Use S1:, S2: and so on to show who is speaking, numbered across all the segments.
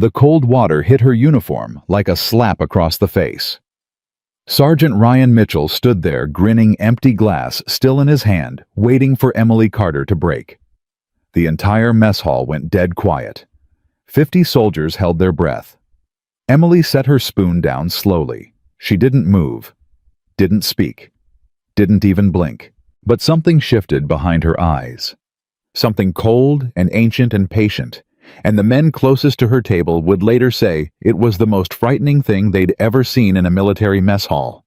S1: The cold water hit her uniform like a slap across the face. Sergeant Ryan Mitchell stood there, grinning, empty glass still in his hand, waiting for Emily Carter to break. The entire mess hall went dead quiet. 50 soldiers held their breath. Emily set her spoon down slowly. She didn't move, didn't speak, didn't even blink. But something shifted behind her eyes. Something cold and ancient and patient, and the men closest to her table would later say it was the most frightening thing they'd ever seen in a military mess hall.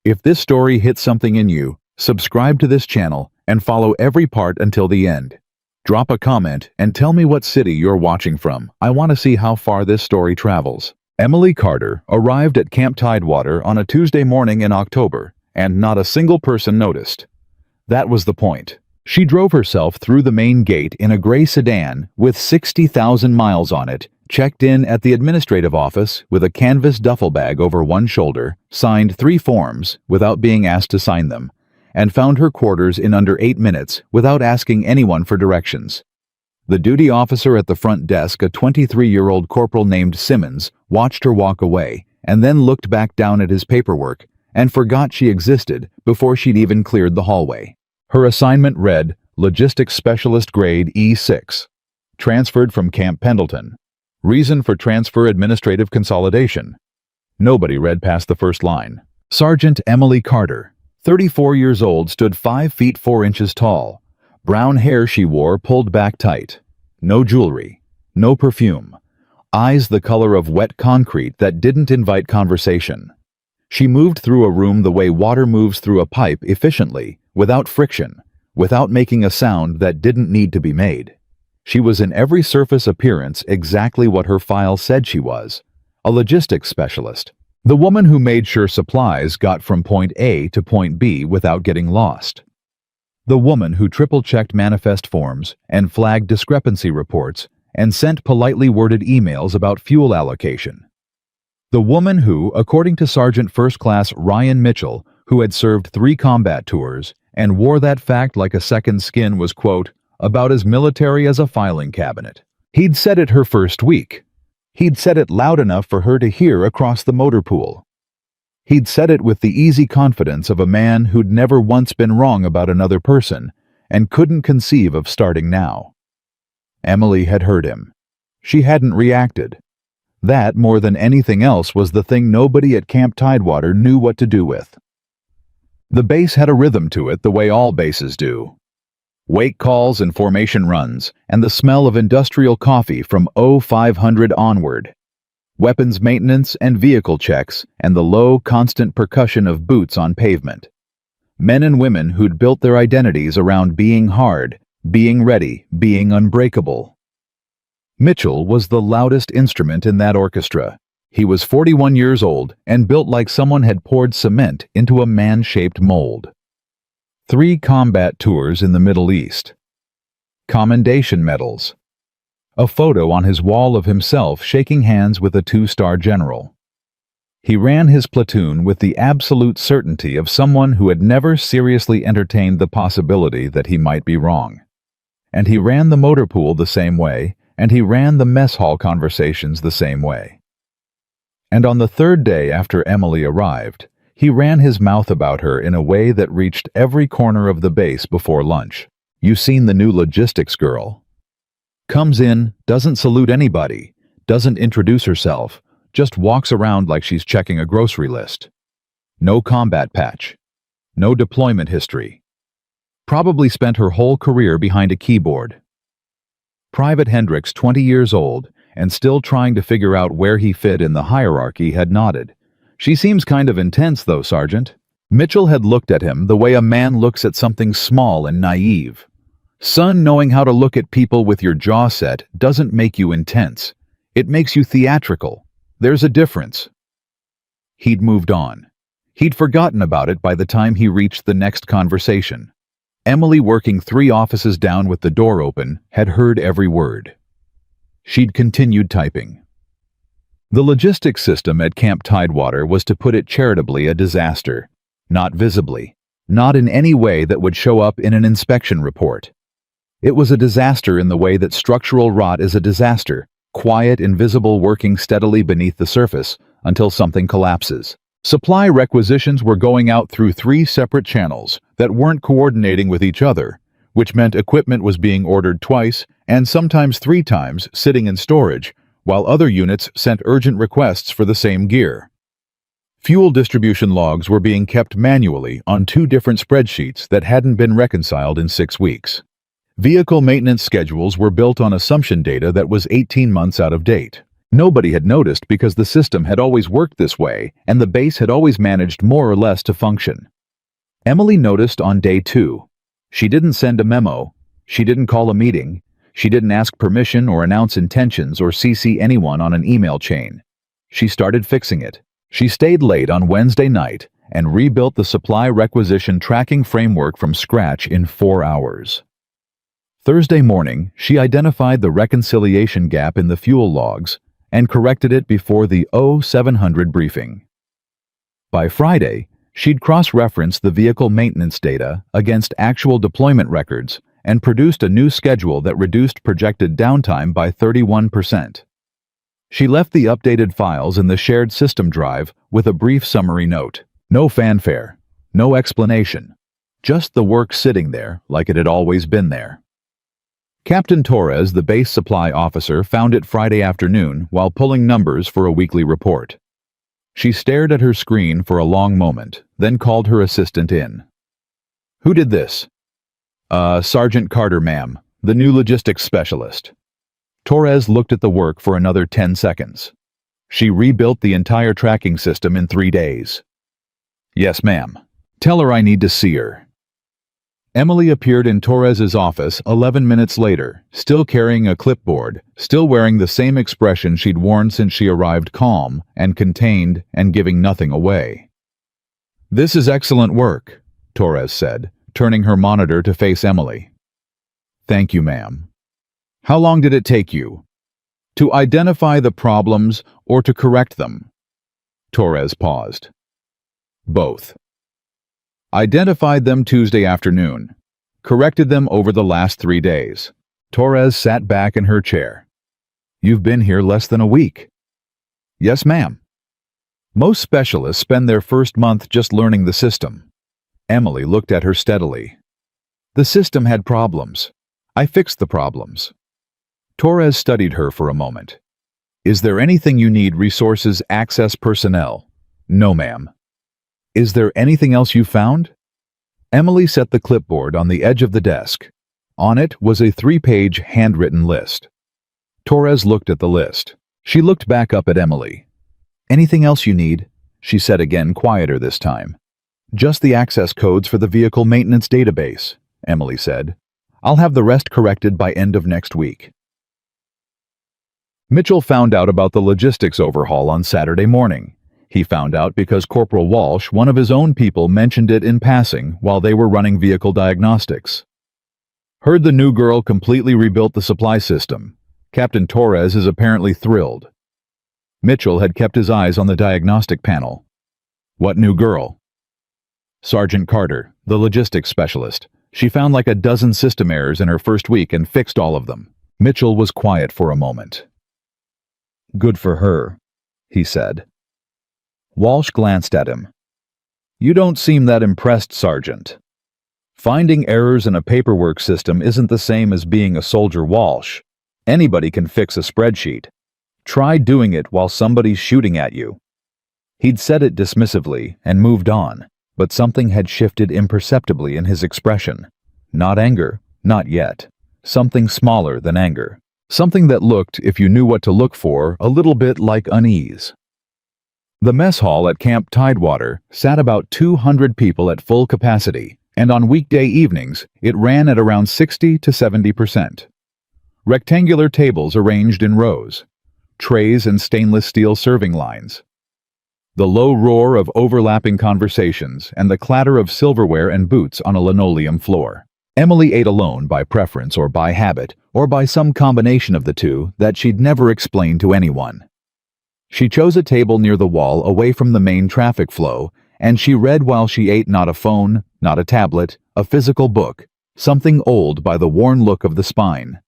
S1: If this story hit something in you, subscribe to this channel and follow every part until the end. Drop a comment and tell me what city you're watching from. I want to see how far this story travels. Emily Carter arrived at Camp Tidewater on a Tuesday morning in October, and not a single person noticed. That was the point. She drove herself through the main gate in a gray sedan with 60,000 miles on it, checked in at the administrative office with a canvas duffel bag over one shoulder, signed 3 forms without being asked to sign them, and found her quarters in under 8 minutes without asking anyone for directions. The duty officer at the front desk, a 23-year-old corporal named Simmons, watched her walk away and then looked back down at his paperwork and forgot she existed before she'd even cleared the hallway. Her assignment read, Logistics Specialist Grade E6. Transferred from Camp Pendleton. Reason for transfer: administrative consolidation. Nobody read past the first line. Sergeant Emily Carter, 34 years old, stood 5 feet 4 inches tall. Brown hair she wore pulled back tight. No jewelry. No perfume. Eyes the color of wet concrete that didn't invite conversation. She moved through a room the way water moves through a pipe, efficiently, without friction, without making a sound that didn't need to be made. She was in every surface appearance exactly what her file said she was, a logistics specialist. The woman who made sure supplies got from point A to point B without getting lost. The woman who triple-checked manifest forms and flagged discrepancy reports and sent politely worded emails about fuel allocation. The woman who, according to Sergeant First Class Ryan Mitchell, who had served 3 combat tours and wore that fact like a second skin, was, quote, about as military as a filing cabinet. He'd said it her first week. He'd said it loud enough for her to hear across the motor pool. He'd said it with the easy confidence of a man who'd never once been wrong about another person and couldn't conceive of starting now. Emily had heard him. She hadn't reacted. That, more than anything else, was the thing nobody at Camp Tidewater knew what to do with. The base had a rhythm to it the way all bases do. Wake calls and formation runs, and the smell of industrial coffee from 0500 onward. Weapons maintenance and vehicle checks, and the low, constant percussion of boots on pavement. Men and women who'd built their identities around being hard, being ready, being unbreakable. Mitchell was the loudest instrument in that orchestra. He was 41 years old and built like someone had poured cement into a man-shaped mold. 3 combat tours in the Middle East. Commendation medals. A photo on his wall of himself shaking hands with a 2-star general. He ran his platoon with the absolute certainty of someone who had never seriously entertained the possibility that he might be wrong. And he ran the motor pool the same way, and he ran the mess hall conversations the same way. And on the 3rd day after Emily arrived, he ran his mouth about her in a way that reached every corner of the base before lunch. You seen the new logistics girl? Comes in, doesn't salute anybody, doesn't introduce herself, just walks around like she's checking a grocery list. No combat patch. No deployment history. Probably spent her whole career behind a keyboard. Private Hendricks, 20 years old, and still trying to figure out where he fit in the hierarchy, had nodded. She seems kind of intense, though, Sergeant. Mitchell had looked at him the way a man looks at something small and naive. Son, knowing how to look at people with your jaw set doesn't make you intense. It makes you theatrical. There's a difference. He'd moved on. He'd forgotten about it by the time he reached the next conversation. Emily, working 3 offices down with the door open, had heard every word. She'd continued typing. The logistics system at Camp Tidewater was, to put it charitably, a disaster. Not visibly. Not in any way that would show up in an inspection report. It was a disaster in the way that structural rot is a disaster, Quiet, invisible, working steadily beneath the surface until something collapses. Supply requisitions were going out through 3 separate channels that weren't coordinating with each other, which meant equipment was being ordered twice and sometimes 3 times sitting in storage, while other units sent urgent requests for the same gear. Fuel distribution logs were being kept manually on 2 different spreadsheets that hadn't been reconciled in 6 weeks. Vehicle maintenance schedules were built on assumption data that was 18 months out of date. Nobody had noticed because the system had always worked this way and the base had always managed more or less to function. Emily noticed on day 2. She didn't send a memo, she didn't call a meeting, she didn't ask permission or announce intentions or CC anyone on an email chain. She started fixing it. She stayed late on Wednesday night and rebuilt the supply requisition tracking framework from scratch in 4 hours. Thursday morning, she identified the reconciliation gap in the fuel logs and corrected it before the 0700 briefing. By Friday, she'd cross-referenced the vehicle maintenance data against actual deployment records and produced a new schedule that reduced projected downtime by 31%. She left the updated files in the shared system drive with a brief summary note. No fanfare, no explanation, just the work sitting there like it had always been there. Captain Torres, the base supply officer, found it Friday afternoon while pulling numbers for a weekly report. She stared at her screen for a long moment, then called her assistant in. "Who did this?" Sergeant Carter, ma'am, the new logistics specialist." Torres looked at the work for another 10 seconds. "She rebuilt the entire tracking system in 3 days." "Yes, ma'am. Tell her I need to see her." Emily appeared in Torres's office 11 minutes later, still carrying a clipboard, still wearing the same expression she'd worn since she arrived, calm and contained and giving nothing away. "This is excellent work," Torres said, turning her monitor to face Emily. "Thank you, ma'am. How long did it take you? To identify the problems or to correct them?" Torres paused. "Both. Identified them Tuesday afternoon. Corrected them over the last 3 days." Torres sat back in her chair. "You've been here less than a week." "Yes, ma'am." "Most specialists spend their first month just learning the system." Emily looked at her steadily. "The system had problems. I fixed the problems." Torres studied her for a moment. "Is there anything you need? Resources, access, personnel?" "No, ma'am." "Is there anything else you found?" Emily set the clipboard on the edge of the desk. On it was a 3-page handwritten list. Torres looked at the list. She looked back up at Emily. "Anything else you need?" she said again, quieter this time. "Just the access codes for the vehicle maintenance database," Emily said. "I'll have the rest corrected by end of next week." Mitchell found out about the logistics overhaul on Saturday morning. He found out because Corporal Walsh, one of his own people, mentioned it in passing while they were running vehicle diagnostics. "Heard the new girl completely rebuilt the supply system. Captain Torres is apparently thrilled." Mitchell had kept his eyes on the diagnostic panel. "What new girl?" "Sergeant Carter, the logistics specialist. She found like a dozen system errors in her first week and fixed all of them." Mitchell was quiet for a moment. "Good for her," he said. Walsh glanced at him. "You don't seem that impressed, Sergeant. Finding errors in a paperwork system isn't the same as being a soldier, Walsh. Anybody can fix a spreadsheet. Try doing it while somebody's shooting at you." He'd said it dismissively and moved on, but something had shifted imperceptibly in his expression. Not anger, not yet. Something smaller than anger. Something that looked, if you knew what to look for, a little bit like unease. The mess hall at Camp Tidewater sat about 200 people at full capacity, and on weekday evenings, it ran at around 60 to 70%. Rectangular tables arranged in rows, trays and stainless steel serving lines. The low roar of overlapping conversations and the clatter of silverware and boots on a linoleum floor. Emily ate alone by preference or by habit, or by some combination of the two that she'd never explained to anyone. She chose a table near the wall away from the main traffic flow, and she read while she ate. Not a phone, not a tablet, a physical book, something old by the worn look of the spine.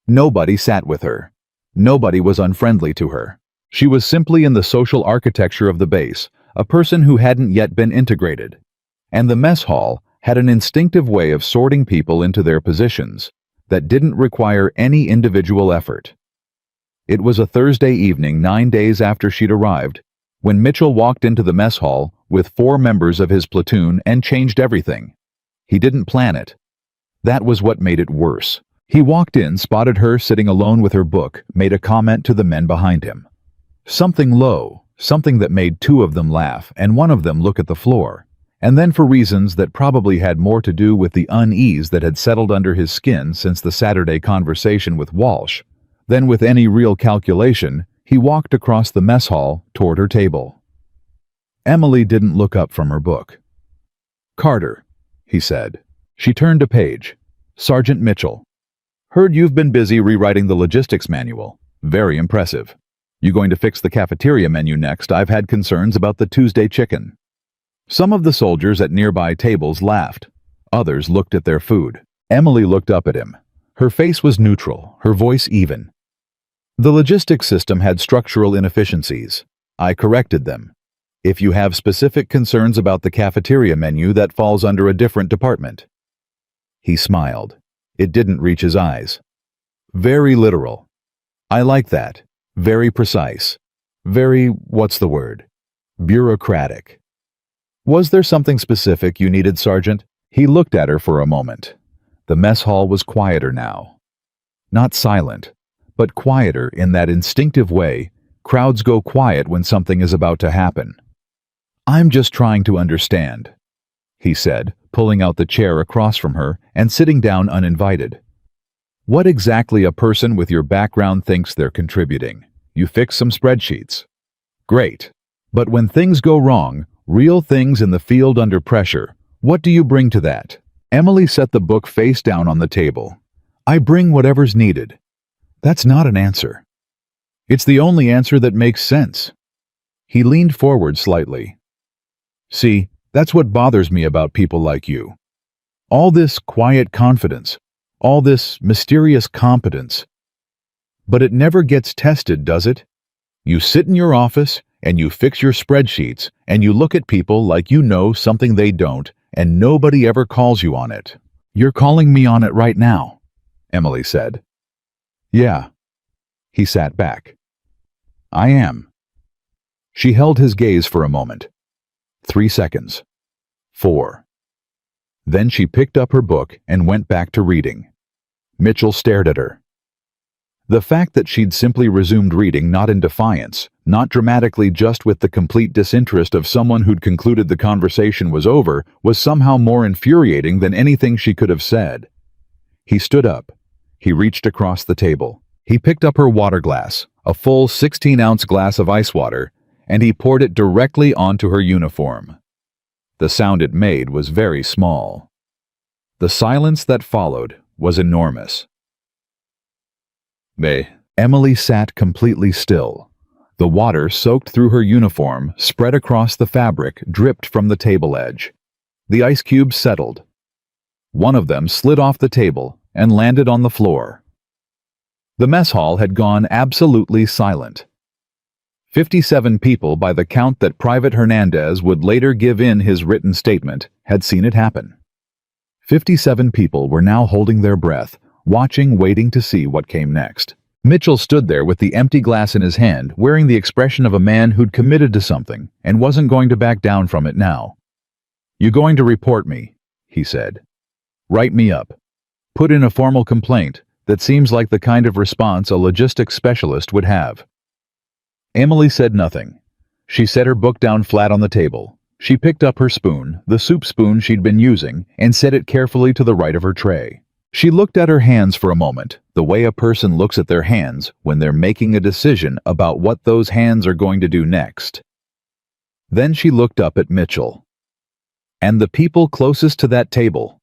S1: Nobody sat with her. Nobody was unfriendly to her. She was simply in the social architecture of the base, a person who hadn't yet been integrated. And the mess hall had an instinctive way of sorting people into their positions that didn't require any individual effort. It was a Thursday evening 9 days after she'd arrived, when Mitchell walked into the mess hall with 4 members of his platoon and changed everything. He didn't plan it. That was what made it worse. He walked in, spotted her sitting alone with her book, made a comment to the men behind him. Something low, something that made 2 of them laugh and 1 of them look at the floor, and then for reasons that probably had more to do with the unease that had settled under his skin since the Saturday conversation with Walsh, than with any real calculation, he walked across the mess hall toward her table. Emily didn't look up from her book. "Carter," he said. She turned a page. "Sergeant Mitchell. Heard you've been busy rewriting the logistics manual. Very impressive. You going to fix the cafeteria menu next? I've had concerns about the Tuesday chicken." Some of the soldiers at nearby tables laughed. Others looked at their food. Emily looked up at him. Her face was neutral, her voice even. "The logistics system had structural inefficiencies. I corrected them. If you have specific concerns about the cafeteria menu, that falls under a different department." He smiled. It didn't reach his eyes. "Very literal. I like that. Very precise. Very, what's the word? Bureaucratic. Was there something specific you needed, Sergeant?" He looked at her for a moment. The mess hall was quieter now. Not silent, but quieter in that instinctive way crowds go quiet when something is about to happen. "I'm just trying to understand," he said, pulling out the chair across from her and sitting down uninvited. "What exactly a person with your background thinks they're contributing. You fix some spreadsheets. Great. But when things go wrong, real things in the field under pressure, what do you bring to that?" Emily set the book face down on the table. "I bring whatever's needed." That's not an answer. It's the only answer that makes sense. He leaned forward slightly. "See, that's what bothers me about people like you. All this quiet confidence, all this mysterious competence. But it never gets tested, does it? You sit in your office, and you fix your spreadsheets, and you look at people like you know something they don't, and nobody ever calls you on it." "You're calling me on it right now," Emily said. "Yeah." He sat back. "I am." She held his gaze for a moment. 3 seconds. 4. Then she picked up her book and went back to reading. Mitchell stared at her. The fact that she'd simply resumed reading, not in defiance, not dramatically, just with the complete disinterest of someone who'd concluded the conversation was over, was somehow more infuriating than anything she could have said. He stood up. He reached across the table. He picked up her water glass, a full 16-ounce glass of ice water, and he poured it directly onto her uniform. The sound it made was very small. The silence that followed was enormous. Emily sat completely still. The water soaked through her uniform, spread across the fabric, dripped from the table edge. The ice cubes settled. One of them slid off the table and landed on the floor. The mess hall had gone absolutely silent. 57 people, by the count that Private Hernandez would later give in his written statement, had seen it happen. 57 people were now holding their breath, watching, waiting to see what came next. Mitchell stood there with the empty glass in his hand, wearing the expression of a man who'd committed to something and wasn't going to back down from it now. "You going to report me?" he said. "Write me up. Put in a formal complaint. That seems like the kind of response a logistics specialist would have." Emily said nothing. She set her book down flat on the table. She picked up her spoon, the soup spoon she'd been using, and set it carefully to the right of her tray. She looked at her hands for a moment, the way a person looks at their hands when they're making a decision about what those hands are going to do next. Then she looked up at Mitchell. And the people closest to that table,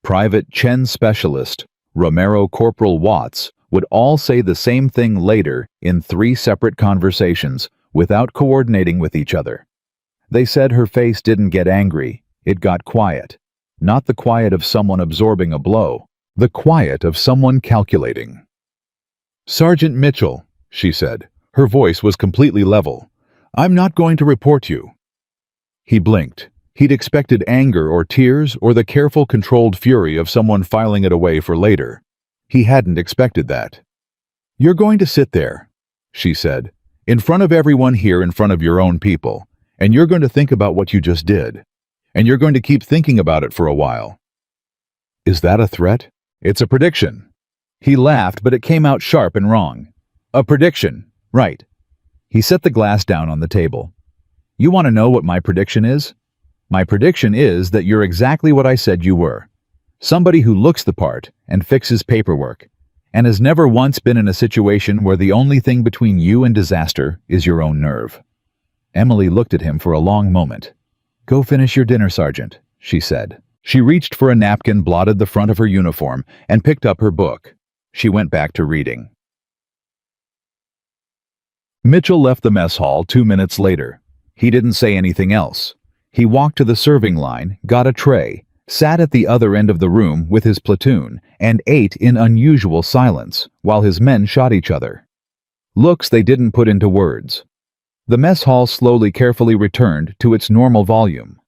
S1: Private Chen Specialist, Romero Corporal Watts, would all say the same thing later in 3 separate conversations without coordinating with each other. They said her face didn't get angry, it got quiet. Not the quiet of someone absorbing a blow, the quiet of someone calculating. "Sergeant Mitchell," she said. Her voice was completely level. "I'm not going to report you." He blinked. He'd expected anger or tears or the careful, controlled fury of someone filing it away for later. He hadn't expected that. "You're going to sit there," she said, "in front of everyone here, in front of your own people, and you're going to think about what you just did. And you're going to keep thinking about it for a while." "Is that a threat?" "It's a prediction." He laughed, but it came out sharp and wrong. "A prediction, right." He set the glass down on the table. "You want to know what my prediction is? My prediction is that you're exactly what I said you were. Somebody who looks the part and fixes paperwork, and has never once been in a situation where the only thing between you and disaster is your own nerve." Emily looked at him for a long moment. "Go finish your dinner, Sergeant," she said. She reached for a napkin, blotted the front of her uniform, and picked up her book. She went back to reading. Mitchell left the mess hall 2 minutes later. He didn't say anything else. He walked to the serving line, got a tray, sat at the other end of the room with his platoon, and ate in unusual silence while his men shot each other. Looks they didn't put into words. The mess hall slowly, carefully returned to its normal volume.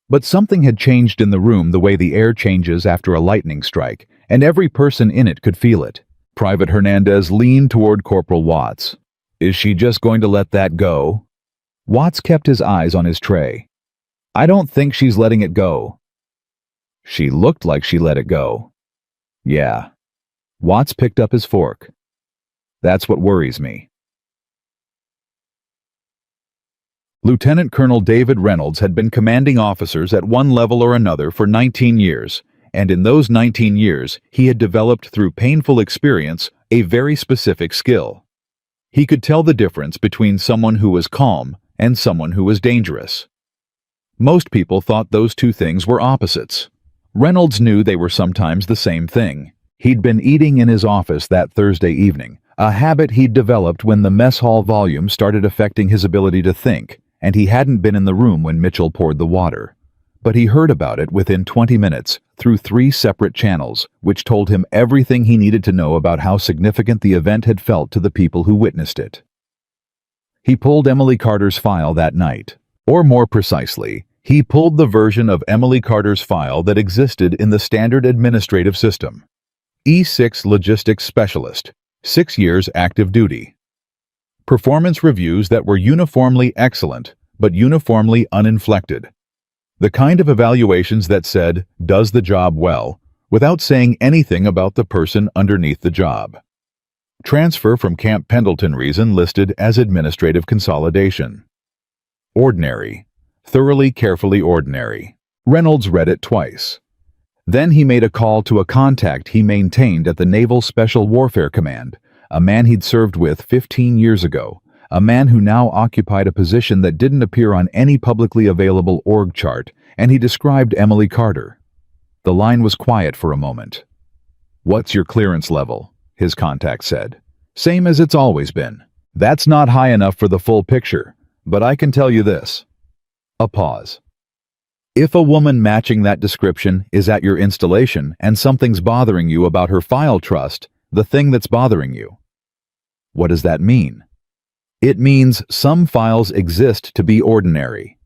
S1: But something had changed in the room the way the air changes after a lightning strike, and every person in it could feel it. Private Hernandez leaned toward Corporal Watts. "Is she just going to let that go?" Watts kept his eyes on his tray. "I don't think she's letting it go." "She looked like she let it go." "Yeah." Watts picked up his fork. "That's what worries me." Lieutenant Colonel David Reynolds had been commanding officers at one level or another for 19 years, and in those 19 years he had developed through painful experience a very specific skill. He could tell the difference between someone who was calm and someone who was dangerous. Most people thought those two things were opposites. Reynolds knew they were sometimes the same thing. He'd been eating in his office that Thursday evening, a habit he'd developed when the mess hall volume started affecting his ability to think, and he hadn't been in the room when Mitchell poured the water. But he heard about it within 20 minutes through 3 separate channels, which told him everything he needed to know about how significant the event had felt to the people who witnessed it. He pulled Emily Carter's file that night. Or more precisely, he pulled the version of Emily Carter's file that existed in the standard administrative system. E6 Logistics Specialist, 6 years active duty. Performance reviews that were uniformly excellent, but uniformly uninflected. The kind of evaluations that said, "does the job well," without saying anything about the person underneath the job. Transfer from Camp Pendleton reason listed as administrative consolidation. Ordinary. Thoroughly, carefully ordinary. Reynolds read it twice. Then he made a call to a contact he maintained at the Naval Special Warfare Command, a man he'd served with 15 years ago, a man who now occupied a position that didn't appear on any publicly available org chart, and he described Emily Carter. The line was quiet for a moment. "What's your clearance level?" his contact said. "Same as it's always been. That's not high enough for the full picture, but I can tell you this." A pause. "If a woman matching that description is at your installation and something's bothering you about her file trust, the thing that's bothering you." What does that mean? It means some files exist to be ordinary,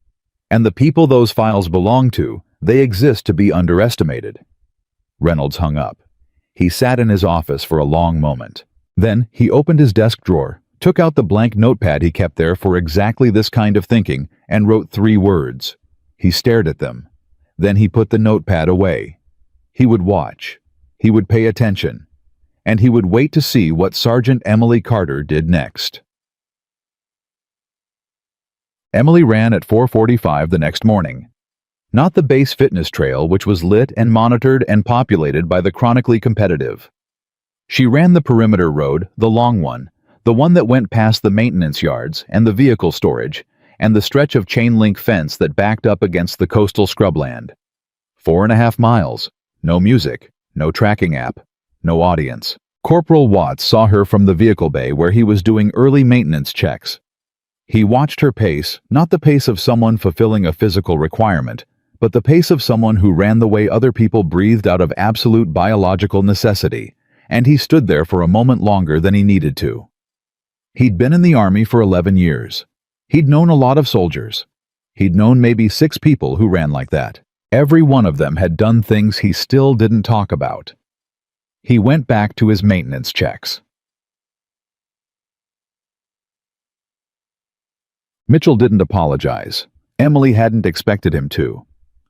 S1: and the people those files belong to, they exist to be underestimated. Reynolds hung up. He sat in his office for a long moment. Then he opened his desk drawer, took out the blank notepad he kept there for exactly this kind of thinking, and wrote 3 words. He stared at them. Then he put the notepad away. He would watch. He would pay attention. And he would wait to see what Sergeant Emily Carter did next. Emily ran at 4:45 the next morning. Not the base fitness trail, which was lit and monitored and populated by the chronically competitive. She ran the perimeter road, the long one, the one that went past the maintenance yards and the vehicle storage, and the stretch of chain-link fence that backed up against the coastal scrubland. 4.5 miles. No music, no tracking app, no audience. Corporal Watts saw her from the vehicle bay where he was doing early maintenance checks. He watched her pace, not the pace of someone fulfilling a physical requirement, but the pace of someone who ran the way other people breathed out of absolute biological necessity, and he stood there for a moment longer than he needed to. He'd been in the army for 11 years. He'd known a lot of soldiers. He'd known maybe 6 people who ran like that. Every one of them had done things he still didn't talk about. He went back to his maintenance checks. Mitchell didn't apologize. Emily hadn't expected him to.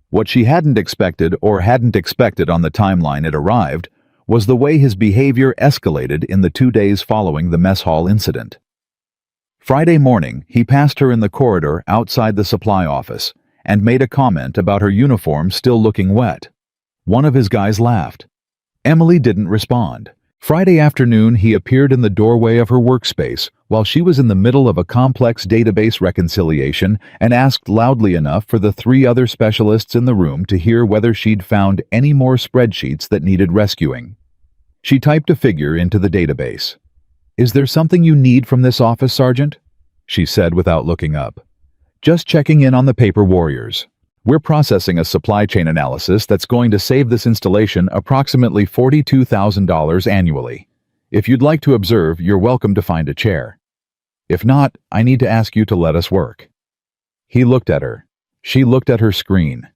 S1: What she hadn't expected on the timeline it arrived was the way his behavior escalated in the 2 days following the mess hall incident. Friday morning, he passed her in the corridor outside the supply office and made a comment about her uniform still looking wet. One of his guys laughed. Emily didn't respond. Friday afternoon, he appeared in the doorway of her workspace while she was in the middle of a complex database reconciliation and asked loudly enough for the 3 other specialists in the room to hear whether she'd found any more spreadsheets that needed rescuing. She typed a figure into the database. "Is there something you need from this office, Sergeant?" she said without looking up. "Just checking in on the paper warriors. We're processing a supply chain analysis that's going to save this installation approximately $42,000 annually. If you'd like to observe, you're welcome to find a chair. If not, I need to ask you to let us work." He looked at her. She looked at her screen.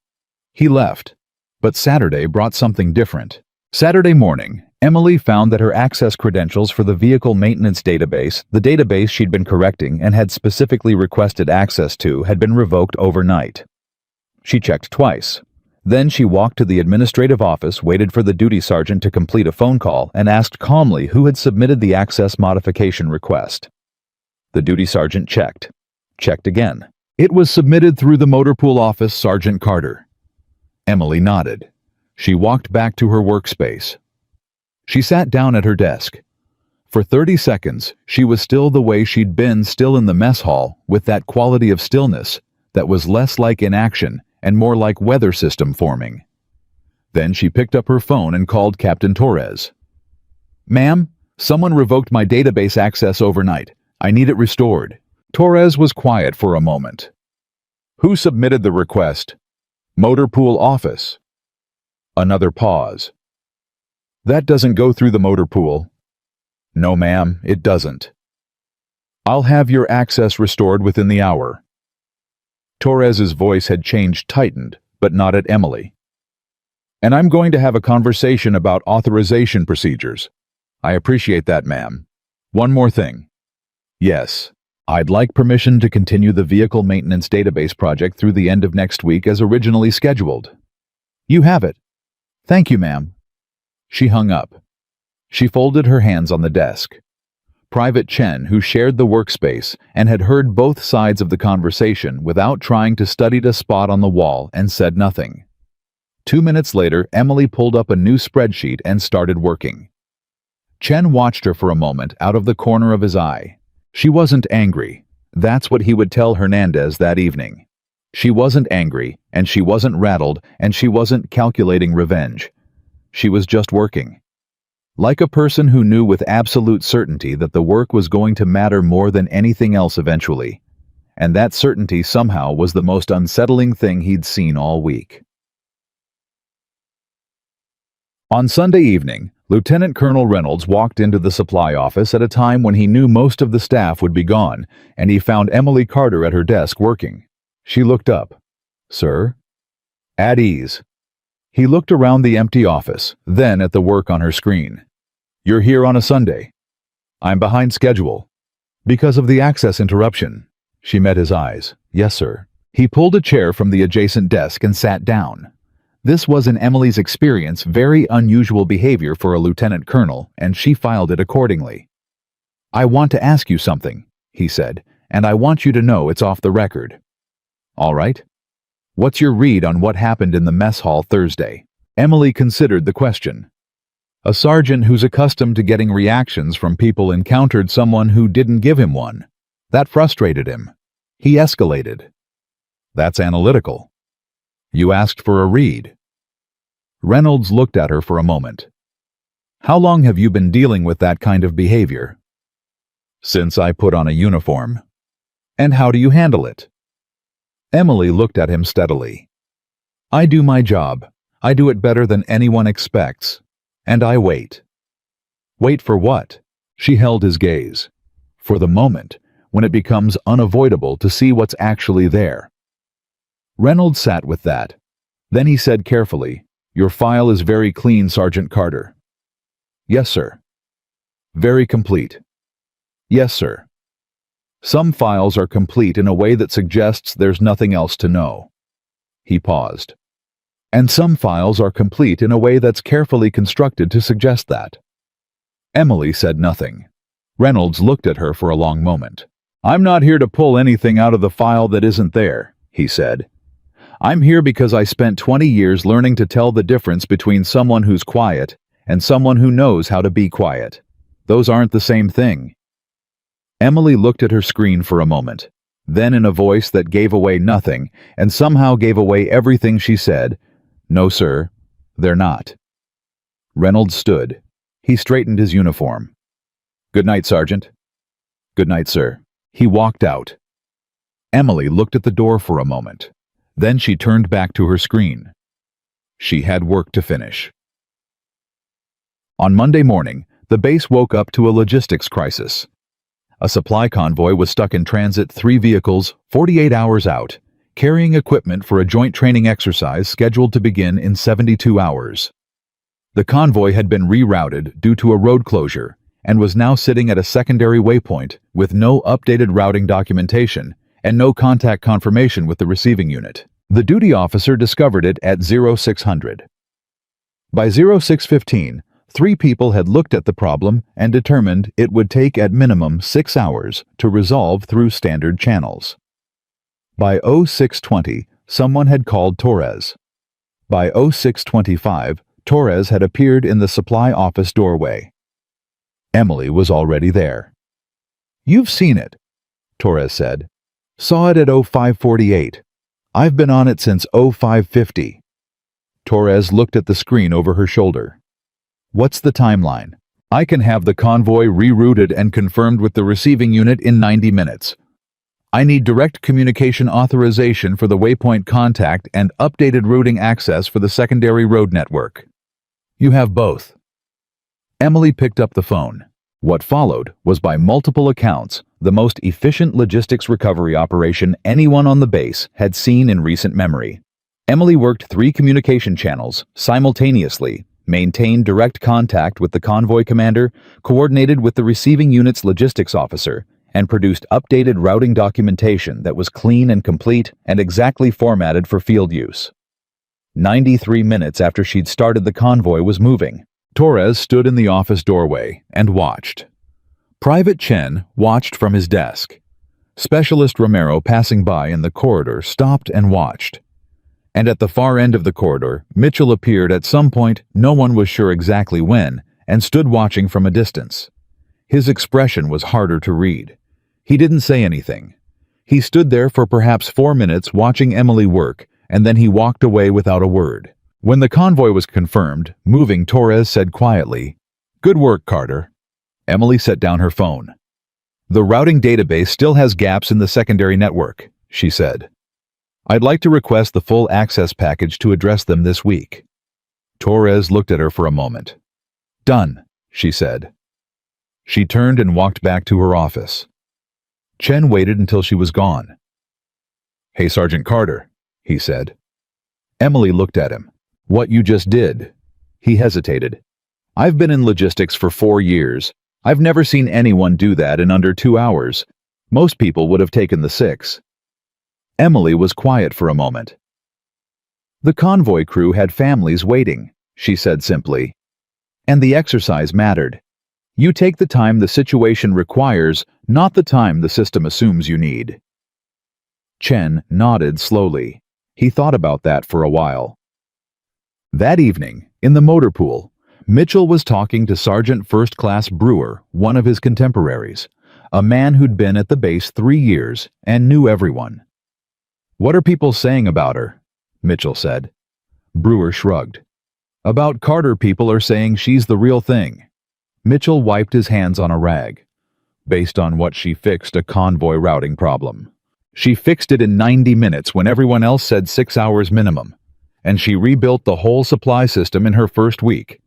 S1: He left. But Saturday brought something different. Saturday morning, Emily found that her access credentials for the vehicle maintenance database, the database she'd been correcting and had specifically requested access to, had been revoked overnight. She checked twice. Then she walked to the administrative office, waited for the duty sergeant to complete a phone call, and asked calmly who had submitted the access modification request. The duty sergeant checked. Checked again. It was submitted through the motor pool office, Sergeant Carter. Emily nodded. She walked back to her workspace. She sat down at her desk. For 30 seconds, she was still the way she'd been, still in the mess hall, with that quality of stillness that was less like inaction and more like weather system forming. Then she picked up her phone and called Captain Torres. "Ma'am, someone revoked my database access overnight. I need it restored." Torres was quiet for a moment. "Who submitted the request?" "Motor pool office." Another pause. "That doesn't go through the motor pool." "No, ma'am, it doesn't." "I'll have your access restored within the hour." Torres's voice had tightened, but not at Emily. "And I'm going to have a conversation about authorization procedures." "I appreciate that, ma'am. One more thing." "Yes, I'd like permission to continue the vehicle maintenance database project through the end of next week as originally scheduled." "You have it." "Thank you, ma'am." She hung up. She folded her hands on the desk. Private Chen, who shared the workspace and had heard both sides of the conversation without trying to study a spot on the wall, and said nothing. 2 minutes later, Emily pulled up a new spreadsheet and started working. Chen watched her for a moment out of the corner of his eye. She wasn't angry. That's what he would tell Hernandez that evening. She wasn't angry, and she wasn't rattled, and she wasn't calculating revenge. She was just working. Like a person who knew with absolute certainty that the work was going to matter more than anything else eventually. And that certainty somehow was the most unsettling thing he'd seen all week. On Sunday evening, Lieutenant Colonel Reynolds walked into the supply office at a time when he knew most of the staff would be gone, and he found Emily Carter at her desk working. She looked up. "Sir?" "At ease." He looked around the empty office, then at the work on her screen. "You're here on a Sunday." "I'm behind schedule." "Because of the access interruption." She met his eyes. "Yes, sir." He pulled a chair from the adjacent desk and sat down. This was, in Emily's experience, very unusual behavior for a lieutenant colonel, and she filed it accordingly. "I want to ask you something," he said, "and I want you to know it's off the record." "All right. What's your read on what happened in the mess hall Thursday?" Emily considered the question. A sergeant who's accustomed to getting reactions from people encountered someone who didn't give him one. That frustrated him. He escalated. "That's analytical." "You asked for a read." Reynolds looked at her for a moment. "How long have you been dealing with that kind of behavior?" "Since I put on a uniform." "And how do you handle it?" Emily looked at him steadily. "I do my job. I do it better than anyone expects. And I wait." Wait for what? She held his gaze. For the moment, when it becomes unavoidable to see what's actually there. Reynolds sat with that. Then he said carefully, "Your file is very clean, Sergeant Carter." "Yes, sir." "Very complete." "Yes, sir." "Some files are complete in a way that suggests there's nothing else to know." He paused. "And some files are complete in a way that's carefully constructed to suggest that." Emily said nothing. Reynolds looked at her for a long moment. "I'm not here to pull anything out of the file that isn't there," he said. "I'm here because I spent 20 years learning to tell the difference between someone who's quiet and someone who knows how to be quiet. Those aren't the same thing." Emily looked at her screen for a moment. Then, in a voice that gave away nothing and somehow gave away everything, she said, "No, sir, they're not." Reynolds stood. He straightened his uniform. "Good night, Sergeant." "Good night, sir." He walked out. Emily looked at the door for a moment. Then she turned back to her screen. She had work to finish. On Monday morning, the base woke up to a logistics crisis. A supply convoy was stuck in transit, 3 vehicles, 48 hours out, carrying equipment for a joint training exercise scheduled to begin in 72 hours. The convoy had been rerouted due to a road closure and was now sitting at a secondary waypoint with no updated routing documentation and no contact confirmation with the receiving unit. The duty officer discovered it at 0600. By 0615, 3 people had looked at the problem and determined it would take at minimum 6 hours to resolve through standard channels. By 0620, someone had called Torres. By 0625, Torres had appeared in the supply office doorway. Emily was already there. "You've seen it," Torres said. "Saw it at 0548. I've been on it since 0550. Torres looked at the screen over her shoulder. "What's the timeline?" "I can have the convoy rerouted and confirmed with the receiving unit in 90 minutes. I need direct communication authorization for the waypoint contact and updated routing access for the secondary road network." "You have both." Emily picked up the phone. What followed was, by multiple accounts, the most efficient logistics recovery operation anyone on the base had seen in recent memory. Emily worked 3 communication channels simultaneously, maintained direct contact with the convoy commander, coordinated with the receiving unit's logistics officer, and produced updated routing documentation that was clean and complete and exactly formatted for field use. 93 minutes after she'd started, the convoy was moving. Torres stood in the office doorway and watched. Private Chen watched from his desk. Specialist Romero, passing by in the corridor, stopped and watched. And at the far end of the corridor, Mitchell appeared at some point, no one was sure exactly when, and stood watching from a distance. His expression was harder to read. He didn't say anything. He stood there for perhaps 4 minutes watching Emily work, and then he walked away without a word. When the convoy was confirmed, moving, Torres said quietly, "Good work, Carter." Emily set down her phone. "The routing database still has gaps in the secondary network," she said. "I'd like to request the full access package to address them this week." Torres looked at her for a moment. "Done," she said. She turned and walked back to her office. Chen waited until she was gone. "Hey, Sergeant Carter," he said. Emily looked at him. "What you just did." He hesitated. "I've been in logistics for 4 years. I've never seen anyone do that in under 2 hours. Most people would have taken the 6. Emily was quiet for a moment. "The convoy crew had families waiting," she said simply. "And the exercise mattered. You take the time the situation requires, not the time the system assumes you need." Chen nodded slowly. He thought about that for a while. That evening, in the motor pool, Mitchell was talking to Sergeant First Class Brewer, one of his contemporaries, a man who'd been at the base 3 years and knew everyone. "What are people saying about her?" Mitchell said. Brewer shrugged. "About Carter, people are saying she's the real thing." Mitchell wiped his hands on a rag. "Based on what she fixed a convoy routing problem. She fixed it in 90 minutes when everyone else said 6 hours minimum. And she rebuilt the whole supply system in her first week.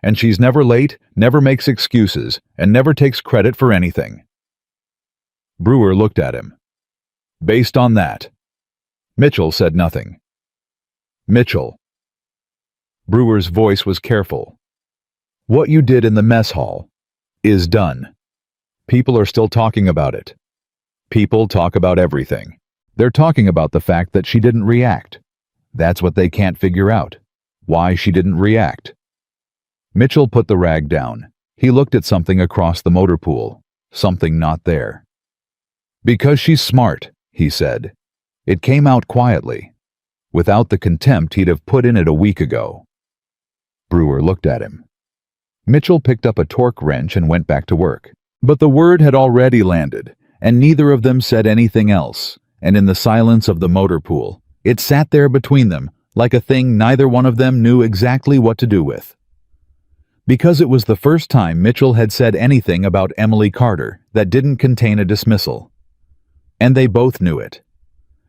S1: and she's never late, never makes excuses, and never takes credit for anything." Brewer looked at him. "Based on that." Mitchell said nothing. "Mitchell." Brewer's voice was careful. "What you did in the mess hall is done. People are still talking about it. People talk about everything. They're talking about the fact that she didn't react. That's what they can't figure out. Why she didn't react." Mitchell put the rag down. He looked at something across the motor pool. Something not there. "Because she's smart," he said. It came out quietly. Without the contempt he'd have put in it a week ago. Brewer looked at him. Mitchell picked up a torque wrench and went back to work. But the word had already landed, and neither of them said anything else, and in the silence of the motor pool, it sat there between them, like a thing neither one of them knew exactly what to do with. Because it was the first time Mitchell had said anything about Emily Carter that didn't contain a dismissal. And they both knew it.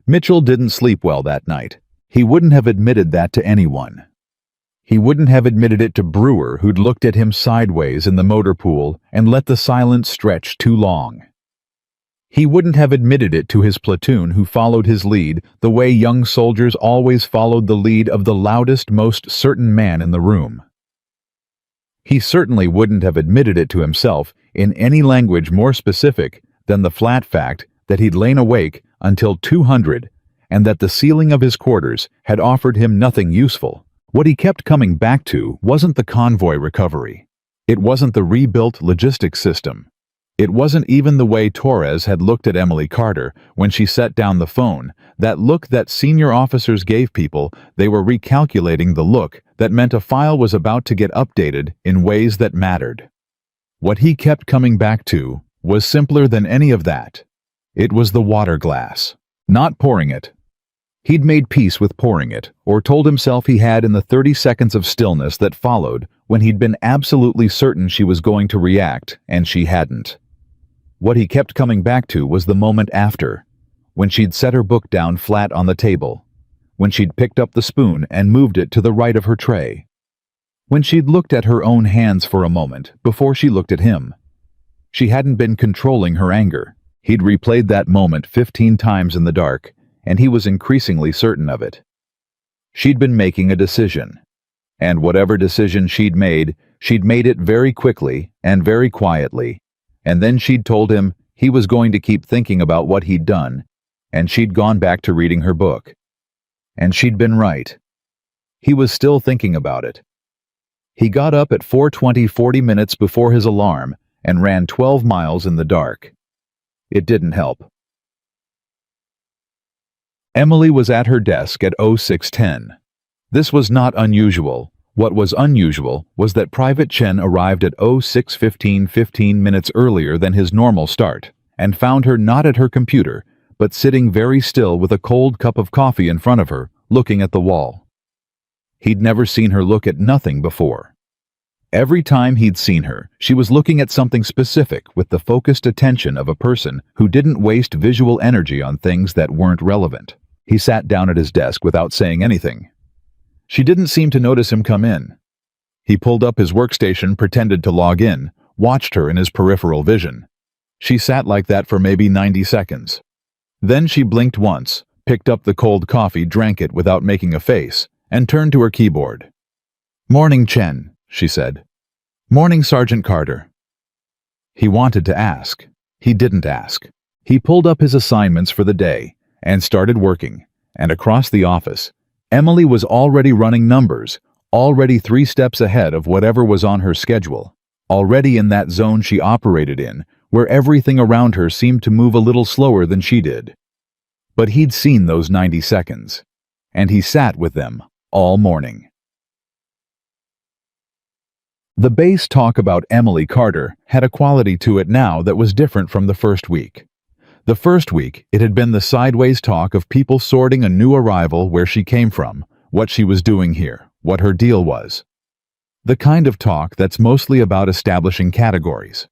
S1: Mitchell didn't sleep well that night. He wouldn't have admitted that to anyone. He wouldn't have admitted it to Brewer, who'd looked at him sideways in the motor pool and let the silence stretch too long. He wouldn't have admitted it to his platoon, who followed his lead the way young soldiers always followed the lead of the loudest, most certain man in the room. He certainly wouldn't have admitted it to himself in any language more specific than the flat fact that he'd lain awake until 200 and that the ceiling of his quarters had offered him nothing useful. What he kept coming back to wasn't the convoy recovery. It wasn't the rebuilt logistics system. It wasn't even the way Torres had looked at Emily Carter when she set down the phone, that look that senior officers gave people. They were recalculating the look that meant a file was about to get updated in ways that mattered. What he kept coming back to was simpler than any of that. It was the water glass. Not pouring it. He'd made peace with pouring it, or told himself he had in the 30 seconds of stillness that followed when he'd been absolutely certain she was going to react, and she hadn't. What he kept coming back to was the moment after, when she'd set her book down flat on the table, when she'd picked up the spoon and moved it to the right of her tray, when she'd looked at her own hands for a moment before she looked at him. She hadn't been controlling her anger. He'd replayed that moment 15 times in the dark, and he was increasingly certain of it. She'd been making a decision, and whatever decision she'd made it very quickly and very quietly, and then she'd told him he was going to keep thinking about what he'd done, and she'd gone back to reading her book. And she'd been right. He was still thinking about it. He got up at 4:20, 40 minutes before his alarm, and ran 12 miles in the dark. It didn't help. Emily was at her desk at 06:10. This was not unusual. What was unusual was that Private Chen arrived at 06:15, 15 minutes earlier than his normal start, and found her not at her computer, but sitting very still with a cold cup of coffee in front of her, looking at the wall. He'd never seen her look at nothing before. Every time he'd seen her, she was looking at something specific with the focused attention of a person who didn't waste visual energy on things that weren't relevant. He sat down at his desk without saying anything. She didn't seem to notice him come in. He pulled up his workstation, pretended to log in, watched her in his peripheral vision. She sat like that for maybe 90 seconds. Then she blinked once, picked up the cold coffee, drank it without making a face, and turned to her keyboard. "Morning, Chen," she said. "Morning, Sergeant Carter." He wanted to ask. He didn't ask. He pulled up his assignments for the day and started working, and across the office, Emily was already running numbers, already 3 steps ahead of whatever was on her schedule, already in that zone she operated in, where everything around her seemed to move a little slower than she did. But he'd seen those 90 seconds, and he sat with them all morning. The base talk about Emily Carter had a quality to it now that was different from the first week. The first week, it had been the sideways talk of people sorting a new arrival, where she came from, what she was doing here, what her deal was. The kind of talk that's mostly about establishing categories.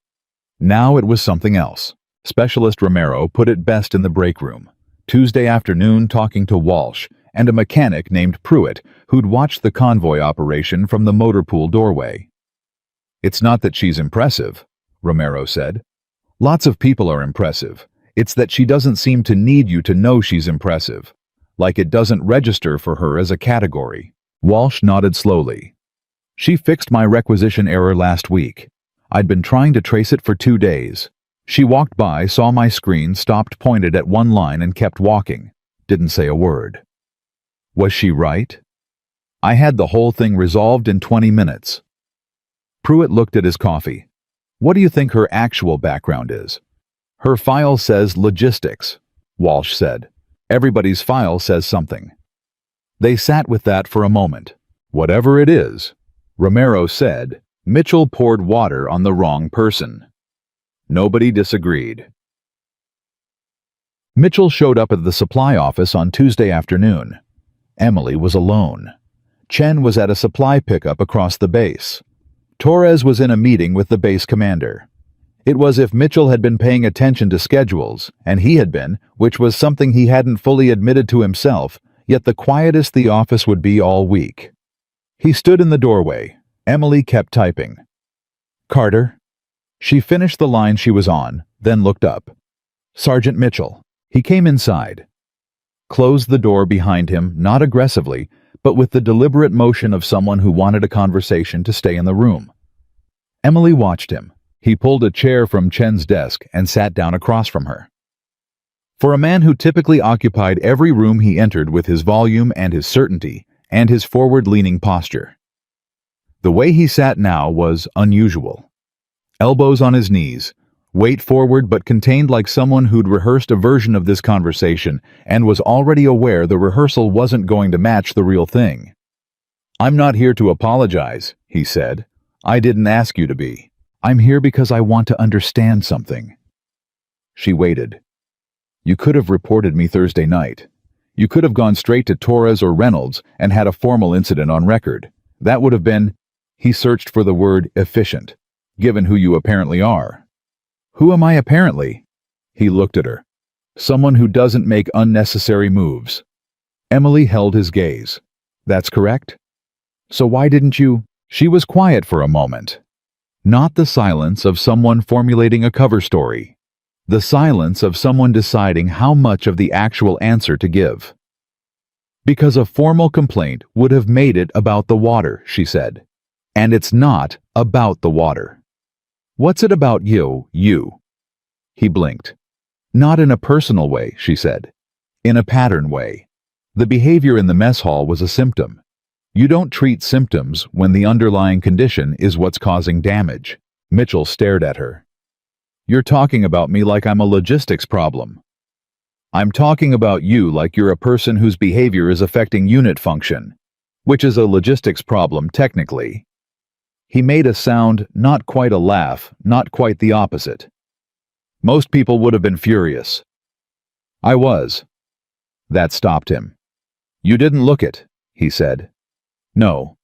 S1: Now it was something else. Specialist Romero put it best in the break room. Tuesday afternoon, talking to Walsh and a mechanic named Pruitt who'd watched the convoy operation from the motor pool doorway. It's not that she's impressive, Romero said. Lots of people are impressive. It's that she doesn't seem to need you to know she's impressive. Like it doesn't register for her as a category. Walsh nodded slowly. She fixed my requisition error last week. I'd been trying to trace it for 2 days. She walked by, saw my screen, stopped, pointed at one line, and kept walking. Didn't say a word. Was she right? I had the whole thing resolved in 20 minutes. Pruitt looked at his coffee. What do you think her actual background is? Her file says logistics, Walsh said. Everybody's file says something. They sat with that for a moment. Whatever it is, Romero said, Mitchell poured water on the wrong person. Nobody disagreed. Mitchell showed up at the supply office on Tuesday afternoon. Emily was alone. Chen was at a supply pickup across the base. Torres was in a meeting with the base commander. It was if Mitchell had been paying attention to schedules, and he had been, which was something he hadn't fully admitted to himself, yet the quietest the office would be all week. He stood in the doorway. Emily kept typing. Carter. She finished the line she was on, then looked up. Sergeant Mitchell. He came inside. Closed the door behind him, not aggressively, but with the deliberate motion of someone who wanted a conversation to stay in the room. Emily watched him. He pulled a chair from Chen's desk and sat down across from her. For a man who typically occupied every room he entered with his volume and his certainty and his forward-leaning posture, the way he sat now was unusual. Elbows on his knees, weight forward but contained like someone who'd rehearsed a version of this conversation and was already aware the rehearsal wasn't going to match the real thing. I'm not here to apologize, he said. I didn't ask you to be. I'm here because I want to understand something. She waited. You could have reported me Thursday night. You could have gone straight to Torres or Reynolds and had a formal incident on record. That would have been, he searched for the word efficient, given who you apparently are. Who am I apparently? He looked at her. Someone who doesn't make unnecessary moves. Emily held his gaze. That's correct? So why didn't you? She was quiet for a moment. Not the silence of someone formulating a cover story. The silence of someone deciding how much of the actual answer to give. Because a formal complaint would have made it about the water, she said. And it's not about the water. What's it about you? He blinked. Not in a personal way, she said. In a pattern way. The behavior in the mess hall was a symptom. You don't treat symptoms when the underlying condition is what's causing damage. Mitchell stared at her. You're talking about me like I'm a logistics problem. I'm talking about you like you're a person whose behavior is affecting unit function, which is a logistics problem technically. He made a sound, not quite a laugh, not quite the opposite. Most people would have been furious. I was. That stopped him. You didn't look it, he said. No.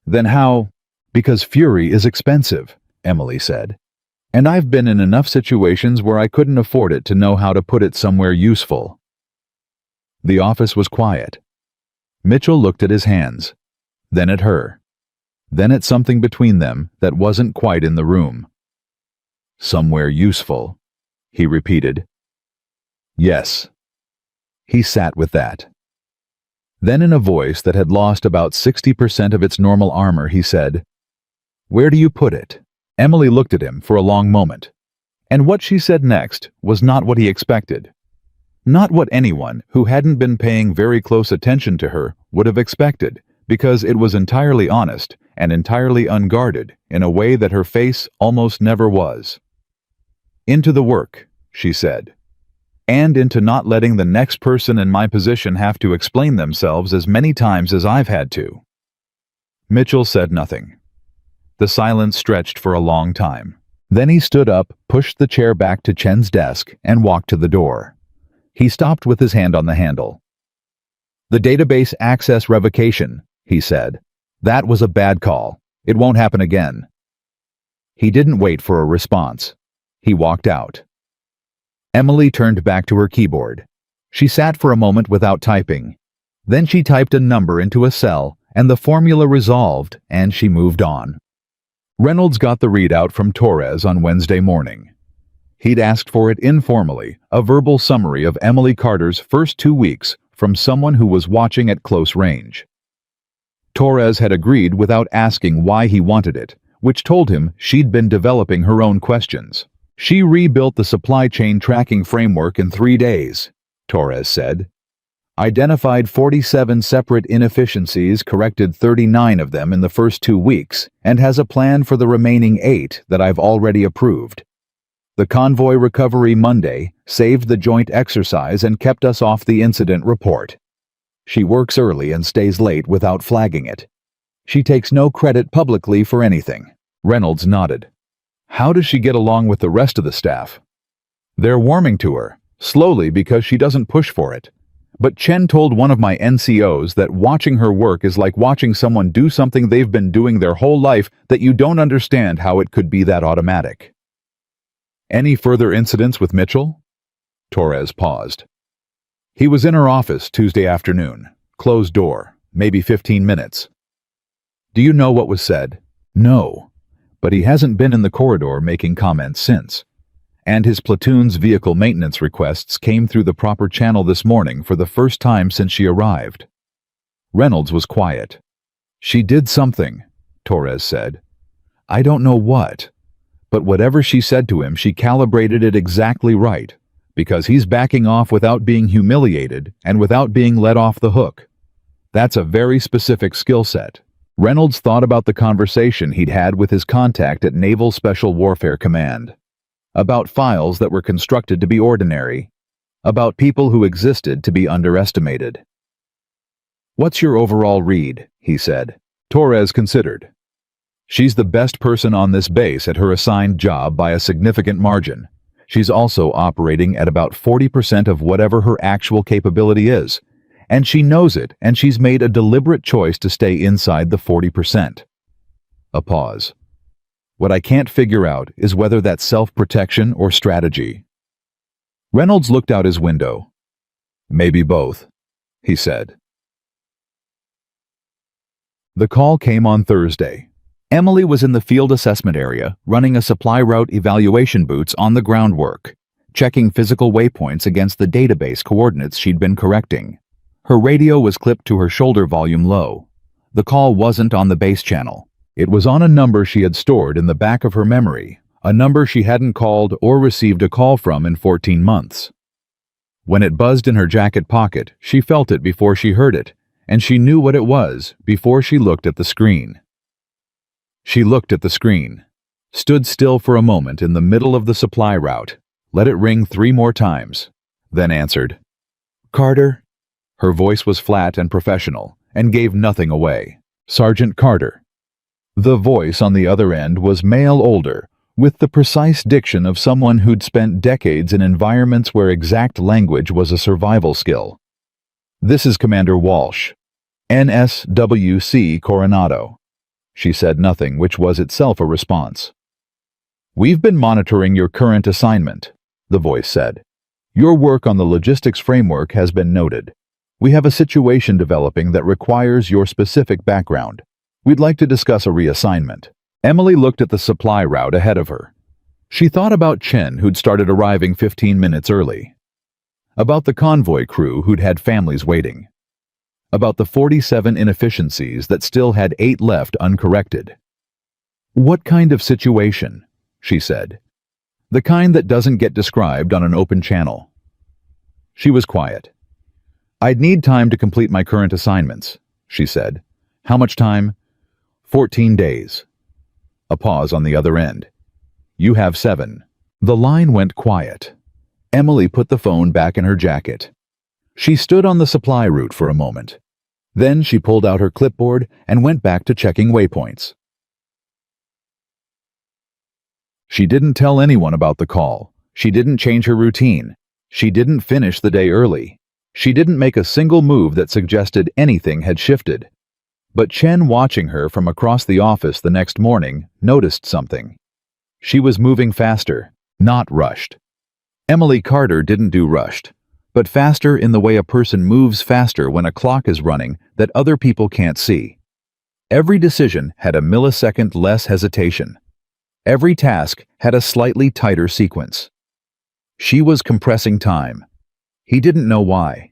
S1: Then how? Because fury is expensive, Emily said. And I've been in enough situations where I couldn't afford it to know how to put it somewhere useful. The office was quiet. Mitchell looked at his hands, then at her, then at something between them that wasn't quite in the room. Somewhere useful, he repeated. Yes. He sat with that. Then in a voice that had lost about 60% of its normal armor, he said, Where do you put it? Emily looked at him for a long moment. And what she said next was not what he expected. Not what anyone who hadn't been paying very close attention to her would have expected, because it was entirely honest and entirely unguarded in a way that her face almost never was. Into the work, she said. And into not letting the next person in my position have to explain themselves as many times as I've had to. Mitchell said nothing. The silence stretched for a long time. Then he stood up, pushed the chair back to Chen's desk, and walked to the door. He stopped with his hand on the handle. The database access revocation, he said. That was a bad call. It won't happen again. He didn't wait for a response. He walked out. Emily turned back to her keyboard. She sat for a moment without typing. Then she typed a number into a cell, and the formula resolved, and she moved on. Reynolds got the readout from Torres on Wednesday morning. He'd asked for it informally, a verbal summary of Emily Carter's first 2 weeks from someone who was watching at close range. Torres had agreed without asking why he wanted it, which told him she'd been developing her own questions. She rebuilt the supply chain tracking framework in 3 days, Torres said. Identified 47 separate inefficiencies, corrected 39 of them in the first 2 weeks, and has a plan for the remaining 8 that I've already approved. The convoy recovery Monday saved the joint exercise and kept us off the incident report. She works early and stays late without flagging it. She takes no credit publicly for anything. Reynolds nodded. How does she get along with the rest of the staff? They're warming to her, slowly because she doesn't push for it. But Chen told one of my NCOs that watching her work is like watching someone do something they've been doing their whole life, that you don't understand how it could be that automatic. Any further incidents with Mitchell? Torres paused. He was in her office Tuesday afternoon. Closed door, maybe 15 minutes. Do you know what was said? No, but he hasn't been in the corridor making comments since. And his platoon's vehicle maintenance requests came through the proper channel this morning for the first time since she arrived. Reynolds was quiet. She did something, Torres said. I don't know what, but whatever she said to him, she calibrated it exactly right, because he's backing off without being humiliated and without being let off the hook. That's a very specific skill set. Reynolds thought about the conversation he'd had with his contact at Naval Special Warfare Command. About files that were constructed to be ordinary. About people who existed to be underestimated. What's your overall read? He said. Torres considered. She's the best person on this base at her assigned job by a significant margin. She's also operating at about 40% of whatever her actual capability is. And she knows it, and she's made a deliberate choice to stay inside the 40%. A pause. What I can't figure out is whether that's self-protection or strategy. Reynolds looked out his window. Maybe both, he said. The call came on Thursday. Emily was in the field assessment area, running a supply route evaluation boots on the groundwork, checking physical waypoints against the database coordinates she'd been correcting. Her radio was clipped to her shoulder volume low. The call wasn't on the base channel. It was on a number she had stored in the back of her memory, a number she hadn't called or received a call from in 14 months. When it buzzed in her jacket pocket, she felt it before she heard it, and she knew what it was before she looked at the screen. She looked at the screen, stood still for a moment in the middle of the supply route, let it ring 3 more times, then answered. Carter? Her voice was flat and professional, and gave nothing away. Sergeant Carter. The voice on the other end was male older, with the precise diction of someone who'd spent decades in environments where exact language was a survival skill. This is Commander Walsh. NSWC Coronado. She said nothing, which was itself a response. We've been monitoring your current assignment, the voice said. Your work on the logistics framework has been noted. We have a situation developing that requires your specific background. We'd like to discuss a reassignment. Emily looked at the supply route ahead of her. She thought about Chen, who'd started arriving 15 minutes early. About the convoy crew who'd had families waiting. About the 47 inefficiencies that still had 8 left uncorrected. What kind of situation? She said. The kind that doesn't get described on an open channel. She was quiet. I'd need time to complete my current assignments, she said. How much time? 14 days. A pause on the other end. You have 7. The line went quiet. Emily put the phone back in her jacket. She stood on the supply route for a moment. Then she pulled out her clipboard and went back to checking waypoints. She didn't tell anyone about the call. She didn't change her routine. She didn't finish the day early. She didn't make a single move that suggested anything had shifted. But Chen, watching her from across the office the next morning, noticed something. She was moving faster, not rushed. Emily Carter didn't do rushed, but faster in the way a person moves faster when a clock is running that other people can't see. Every decision had a millisecond less hesitation. Every task had a slightly tighter sequence. She was compressing time. He didn't know why.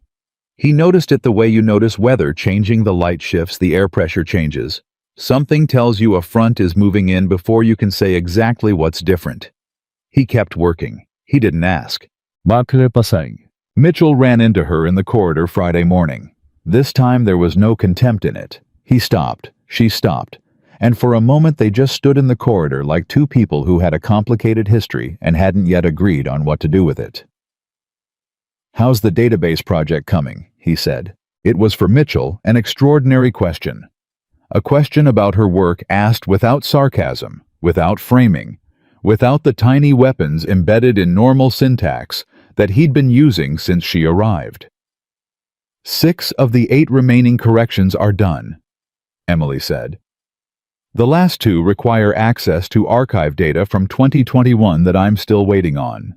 S1: He noticed it the way you notice weather changing, the light shifts, the air pressure changes. Something tells you a front is moving in before you can say exactly what's different. He kept working. He didn't ask.
S2: 마크를 pasang.
S1: Mitchell ran into her in the corridor Friday morning. This time there was no contempt in it. He stopped. She stopped. And for a moment they just stood in the corridor like two people who had a complicated history and hadn't yet agreed on what to do with it. "How's the database project coming?" he said. It was for Mitchell an extraordinary question. A question about her work asked without sarcasm, without framing, without the tiny weapons embedded in normal syntax that he'd been using since she arrived. 6 of the 8 remaining corrections are done, Emily said. The last 2 require access to archive data from 2021 that I'm still waiting on.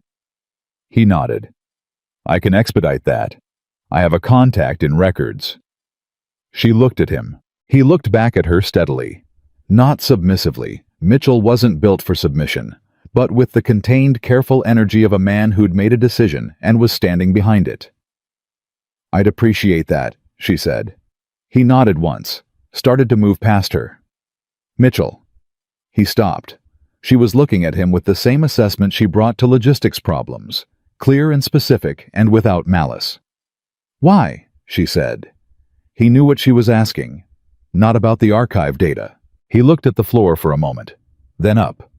S1: He nodded. I can expedite that. I have a contact in records. She looked at him. He looked back at her steadily. Not submissively. Mitchell wasn't built for submission, but with the contained, careful energy of a man who'd made a decision and was standing behind it. I'd appreciate that, she said. He nodded once, started to move past her. Mitchell. He stopped. She was looking at him with the same assessment she brought to logistics problems, clear and specific and without malice. Why? She said. He knew what she was asking. Not about the archive data. He looked at the floor for a moment, then up.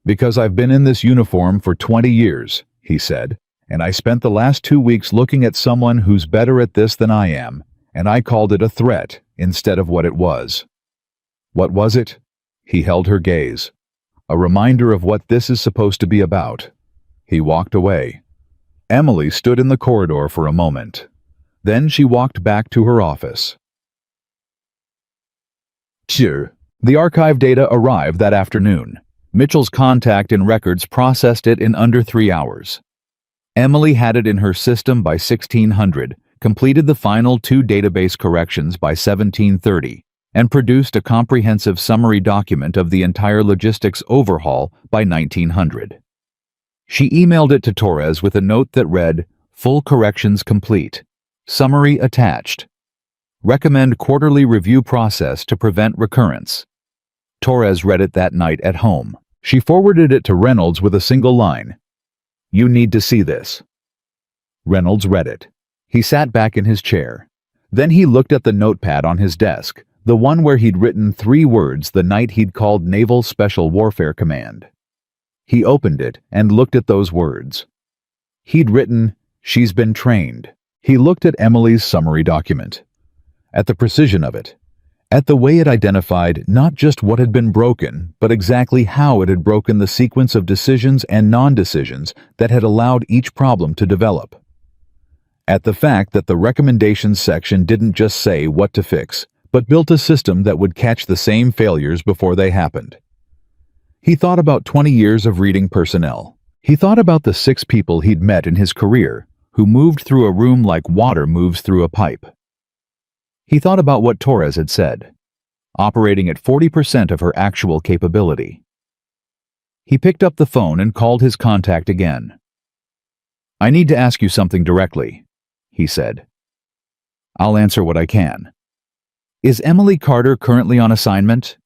S1: Because I've been in this uniform for 20 years, he said, and I spent the last 2 weeks looking at someone who's better at this than I am, and I called it a threat instead of what it was. What was it? He held her gaze. A reminder of what this is supposed to be about. He walked away. Emily stood in the corridor for a moment. Then she walked back to her office. Sure. The archive data arrived that afternoon. Mitchell's contact in records processed it in under 3 hours. Emily had it in her system by 1600, completed the final 2 database corrections by 1730, and produced a comprehensive summary document of the entire logistics overhaul by 1900. She emailed it to Torres with a note that read, "Full corrections complete. Summary attached. Recommend quarterly review process to prevent recurrence." Torres read it that night at home. She forwarded it to Reynolds with a single line. "You need to see this." Reynolds read it. He sat back in his chair. Then he looked at the notepad on his desk, the one where he'd written 3 words the night he'd called Naval Special Warfare Command. He opened it and looked at those words. He'd written, "She's been trained." He looked at Emily's summary document. At the precision of it. At the way it identified not just what had been broken, but exactly how it had broken the sequence of decisions and non-decisions that had allowed each problem to develop. At the fact that the recommendations section didn't just say what to fix, but built a system that would catch the same failures before they happened. He thought about 20 years of reading personnel. He thought about the 6 people he'd met in his career who moved through a room like water moves through a pipe. He thought about what Torres had said, operating at 40% of her actual capability. He picked up the phone and called his contact again. "I need to ask you something directly," he said. "I'll answer what I can. Is Emily Carter currently on assignment?"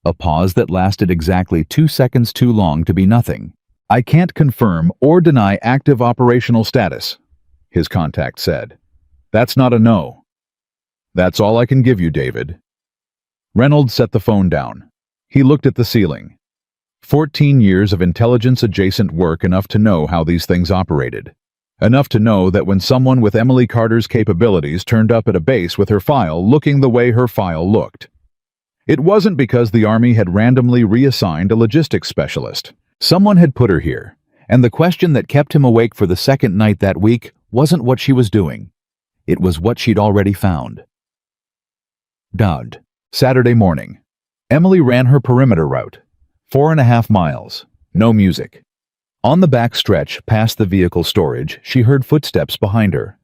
S1: A pause that lasted exactly 2 seconds too long to be nothing. "I can't confirm or deny active operational status," his contact said. "That's not a no. That's all I can give you, David." Reynolds set the phone down. He looked at the ceiling. 14 years of intelligence-adjacent work, enough to know how these things operated. Enough to know that when someone with Emily Carter's capabilities turned up at a base with her file looking the way her file looked, it wasn't because the Army had randomly reassigned a logistics specialist. Someone had put her here, and the question that kept him awake for the second night that week wasn't what she was doing. It was what she'd already found. Dowd. Saturday morning. Emily ran her perimeter route. 4.5 miles. No music. On the back stretch past the vehicle storage, she heard footsteps behind her.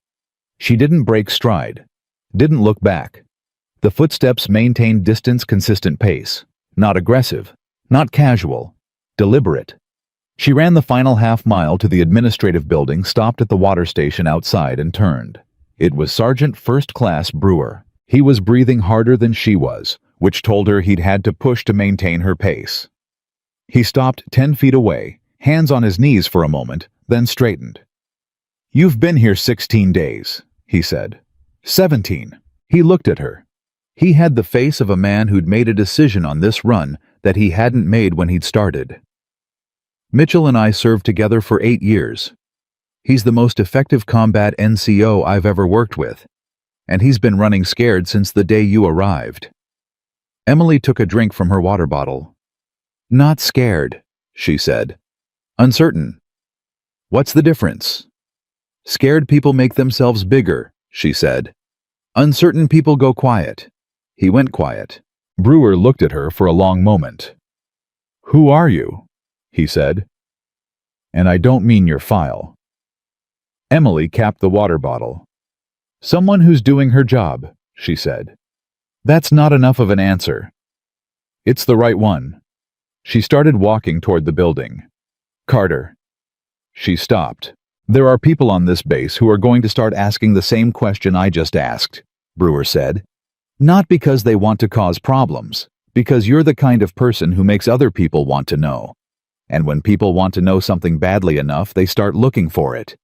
S1: She didn't break stride. Didn't look back. The footsteps maintained distance, consistent pace. Not aggressive, not casual, deliberate. She ran the final half-mile to the administrative building, stopped at the water station outside, and turned. It was Sergeant First Class Brewer. He was breathing harder than she was, which told her he'd had to push to maintain her pace. He stopped 10 feet away, hands on his knees for a moment, then straightened. "You've been here 16 days, he said. 17. He looked at her. He had the face of a man who'd made a decision on this run that he hadn't made when he'd started. "Mitchell and I served together for 8 years. He's the most effective combat NCO I've ever worked with, and he's been running scared since the day you arrived." Emily took a drink from her water bottle. "Not scared," she said. "Uncertain." "What's the difference?" "Scared people make themselves bigger," she said. "Uncertain people go quiet." He went quiet. Brewer looked at her for a long moment. "Who are you?" he said. "And I don't mean your file." Emily capped the water bottle. "Someone who's doing her job," she said. "That's not enough of an answer." "It's the right one." She started walking toward the building. "Carter." She stopped. "There are people on this base who are going to start asking the same question I just asked," Brewer said. "Not because they want to cause problems, because you're the kind of person who makes other people want to know. And when people want to know something badly enough, they start looking for it."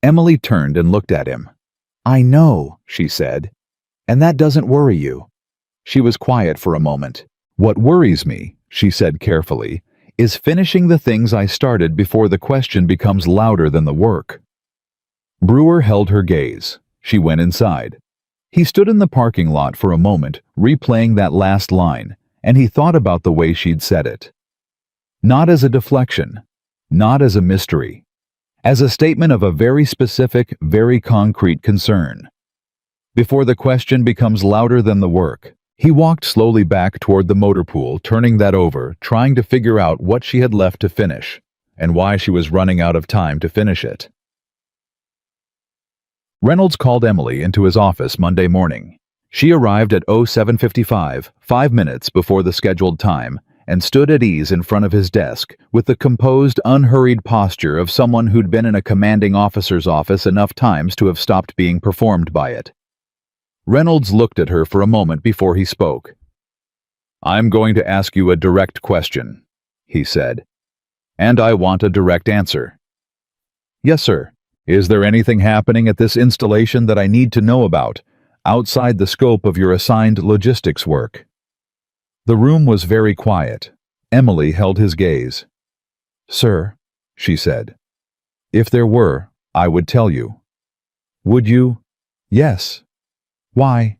S1: Emily turned and looked at him. "I know," she said. "And that doesn't worry you." She was quiet for a moment. "What worries me," she said carefully, "is finishing the things I started before the question becomes louder than the work." Brewer held her gaze. She went inside. He stood in the parking lot for a moment, replaying that last line, and he thought about the way she'd said it. Not as a deflection, not as a mystery, as a statement of a very specific, very concrete concern. Before the question becomes louder than the work, he walked slowly back toward the motor pool, turning that over, trying to figure out what she had left to finish, and why she was running out of time to finish it. Reynolds called Emily into his office Monday morning. She arrived at 07:55, 5 minutes before the scheduled time, and stood at ease in front of his desk with the composed, unhurried posture of someone who'd been in a commanding officer's office enough times to have stopped being performed by it. Reynolds looked at her for a moment before he spoke. "I'm going to ask you a direct question," he said. "And I want a direct answer." "Yes, sir. Is there anything happening at this installation that I need to know about, outside the scope of your assigned logistics work?" The room was very quiet. Emily held his gaze. "Sir," she said, "if there were, I would tell you." "Would you?" "Yes." "Why?"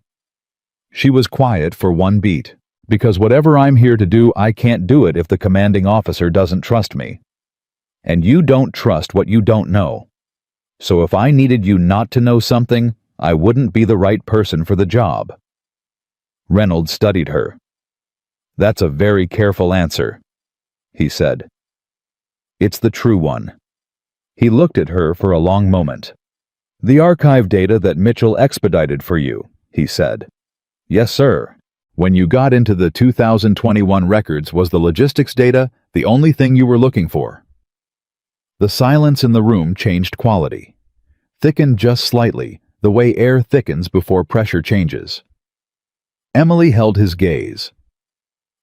S1: She was quiet for one beat. "Because whatever I'm here to do, I can't do it if the commanding officer doesn't trust me. And you don't trust what you don't know. So if I needed you not to know something, I wouldn't be the right person for the job." Reynolds studied her. "That's a very careful answer," he said. "It's the true one." He looked at her for a long moment. "The archive data that Mitchell expedited for you," he said. "Yes, sir. When you got into the 2021 records, was the logistics data the only thing you were looking for?" The silence in the room changed quality. Thickened just slightly, the way air thickens before pressure changes. Emily held his gaze.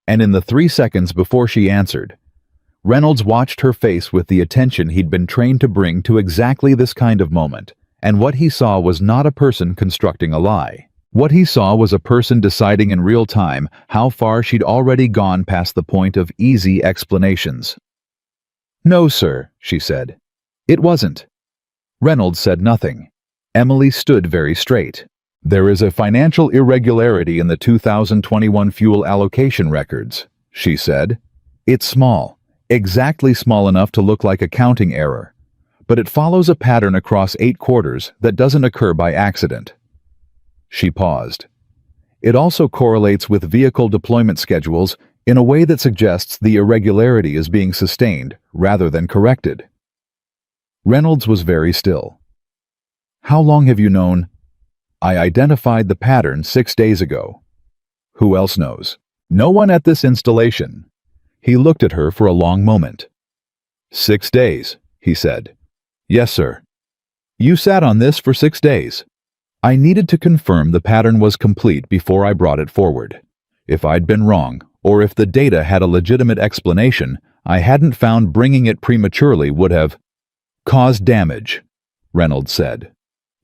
S1: And in the 3 seconds before she answered, Reynolds watched her face with the attention he'd been trained to bring to exactly this kind of moment, and what he saw was not a person constructing a lie. What he saw was a person deciding in real time how far she'd already gone past the point of easy explanations. "No, sir," she said. "It wasn't." Reynolds said nothing. Emily stood very straight. "There is a financial irregularity in the 2021 fuel allocation records," she said. "It's small, exactly small enough to look like a counting error, but it follows a pattern across 8 quarters that doesn't occur by accident." She paused. "It also correlates with vehicle deployment schedules in a way that suggests the irregularity is being sustained rather than corrected." Reynolds was very still. "How long have you known?" I identified the pattern 6 days ago. Who else knows? No one at this installation. He looked at her for a long moment. 6 days, he said. Yes, sir. You sat on this for 6 days. I needed to confirm the pattern was complete before I brought it forward. If I'd been wrong, or if the data had a legitimate explanation, I hadn't found bringing it prematurely would have caused damage, Reynolds said.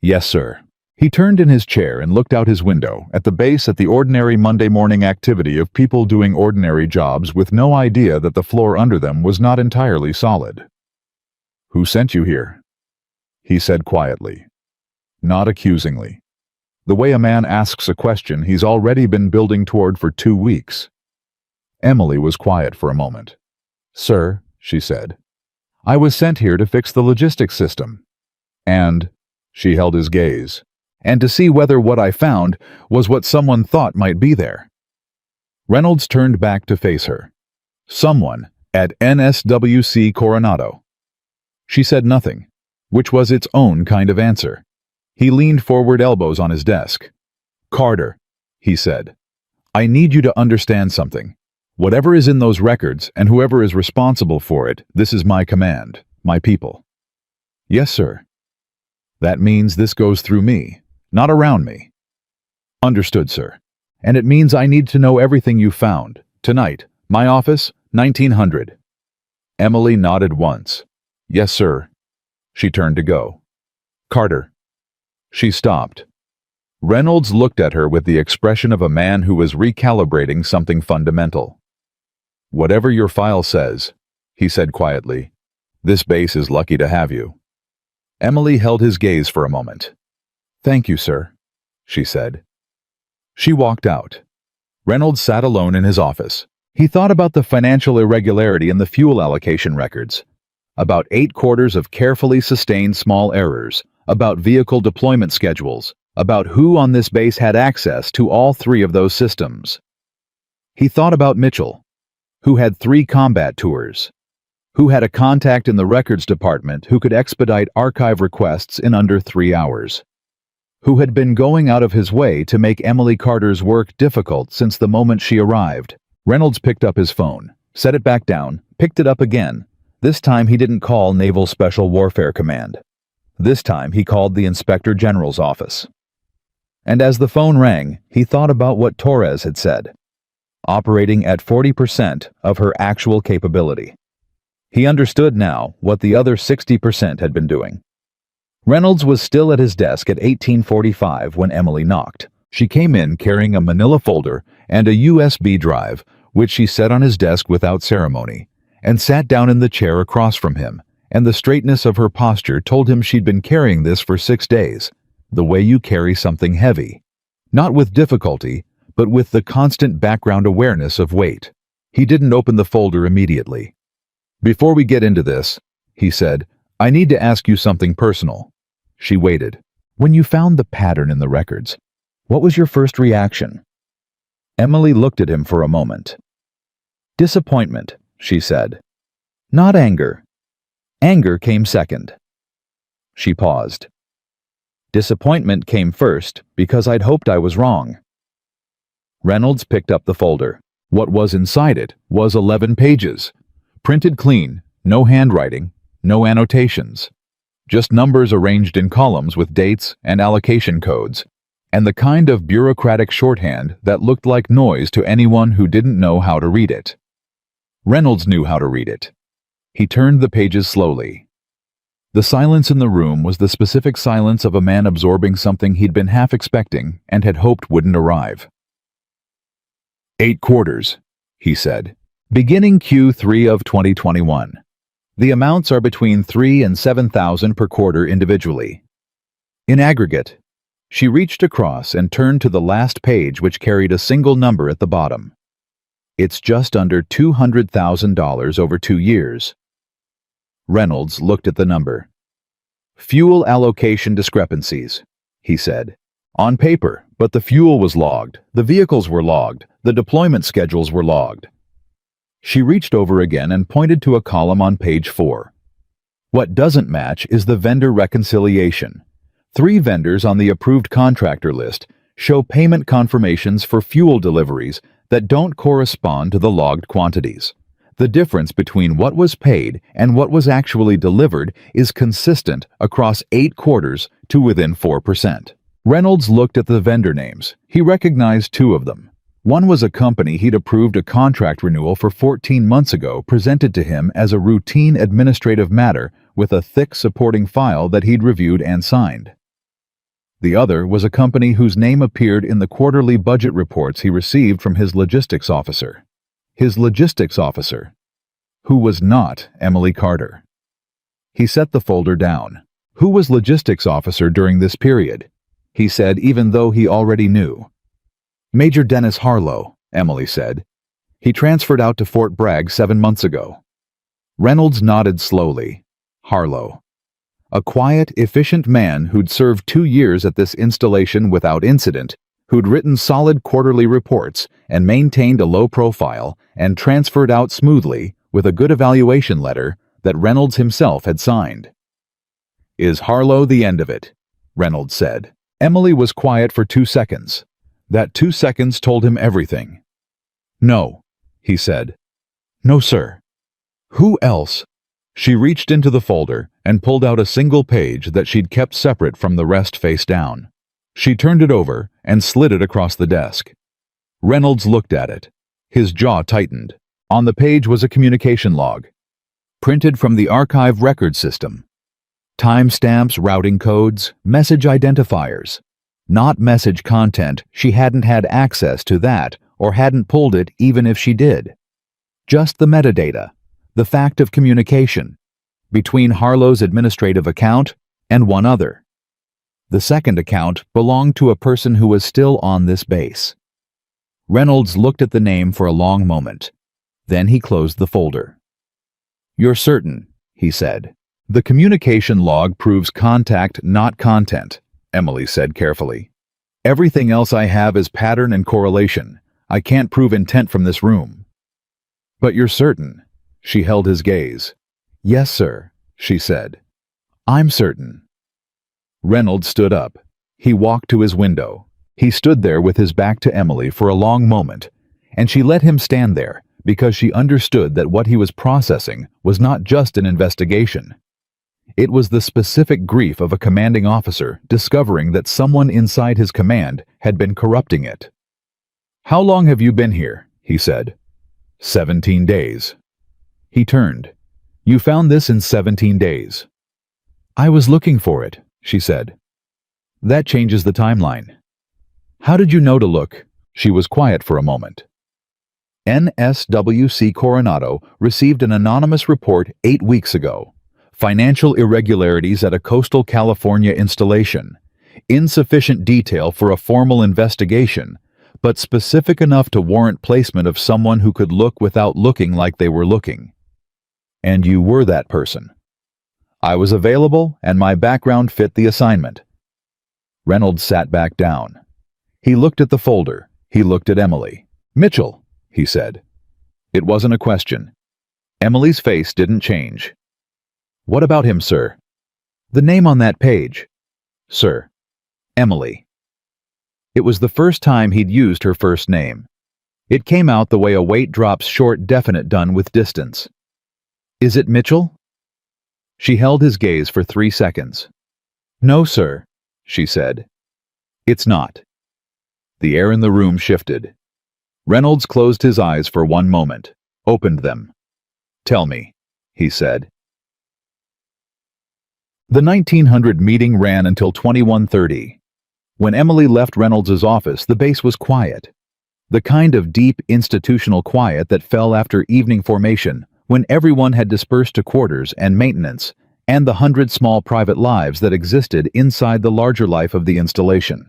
S1: Yes, sir. He turned in his chair and looked out his window at the base at the ordinary Monday morning activity of people doing ordinary jobs with no idea that the floor under them was not entirely solid. Who sent you here? He said quietly, not accusingly. The way a man asks a question he's already been building toward for 2 weeks. Emily was quiet for a moment. Sir, she said, I was sent here to fix the logistics system. And, she held his gaze, and to see whether what I found was what someone thought might be there. Reynolds turned back to face her. Someone at NSWC Coronado. She said nothing, which was its own kind of answer. He leaned forward, elbows on his desk. Carter, he said, I need you to understand something. Whatever is in those records, and whoever is responsible for it, this is my command, my people. Yes, sir. That means this goes through me, not around me. Understood, sir. And it means I need to know everything you found. Tonight, my office, 1900. Emily nodded once. Yes, sir. She turned to go. Carter. She stopped. Reynolds looked at her with the expression of a man who was recalibrating something fundamental. Whatever your file says, he said quietly, this base is lucky to have you. Emily held his gaze for a moment. Thank you, sir, she said. She walked out. Reynolds sat alone in his office. He thought about the financial irregularity in the fuel allocation records, about 8 quarters of carefully sustained small errors, about vehicle deployment schedules, about who on this base had access to all 3 of those systems. He thought about Mitchell, who had 3 combat tours, who had a contact in the records department who could expedite archive requests in under 3 hours, who had been going out of his way to make Emily Carter's work difficult since the moment she arrived. Reynolds picked up his phone, set it back down, picked it up again. This time he didn't call Naval Special Warfare Command. This time he called the Inspector General's office. And as the phone rang, he thought about what Torres had said, operating at 40% of her actual capability. He understood now what the other 60% had been doing. Reynolds was still at his desk at 1845 when Emily knocked. She came in carrying a manila folder and a USB drive, which she set on his desk without ceremony, and sat down in the chair across from him, and the straightness of her posture told him she'd been carrying this for 6 days, the way you carry something heavy. Not with difficulty, but with the constant background awareness of weight. He didn't open the folder immediately. Before we get into this, he said, I need to ask you something personal. She waited. When you found the pattern in the records, what was your first reaction? Emily looked at him for a moment. Disappointment, she said. Not anger. Anger came second. She paused. Disappointment came first because I'd hoped I was wrong. Reynolds picked up the folder. What was inside it was 11 pages. Printed clean, no handwriting, no annotations. Just numbers arranged in columns with dates and allocation codes, and the kind of bureaucratic shorthand that looked like noise to anyone who didn't know how to read it. Reynolds knew how to read it. He turned the pages slowly. The silence in the room was the specific silence of a man absorbing something he'd been half expecting and had hoped wouldn't arrive. 8 quarters, he said, beginning Q3 of 2021. The amounts are between 3,000 and 7,000 per quarter individually. In aggregate, she reached across and turned to the last page, which carried a single number at the bottom. It's just under $200,000 over 2 years. Reynolds looked at the number. Fuel allocation discrepancies, he said. On paper, but the fuel was logged, the vehicles were logged, the deployment schedules were logged. She reached over again and pointed to a column on page 4. What doesn't match is the vendor reconciliation. 3 vendors on the approved contractor list show payment confirmations for fuel deliveries that don't correspond to the logged quantities. The difference between what was paid and what was actually delivered is consistent across 8 quarters to within 4%. Reynolds looked at the vendor names. He recognized 2 of them. One was a company he'd approved a contract renewal for 14 months ago, presented to him as a routine administrative matter with a thick supporting file that he'd reviewed and signed. The other was a company whose name appeared in the quarterly budget reports he received from his logistics officer. His logistics officer, who was not Emily Carter. He set the folder down. Who was logistics officer during this period? He said, even though he already knew. Major Dennis Harlow, Emily said. He transferred out to Fort Bragg 7 months ago. Reynolds nodded slowly. Harlow. A quiet, efficient man who'd served 2 years at this installation without incident, who'd written solid quarterly reports and maintained a low profile and transferred out smoothly with a good evaluation letter that Reynolds himself had signed. Is Harlow the end of it? Reynolds said. Emily was quiet for 2 seconds. That 2 seconds told him everything. No, he said. No, sir. Who else? She reached into the folder and pulled out a single page that she'd kept separate from the rest face down. She turned it over and slid it across the desk. Reynolds looked at it. His jaw tightened. On the page was a communication log, printed from the archive record system. Timestamps, routing codes, message identifiers. Not message content. She hadn't had access to that or hadn't pulled it even if she did. Just the metadata, the fact of communication, between Harlow's administrative account and one other. The second account belonged to a person who was still on this base. Reynolds looked at the name for a long moment. Then he closed the folder. You're certain, he said. The communication log proves contact, not content, Emily said carefully. Everything else I have is pattern and correlation. I can't prove intent from this room. But you're certain? She held his gaze. Yes, sir, she said. I'm certain. Reynolds stood up. He walked to his window. He stood there with his back to Emily for a long moment, and she let him stand there because she understood that what he was processing was not just an investigation. It was the specific grief of a commanding officer discovering that someone inside his command had been corrupting it. How long have you been here? He said. 17 days. He turned. You found this in 17 days. I was looking for it, she said. That changes the timeline. How did you know to look? She was quiet for a moment. NSWC Coronado received an anonymous report 8 weeks ago. Financial irregularities at a coastal California installation. Insufficient detail for a formal investigation, but specific enough to warrant placement of someone who could look without looking like they were looking. And you were that person. I was available, and my background fit the assignment. Reynolds sat back down. He looked at the folder. He looked at Emily. Mitchell, he said. It wasn't a question. Emily's face didn't change. What about him, sir? The name on that page. Sir. Emily. It was the first time he'd used her first name. It came out the way a weight drops short definite done with distance. Is it Mitchell? She held his gaze for 3 seconds. No, sir, she said. It's not. The air in the room shifted. Reynolds closed his eyes for 1 moment, opened them. Tell me, he said. The 1900 meeting ran until 21:30. When Emily left Reynolds's office, the base was quiet. The kind of deep institutional quiet that fell after evening formation, when everyone had dispersed to quarters and maintenance, and the 100 small private lives that existed inside the larger life of the installation.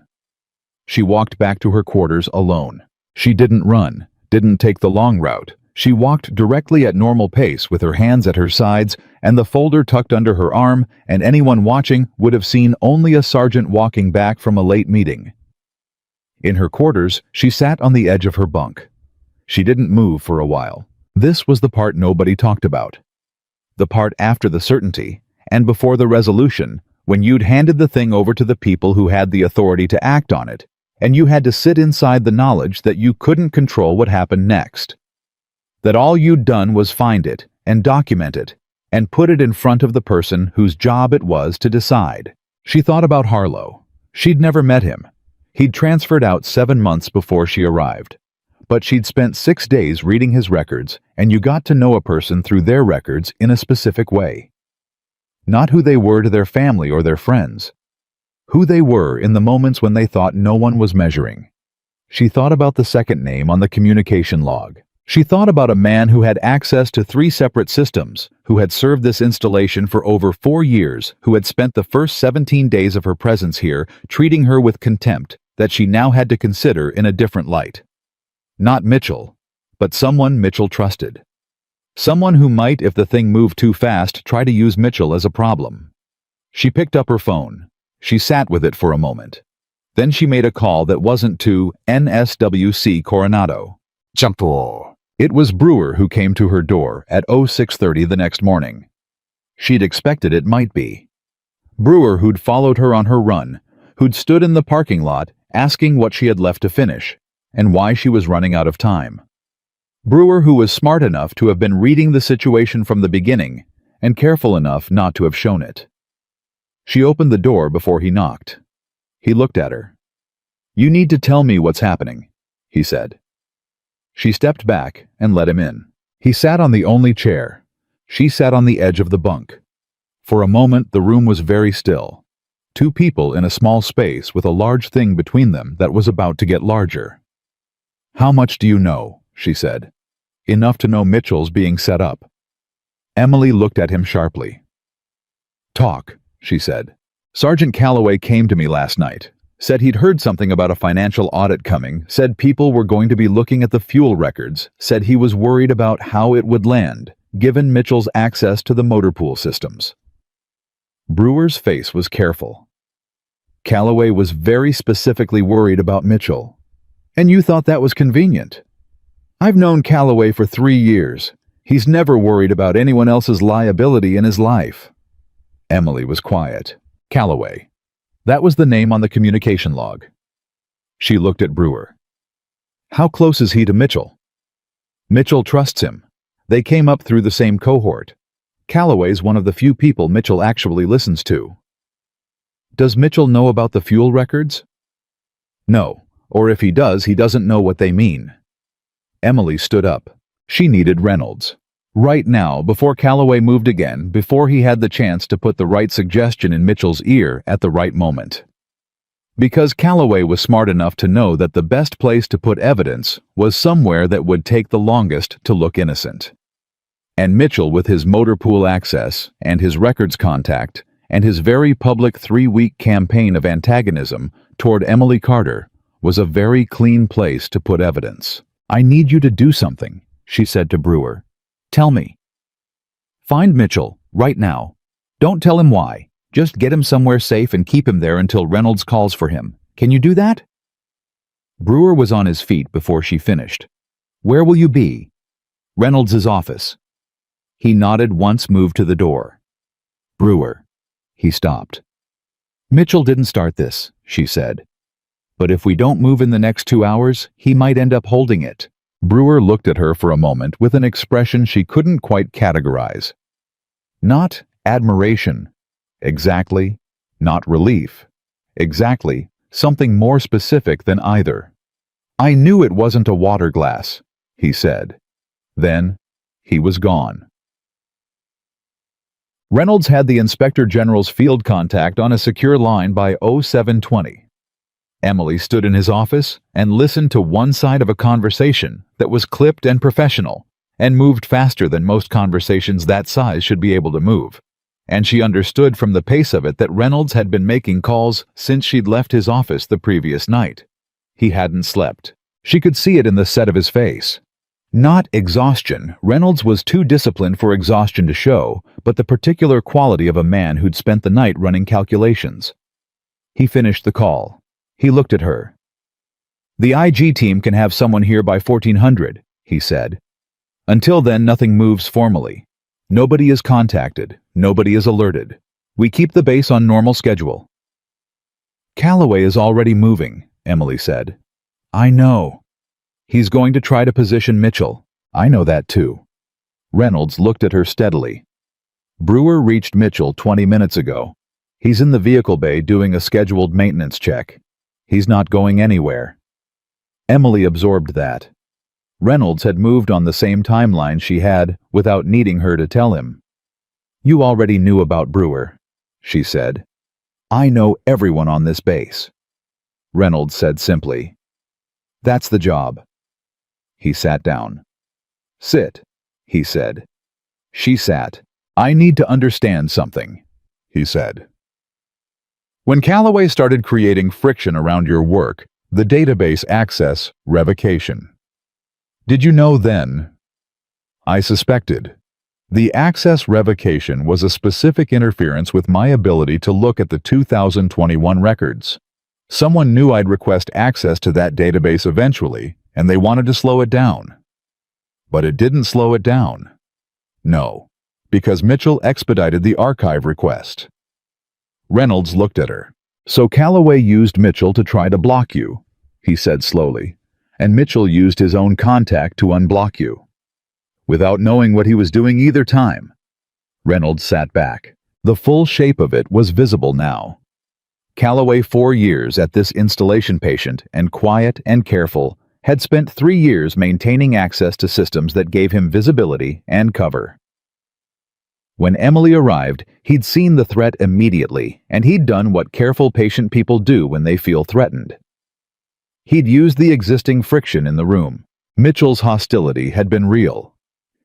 S1: She walked back to her quarters alone. She didn't run, didn't take the long route. She walked directly at normal pace with her hands at her sides and the folder tucked under her arm, and anyone watching would have seen only a sergeant walking back from a late meeting. In her quarters, she sat on the edge of her bunk. She didn't move for a while. This was the part nobody talked about. The part after the certainty, and before the resolution, when you'd handed the thing over to the people who had the authority to act on it, and you had to sit inside the knowledge that you couldn't control what happened next. That all you'd done was find it and document it and put it in front of the person whose job it was to decide. She thought about Harlow. She'd never met him. He'd transferred out 7 months before she arrived. But she'd spent 6 days reading his records, and you got to know a person through their records in a specific way. Not who they were to their family or their friends. Who they were in the moments when they thought no one was measuring. She thought about the second name on the communication log. She thought about a man who had access to 3 separate systems, who had served this installation for over 4 years, who had spent the first 17 days of her presence here treating her with contempt that she now had to consider in a different light. Not Mitchell, but someone Mitchell trusted. Someone who might, if the thing moved too fast, try to use Mitchell as a problem. She picked up her phone. She sat with it for a moment. Then she made a call that wasn't to NSWC Coronado.
S2: Jumpo.
S1: It was Brewer who came to her door at 06:30 the next morning. She'd expected it might be. Brewer, who'd followed her on her run, who'd stood in the parking lot asking what she had left to finish and why she was running out of time. Brewer, who was smart enough to have been reading the situation from the beginning and careful enough not to have shown it. She opened the door before he knocked. He looked at her. "You need to tell me what's happening," he said. She stepped back and let him in. He sat on the only chair. She sat on the edge of the bunk. For a moment, the room was very still. 2 people in a small space with a large thing between them that was about to get larger. "How much do you know?" she said. "Enough to know Mitchell's being set up." Emily looked at him sharply. "Talk," she said. "Sergeant Calloway came to me last night. Said he'd heard something about a financial audit coming, said people were going to be looking at the fuel records, said he was worried about how it would land, given Mitchell's access to the motor pool systems." Brewer's face was careful. "Calloway was very specifically worried about Mitchell. And you thought that was convenient. I've known Calloway for 3 years. He's never worried about anyone else's liability in his life." Emily was quiet. Calloway. That was the name on the communication log. She looked at Brewer. "How close is he to Mitchell?" "Mitchell trusts him. They came up through the same cohort. Calloway's one of the few people Mitchell actually listens to." "Does Mitchell know about the fuel records?" "No. Or if he does, he doesn't know what they mean." Emily stood up. She needed Reynolds. Right now, before Calloway moved again, before he had the chance to put the right suggestion in Mitchell's ear at the right moment. Because Calloway was smart enough to know that the best place to put evidence was somewhere that would take the longest to look innocent. And Mitchell, with his motor pool access and his records contact and his very public 3-week campaign of antagonism toward Emily Carter, was a very clean place to put evidence. "I need you to do something," she said to Brewer. "Tell me. Find Mitchell, right now. Don't tell him why. Just get him somewhere safe and keep him there until Reynolds calls for him. Can you do that?" Brewer was on his feet before she finished. "Where will you be?" "Reynolds' office." He nodded once, moved to the door. "Brewer." He stopped. "Mitchell didn't start this," she said. "But if we don't move in the next 2 hours, he might end up holding it." Brewer looked at her for a moment with an expression she couldn't quite categorize. Not admiration. Exactly. Not relief. Exactly. Something more specific than either. "I knew it wasn't a water glass," he said. Then, he was gone. Reynolds had the Inspector General's field contact on a secure line by 0720. Emily stood in his office and listened to one side of a conversation that was clipped and professional and moved faster than most conversations that size should be able to move. And she understood from the pace of it that Reynolds had been making calls since she'd left his office the previous night. He hadn't slept. She could see it in the set of his face. Not exhaustion. Reynolds was too disciplined for exhaustion to show, but the particular quality of a man who'd spent the night running calculations. He finished the call. He looked at her. "The IG team can have someone here by 1400, he said. "Until then, nothing moves formally. Nobody is contacted. Nobody is alerted. We keep the base on normal schedule. Calloway is already moving, Emily said. I know. He's going to try to position Mitchell. I know that too. Reynolds looked at her steadily. Brewer reached Mitchell 20 minutes ago. He's in the vehicle bay doing a scheduled maintenance check. He's not going anywhere. Emily absorbed that. Reynolds had moved on the same timeline she had without needing her to tell him. You already knew about Brewer, she said. I know everyone on this base. Reynolds said simply. That's the job. He sat down. Sit, he said. She sat. I need to understand something, he said. When Calloway started creating friction around your work, the database access revocation. Did you know then? I suspected. The access revocation was a specific interference with my ability to look at the 2021 records. Someone knew I'd request access to that database eventually, and they wanted to slow it down. But it didn't slow it down. No, because Mitchell expedited the archive request. Reynolds looked at her. So Calloway used Mitchell to try to block you, he said slowly, and Mitchell used his own contact to unblock you. Without knowing what he was doing either time. Reynolds sat back. The full shape of it was visible now. Calloway, 4 years at this installation patient and quiet and careful, had spent 3 years maintaining access to systems that gave him visibility and cover. When Emily arrived, he'd seen the threat immediately, and he'd done what careful patient people do when they feel threatened. He'd used the existing friction in the room. Mitchell's hostility had been real.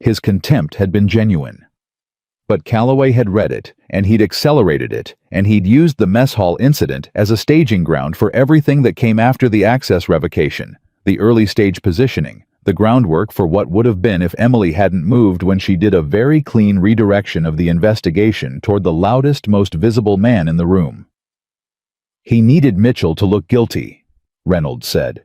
S1: His contempt had been genuine. But Calloway had read it, and he'd accelerated it, and he'd used the mess hall incident as a staging ground for everything that came after the access revocation, the early stage positioning, the groundwork for what would have been if Emily hadn't moved when she did a very clean redirection of the investigation toward the loudest, most visible man in the room. He needed Mitchell to look guilty, Reynolds said.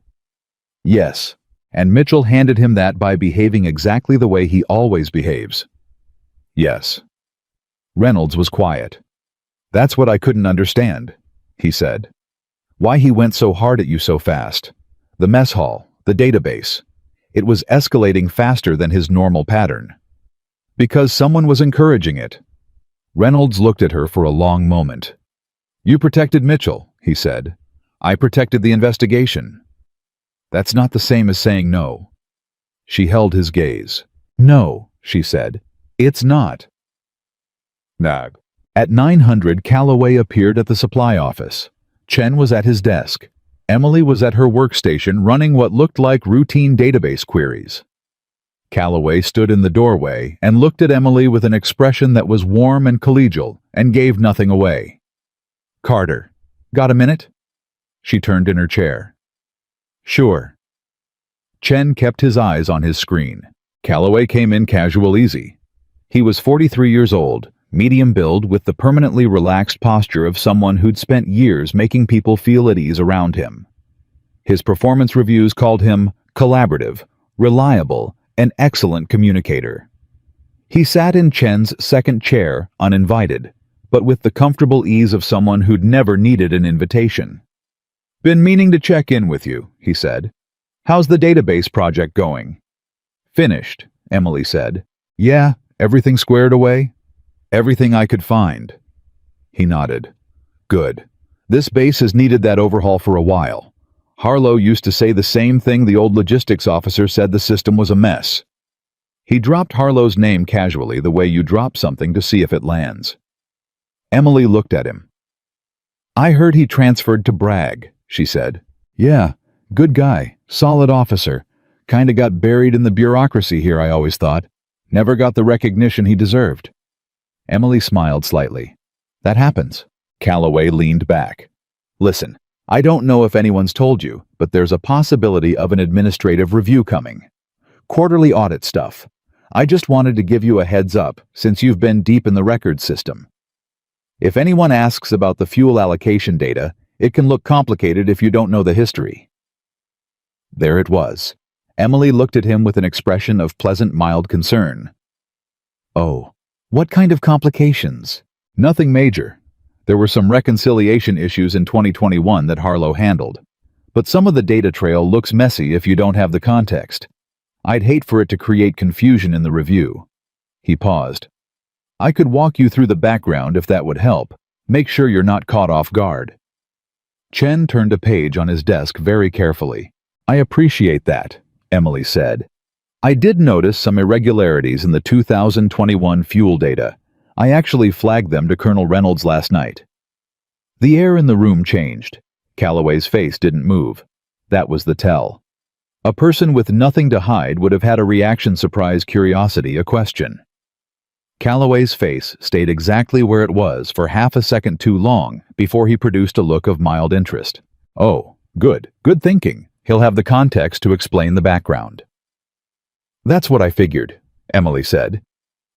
S1: Yes, and Mitchell handed him that by behaving exactly the way he always behaves. Yes. Reynolds was quiet. That's what I couldn't understand, he said. Why he went so hard at you so fast. The mess hall, the database. It was escalating faster than his normal pattern. Because someone was encouraging it. Reynolds looked at her for a long moment. You protected Mitchell, he said. I protected the investigation. That's not the same as saying no. She held his gaze. No, she said. It's not. Nag. At 900, Calloway appeared at the supply office. Chen was at his desk. Emily was at her workstation running what looked like routine database queries. Calloway stood in the doorway and looked at Emily with an expression that was warm and collegial and gave nothing away. Carter, got a minute? She turned in her chair. Sure. Chen kept his eyes on his screen. Calloway came in casual easy. He was 43 years old, medium build with the permanently relaxed posture of someone who'd spent years making people feel at ease around him. His performance reviews called him collaborative, reliable, an excellent communicator. He sat in Chen's second chair, uninvited, but with the comfortable ease of someone who'd never needed an invitation. Been meaning to check in with you, he said. How's the database project going? Finished, Emily said. Yeah, everything squared away? Everything I could find. He nodded. Good. This base has needed that overhaul for a while. Harlow used to say the same thing the old logistics officer said the system was a mess. He dropped Harlow's name casually, the way you drop something to see if it lands. Emily looked at him. I heard he transferred to Bragg, she said. Yeah, good guy, solid officer. Kinda got buried in the bureaucracy here, I always thought. Never got the recognition he deserved. Emily smiled slightly. That happens. Calloway leaned back. Listen, I don't know if anyone's told you, but there's a possibility of an administrative review coming. Quarterly audit stuff. I just wanted to give you a heads up, since you've been deep in the records system. If anyone asks about the fuel allocation data, it can look complicated if you don't know the history. There it was. Emily looked at him with an expression of pleasant, mild concern. Oh, what kind of complications? Nothing major. There were some reconciliation issues in 2021 that Harlow handled. But some of the data trail looks messy if you don't have the context. I'd hate for it to create confusion in the review. He paused. I could walk you through the background if that would help. Make sure you're not caught off guard. Chen turned a page on his desk very carefully. I appreciate that, Emily said. I did notice some irregularities in the 2021 fuel data. I actually flagged them to Colonel Reynolds last night. The air in the room changed. Calloway's face didn't move. That was the tell. A person with nothing to hide would have had a reaction: surprise, curiosity, a question. Calloway's face stayed exactly where it was for half a second too long before he produced a look of mild interest. Oh, good thinking. He'll have the context to explain the background. That's what I figured, Emily said.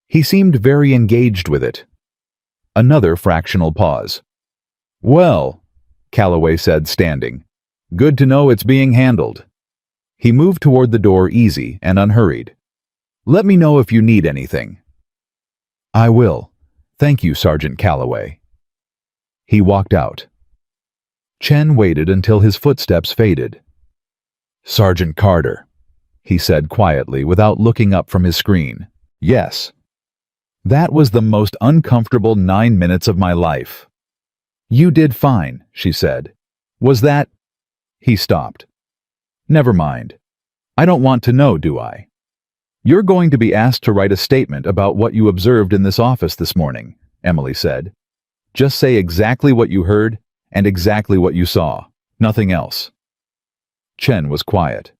S1: He seemed very engaged with it. Another fractional pause. Well, Calloway said, standing. Good to know it's being handled. He moved toward the door, easy and unhurried. Let me know if you need anything. I will. Thank you, Sergeant Calloway. He walked out. Chen waited until his footsteps faded. Sergeant Carter, he said quietly without looking up from his screen. Yes. That was the most uncomfortable 9 minutes of my life. You did fine, she said. Was that... He stopped. Never mind. I don't want to know, do I? You're going to be asked to write a statement about what you observed in this office this morning, Emily said. Just say exactly what you heard and exactly what you saw. Nothing else. Chen was quiet.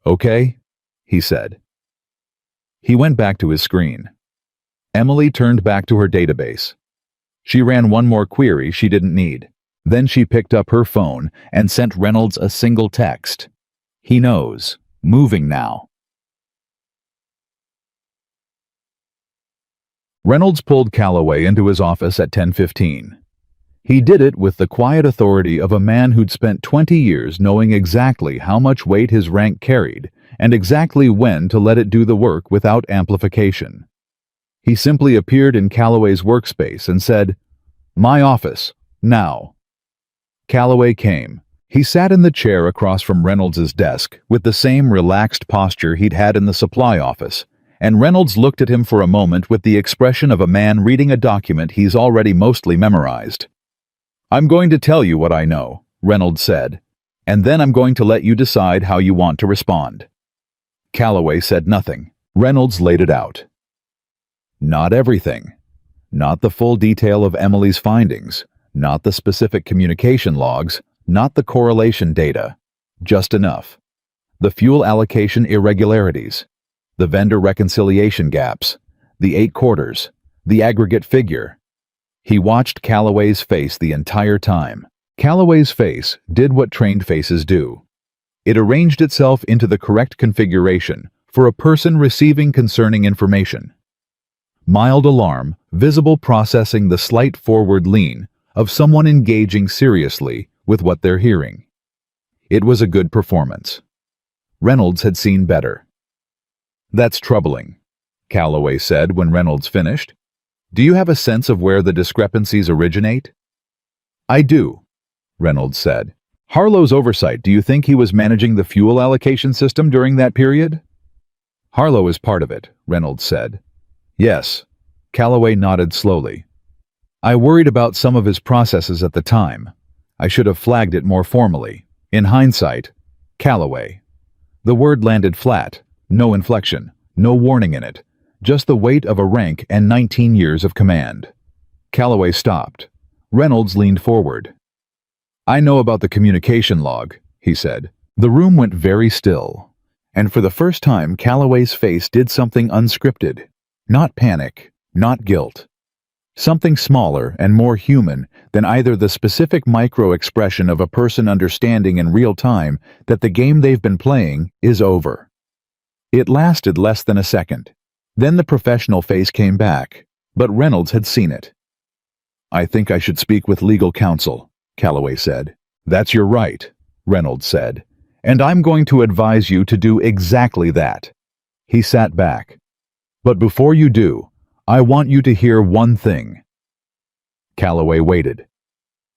S1: Okay, he said. He went back to his screen. Emily turned back to her database. She ran one more query she didn't need. Then she picked up her phone and sent Reynolds a single text. He knows. Moving now. Reynolds pulled Calloway into his office at 10:15. He did it with the quiet authority of a man who'd spent 20 years knowing exactly how much weight his rank carried and exactly when to let it do the work without amplification. He simply appeared in Calloway's workspace and said, "My office, now." Calloway came. He sat in the chair across from Reynolds' desk with the same relaxed posture he'd had in the supply office, and Reynolds looked at him for a moment with the expression of a man reading a document he's already mostly memorized. I'm going to tell you what I know, Reynolds said, and then I'm going to let you decide how you want to respond. Calloway said nothing. Reynolds laid it out. Not everything. Not the full detail of Emily's findings. Not the specific communication logs. Not the correlation data. Just enough. The fuel allocation irregularities. The vendor reconciliation gaps. The 8 quarters. The aggregate figure. He watched Calloway's face the entire time. Calloway's face did what trained faces do. It arranged itself into the correct configuration for a person receiving concerning information. Mild alarm, visible processing the slight forward lean of someone engaging seriously with what they're hearing. It was a good performance. Reynolds had seen better. That's troubling, Calloway said when Reynolds finished. Do you have a sense of where the discrepancies originate? I do, Reynolds said. Harlow's oversight, do you think he was managing the fuel allocation system during that period? Harlow is part of it, Reynolds said. Yes. Calloway nodded slowly. I worried about some of his processes at the time. I should have flagged it more formally. In hindsight, Calloway. The word landed flat, no inflection, no warning in it. Just the weight of a rank and 19 years of command. Calloway stopped. Reynolds leaned forward. I know about the communication log, he said. The room went very still, and for the first time Calloway's face did something unscripted. Not panic, not guilt. Something smaller and more human than either the specific micro-expression of a person understanding in real time that the game they've been playing is over. It lasted less than a second. Then the professional face came back, but Reynolds had seen it. I think I should speak with legal counsel, Calloway said. That's your right, Reynolds said, and I'm going to advise you to do exactly that. He sat back. But before you do, I want you to hear one thing. Calloway waited.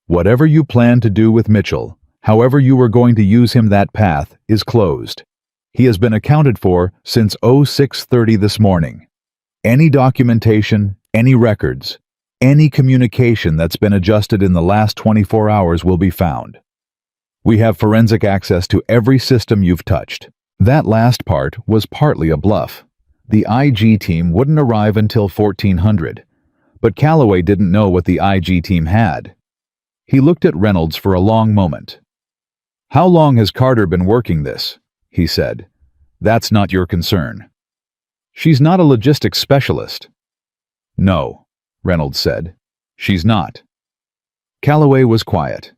S1: Whatever you plan to do with Mitchell, however you were going to use him, that path is closed. He has been accounted for since 06:30 this morning. Any documentation, any records, any communication that's been adjusted in the last 24 hours will be found. We have forensic access to every system you've touched. That last part was partly a bluff. The IG team wouldn't arrive until 1400, but Calloway didn't know what the IG team had. He looked at Reynolds for a long moment. "How long has Carter been working this?" he said. "That's not your concern. She's not a logistics specialist." "No," Reynolds said. "She's not." Calloway was quiet.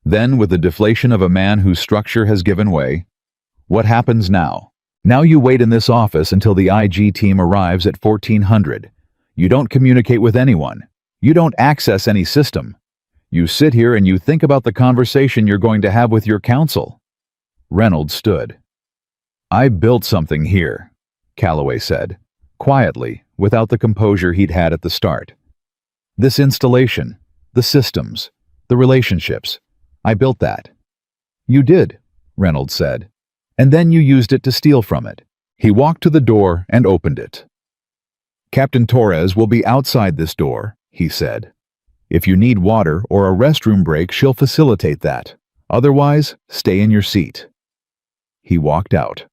S1: Then, with the deflation of a man whose structure has given way, "What happens now? Now you wait in this office until the IG team arrives at 1400. You don't communicate with anyone. You don't access any system. You sit here and you think about the conversation you're going to have with your counsel." Reynolds stood. "I built something here," Calloway said, quietly, without the composure he'd had at the start. "This installation, the systems, the relationships, I built that." "You did," Reynolds said, "and then you used it to steal from it." He walked to the door and opened it. "Captain Torres will be outside this door," he said. "If you need water or a restroom break, she'll facilitate that. Otherwise, stay in your seat." He walked out.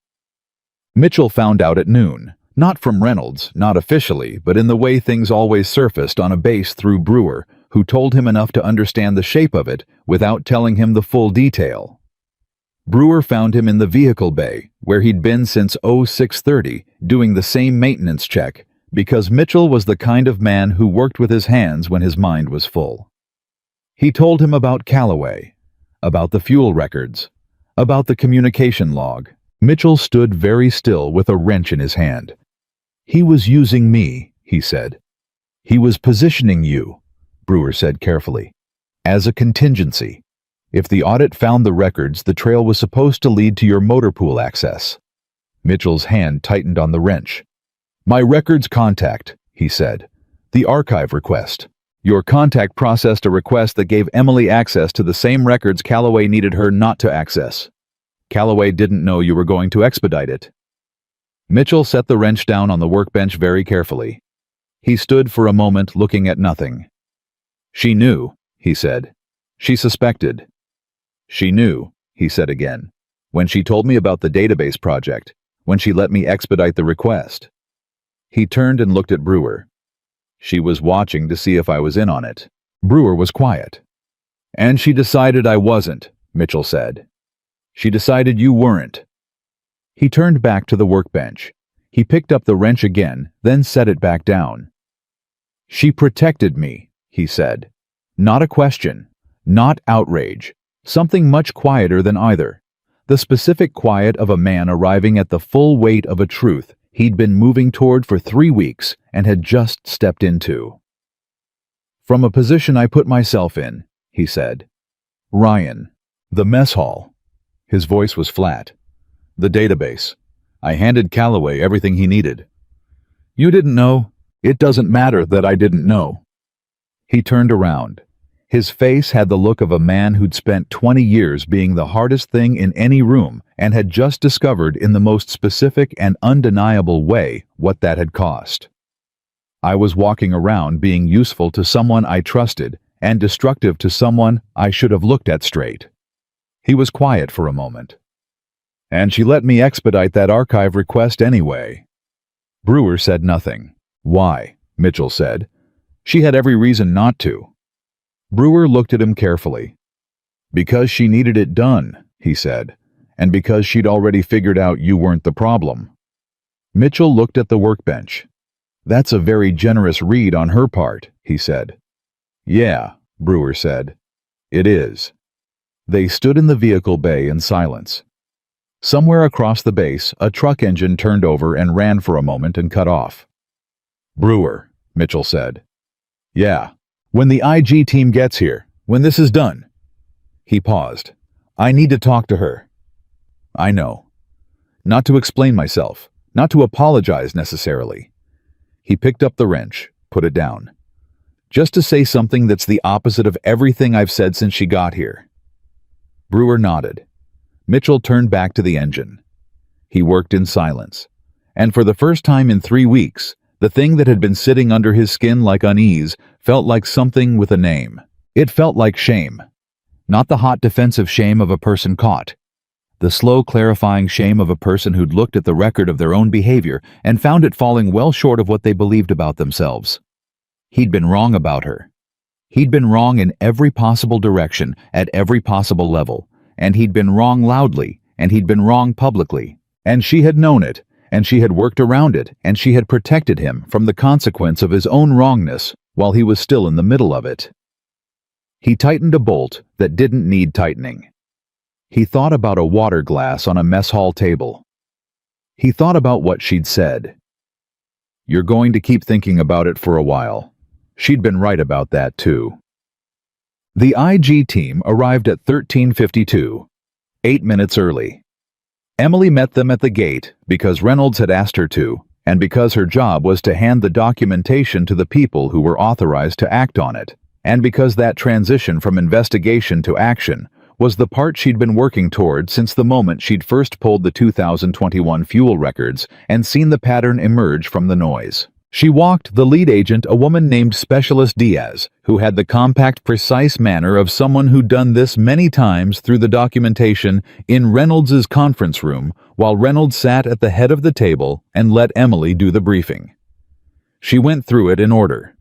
S1: Mitchell found out at noon, not from Reynolds, not officially, but in the way things always surfaced on a base through Brewer, who told him enough to understand the shape of it without telling him the full detail. Brewer found him in the vehicle bay, where he'd been since 06:30, doing the same maintenance check, because Mitchell was the kind of man who worked with his hands when his mind was full. He told him about Calloway, about the fuel records, about the communication log. Mitchell stood very still with a wrench in his hand. "He was using me," he said. "He was positioning you," Brewer said carefully, "as a contingency. If the audit found the records, the trail was supposed to lead to your motor pool access." Mitchell's hand tightened on the wrench. "My records contact," he said. "The archive request. Your contact processed a request that gave Emily access to the same records Calloway needed her not to access. Calloway didn't know you were going to expedite it." Mitchell set the wrench down on the workbench very carefully. He stood for a moment looking at nothing. "She knew," he said. "She suspected." "She knew," he said again, "when she told me about the database project, when she let me expedite the request." He turned and looked at Brewer. "She was watching to see if I was in on it." Brewer was quiet. "And she decided I wasn't," Mitchell said. "She decided you weren't." He turned back to the workbench. He picked up the wrench again, then set it back down. "She protected me," he said. "Not a question. Not outrage. Something much quieter than either. The specific quiet of a man arriving at the full weight of a truth he'd been moving toward for 3 weeks and had just stepped into. From a position I put myself in, he said. Ryan. The mess hall. His voice was flat. The database. I handed Calloway everything he needed. You didn't know. It doesn't matter that I didn't know. He turned around. His face had the look of a man who'd spent 20 years being the hardest thing in any room and had just discovered in the most specific and undeniable way what that had cost. I was walking around being useful to someone I trusted and destructive to someone I should have looked at straight. He was quiet for a moment. And she let me expedite that archive request anyway. Brewer said nothing. Why? Mitchell said. She had every reason not to. Brewer looked at him carefully. Because she needed it done, he said, and because she'd already figured out you weren't the problem. Mitchell looked at the workbench. That's a very generous read on her part, he said. Yeah, Brewer said. It is. They stood in the vehicle bay in silence. Somewhere across the base, a truck engine turned over and ran for a moment and cut off. Brewer, Mitchell said. Yeah. When the IG team gets here, when this is done. He paused. I need to talk to her. I know. Not to explain myself, not to apologize necessarily. He picked up the wrench, put it down. Just to say something that's the opposite of everything I've said since she got here." Brewer nodded. Mitchell turned back to the engine. He worked in silence. And for the first time in 3 weeks, the thing that had been sitting under his skin like unease felt like something with a name. It felt like shame. Not the hot defensive shame of a person caught. The slow clarifying shame of a person who'd looked at the record of their own behavior and found it falling well short of what they believed about themselves. He'd been wrong about her. He'd been wrong in every possible direction, at every possible level, and he'd been wrong loudly, and he'd been wrong publicly. And she had known it, and she had worked around it, and she had protected him from the consequence of his own wrongness while he was still in the middle of it. He tightened a bolt that didn't need tightening. He thought about a water glass on a mess hall table. He thought about what she'd said. "You're going to keep thinking about it for a while." She'd been right about that, too. The IG team arrived at 13:52, 8 minutes early. Emily met them at the gate because Reynolds had asked her to, and because her job was to hand the documentation to the people who were authorized to act on it, and because that transition from investigation to action was the part she'd been working toward since the moment she'd first pulled the 2021 fuel records and seen the pattern emerge from the noise. She walked the lead agent, a woman named Specialist Diaz, who had the compact, precise manner of someone who'd done this many times through the documentation in Reynolds's conference room while Reynolds sat at the head of the table and let Emily do the briefing. She went through it in order.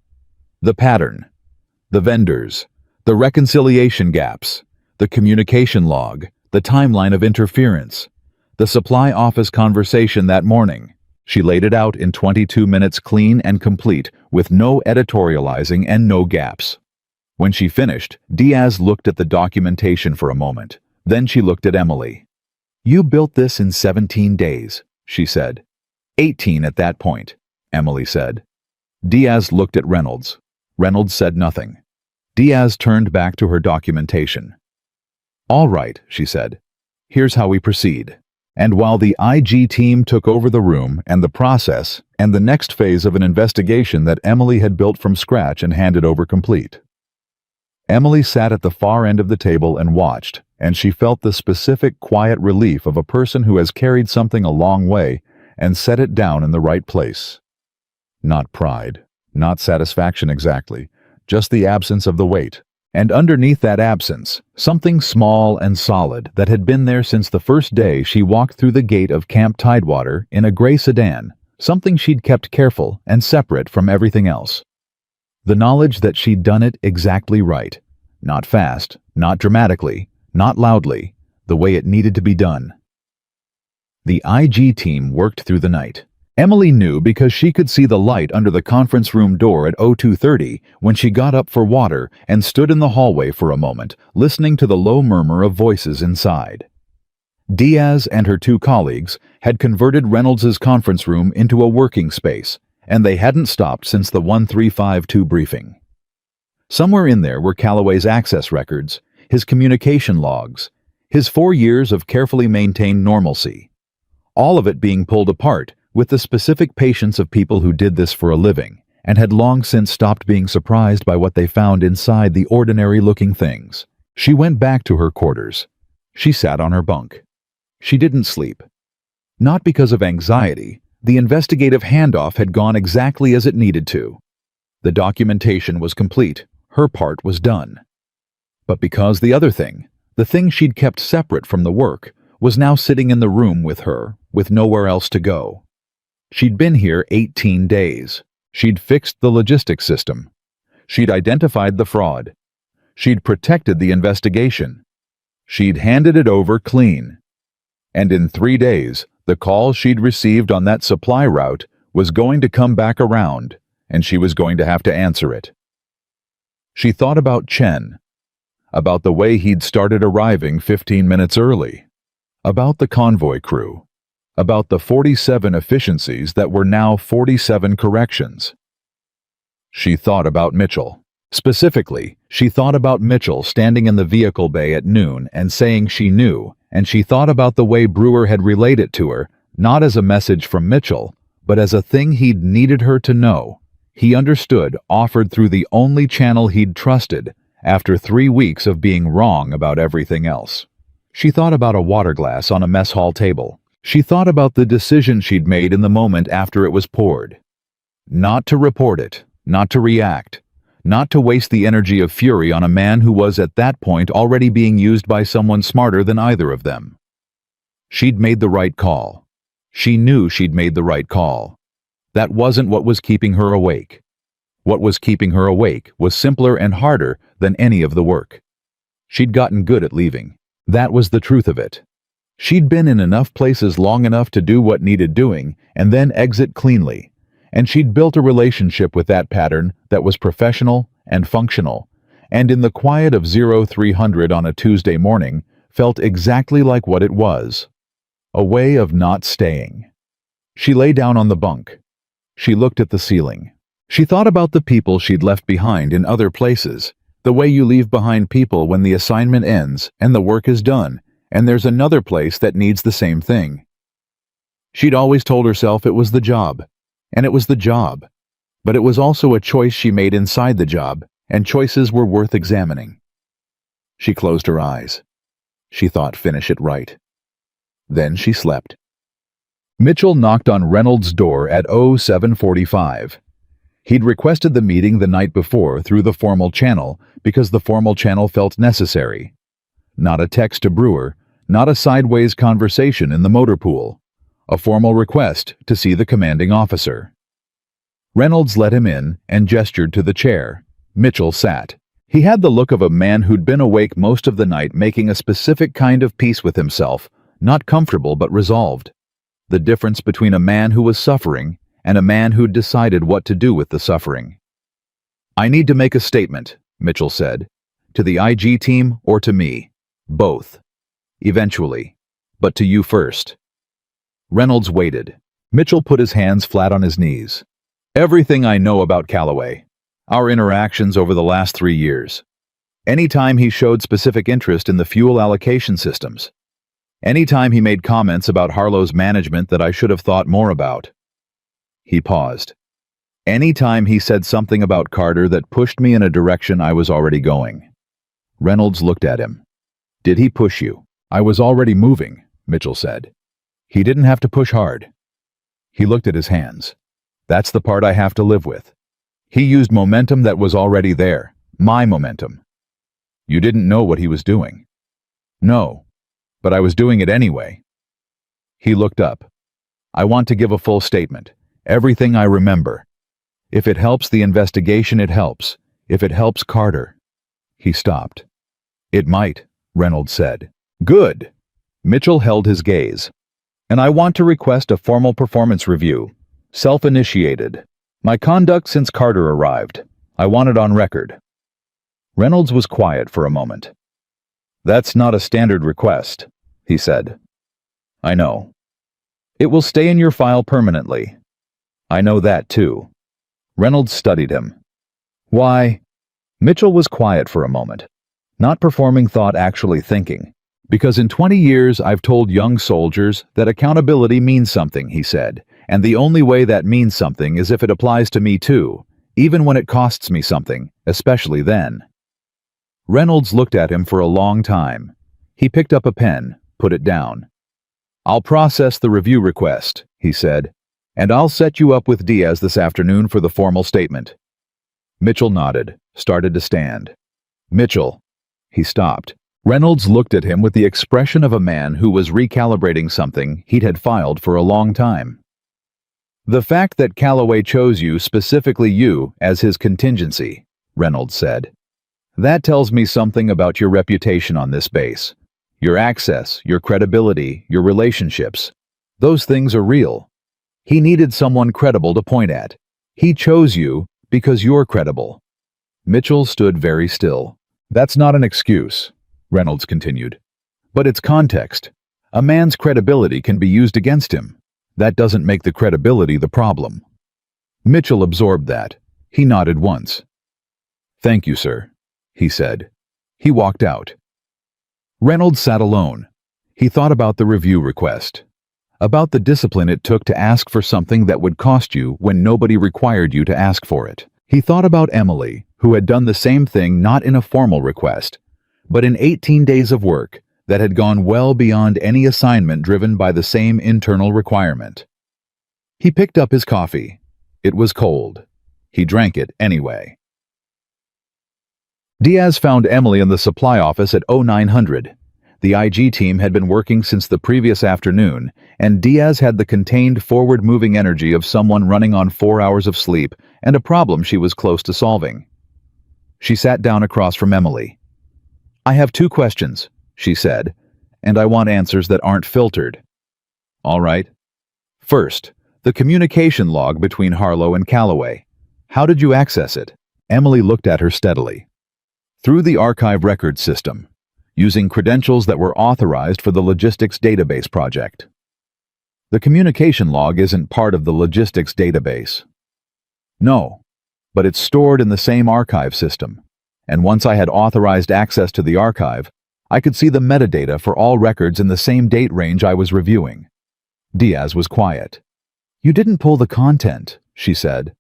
S1: The pattern, the vendors, the reconciliation gaps, the communication log, the timeline of interference, the supply office conversation that morning. She laid it out in 22 minutes, clean and complete, with no editorializing and no gaps. When she finished, Diaz looked at the documentation for a moment. Then she looked at Emily. "You built this in 17 days, she said. 18 at that point, Emily said. Diaz looked at Reynolds. Reynolds said nothing. Diaz turned back to her documentation. "All right," she said. "Here's how we proceed." And while the IG team took over the room and the process and the next phase of an investigation that Emily had built from scratch and handed over complete. Emily sat at the far end of the table and watched, and she felt the specific, quiet relief of a person who has carried something a long way and set it down in the right place. Not pride, not satisfaction exactly, just the absence of the weight. And underneath that absence, something small and solid that had been there since the first day she walked through the gate of Camp Tidewater in a gray sedan, something she'd kept careful and separate from everything else. The knowledge that she'd done it exactly right. Not fast, not dramatically, not loudly, the way it needed to be done. The IG team worked through the night. Emily knew because she could see the light under the conference room door at 02:30 when she got up for water and stood in the hallway for a moment, listening to the low murmur of voices inside. Diaz and her two colleagues had converted Reynolds's conference room into a working space, and they hadn't stopped since the 1352 briefing. Somewhere in there were Calloway's access records, his communication logs, his 4 years of carefully maintained normalcy. All of it being pulled apart with the specific patience of people who did this for a living and had long since stopped being surprised by what they found inside the ordinary-looking things. She went back to her quarters. She sat on her bunk. She didn't sleep. Not because of anxiety. The investigative handoff had gone exactly as it needed to. The documentation was complete. Her part was done. But because the other thing, the thing she'd kept separate from the work, was now sitting in the room with her, with nowhere else to go. She'd been here 18 days. She'd fixed the logistics system. She'd identified the fraud. She'd protected the investigation. She'd handed it over clean. And in 3 days, the call she'd received on that supply route was going to come back around, and she was going to have to answer it. She thought about Chen, about the way he'd started arriving 15 minutes early, about the convoy crew, about the 47 efficiencies that were now 47 corrections. She thought about Mitchell. Specifically, she thought about Mitchell standing in the vehicle bay at noon and saying she knew, and she thought about the way Brewer had relayed it to her, not as a message from Mitchell, but as a thing he'd needed her to know. He understood, offered through the only channel he'd trusted, after 3 weeks of being wrong about everything else. She thought about a water glass on a mess hall table. She thought about the decision she'd made in the moment after it was poured. Not to report it, not to react, not to waste the energy of fury on a man who was at that point already being used by someone smarter than either of them. She'd made the right call. She knew she'd made the right call. That wasn't what was keeping her awake. What was keeping her awake was simpler and harder than any of the work. She'd gotten good at leaving. That was the truth of it. She'd been in enough places long enough to do what needed doing and then exit cleanly, and she'd built a relationship with that pattern that was professional and functional, and in the quiet of 0300 on a Tuesday morning felt exactly like what it was. A way of not staying. She lay down on the bunk. She looked at the ceiling. She thought about the people she'd left behind in other places, the way you leave behind people when the assignment ends and the work is done, and there's another place that needs the same thing. She'd always told herself it was the job, and it was the job, but it was also a choice she made inside the job, and choices were worth examining. She closed her eyes. She thought, finish it right. Then she slept. Mitchell knocked on Reynolds' door at 0745. He'd requested the meeting the night before through the formal channel because the formal channel felt necessary. Not a text to Brewer, not a sideways conversation in the motor pool. A formal request to see the commanding officer. Reynolds let him in and gestured to the chair. Mitchell sat. He had the look of a man who'd been awake most of the night making a specific kind of peace with himself, not comfortable but resolved. The difference between a man who was suffering and a man who'd decided what to do with the suffering. "I need to make a statement," Mitchell said. "To the IG team or to me? Both. Eventually. But to you first." Reynolds waited. Mitchell put his hands flat on his knees. "Everything I know about Calloway. Our interactions over the last 3 years. Any time he showed specific interest in the fuel allocation systems. Any time he made comments about Harlow's management that I should have thought more about." He paused. "Any time he said something about Carter that pushed me in a direction I was already going." Reynolds looked at him. "Did he push you?" "I was already moving," Mitchell said. "He didn't have to push hard." He looked at his hands. "That's the part I have to live with. He used momentum that was already there, my momentum." "You didn't know what he was doing." "No, but I was doing it anyway." He looked up. "I want to give a full statement. Everything I remember. If it helps the investigation, it helps. If it helps Carter." He stopped. "It might," Reynolds said. "Good." Mitchell held his gaze. "And I want to request a formal performance review. Self-initiated. My conduct since Carter arrived. I want it on record." Reynolds was quiet for a moment. "That's not a standard request," he said. "I know. It will stay in your file permanently." "I know that too." Reynolds studied him. "Why?" Mitchell was quiet for a moment. Not performing thought, actually thinking. "Because in 20 years I've told young soldiers that accountability means something," he said, "and the only way that means something is if it applies to me too, even when it costs me something, especially then." Reynolds looked at him for a long time. He picked up a pen, put it down. "I'll process the review request," he said, "and I'll set you up with Diaz this afternoon for the formal statement." Mitchell nodded, started to stand. "Mitchell." He stopped. Reynolds looked at him with the expression of a man who was recalibrating something he'd had filed for a long time. "The fact that Calloway chose you, specifically you, as his contingency," Reynolds said. "That tells me something about your reputation on this base. Your access, your credibility, your relationships. Those things are real. He needed someone credible to point at. He chose you because you're credible." Mitchell stood very still. "That's not an excuse," Reynolds continued. "But it's context. A man's credibility can be used against him. That doesn't make the credibility the problem." Mitchell absorbed that. He nodded once. "Thank you, sir," he said. He walked out. Reynolds sat alone. He thought about the review request. about the discipline it took to ask for something that would cost you when nobody required you to ask for it. He thought about Emily, who had done the same thing not in a formal request, but in 18 days of work that had gone well beyond any assignment driven by the same internal requirement. He picked up his coffee. It was cold. He drank it anyway. Diaz found Emily in the supply office at 0900. The IG team had been working since the previous afternoon, and Diaz had the contained, forward-moving energy of someone running on 4 hours of sleep and a problem she was close to solving. She sat down across from Emily. "I have 2 questions," she said, "and I want answers that aren't filtered." "All right. First, the communication log between Harlow and Calloway. How did you access it?" Emily looked at her steadily. "Through the archive records system, using credentials that were authorized for the logistics database project." "The communication log isn't part of the logistics database." "No, but it's stored in the same archive system, and once I had authorized access to the archive, I could see the metadata for all records in the same date range I was reviewing." Diaz was quiet. "You didn't pull the content," she said.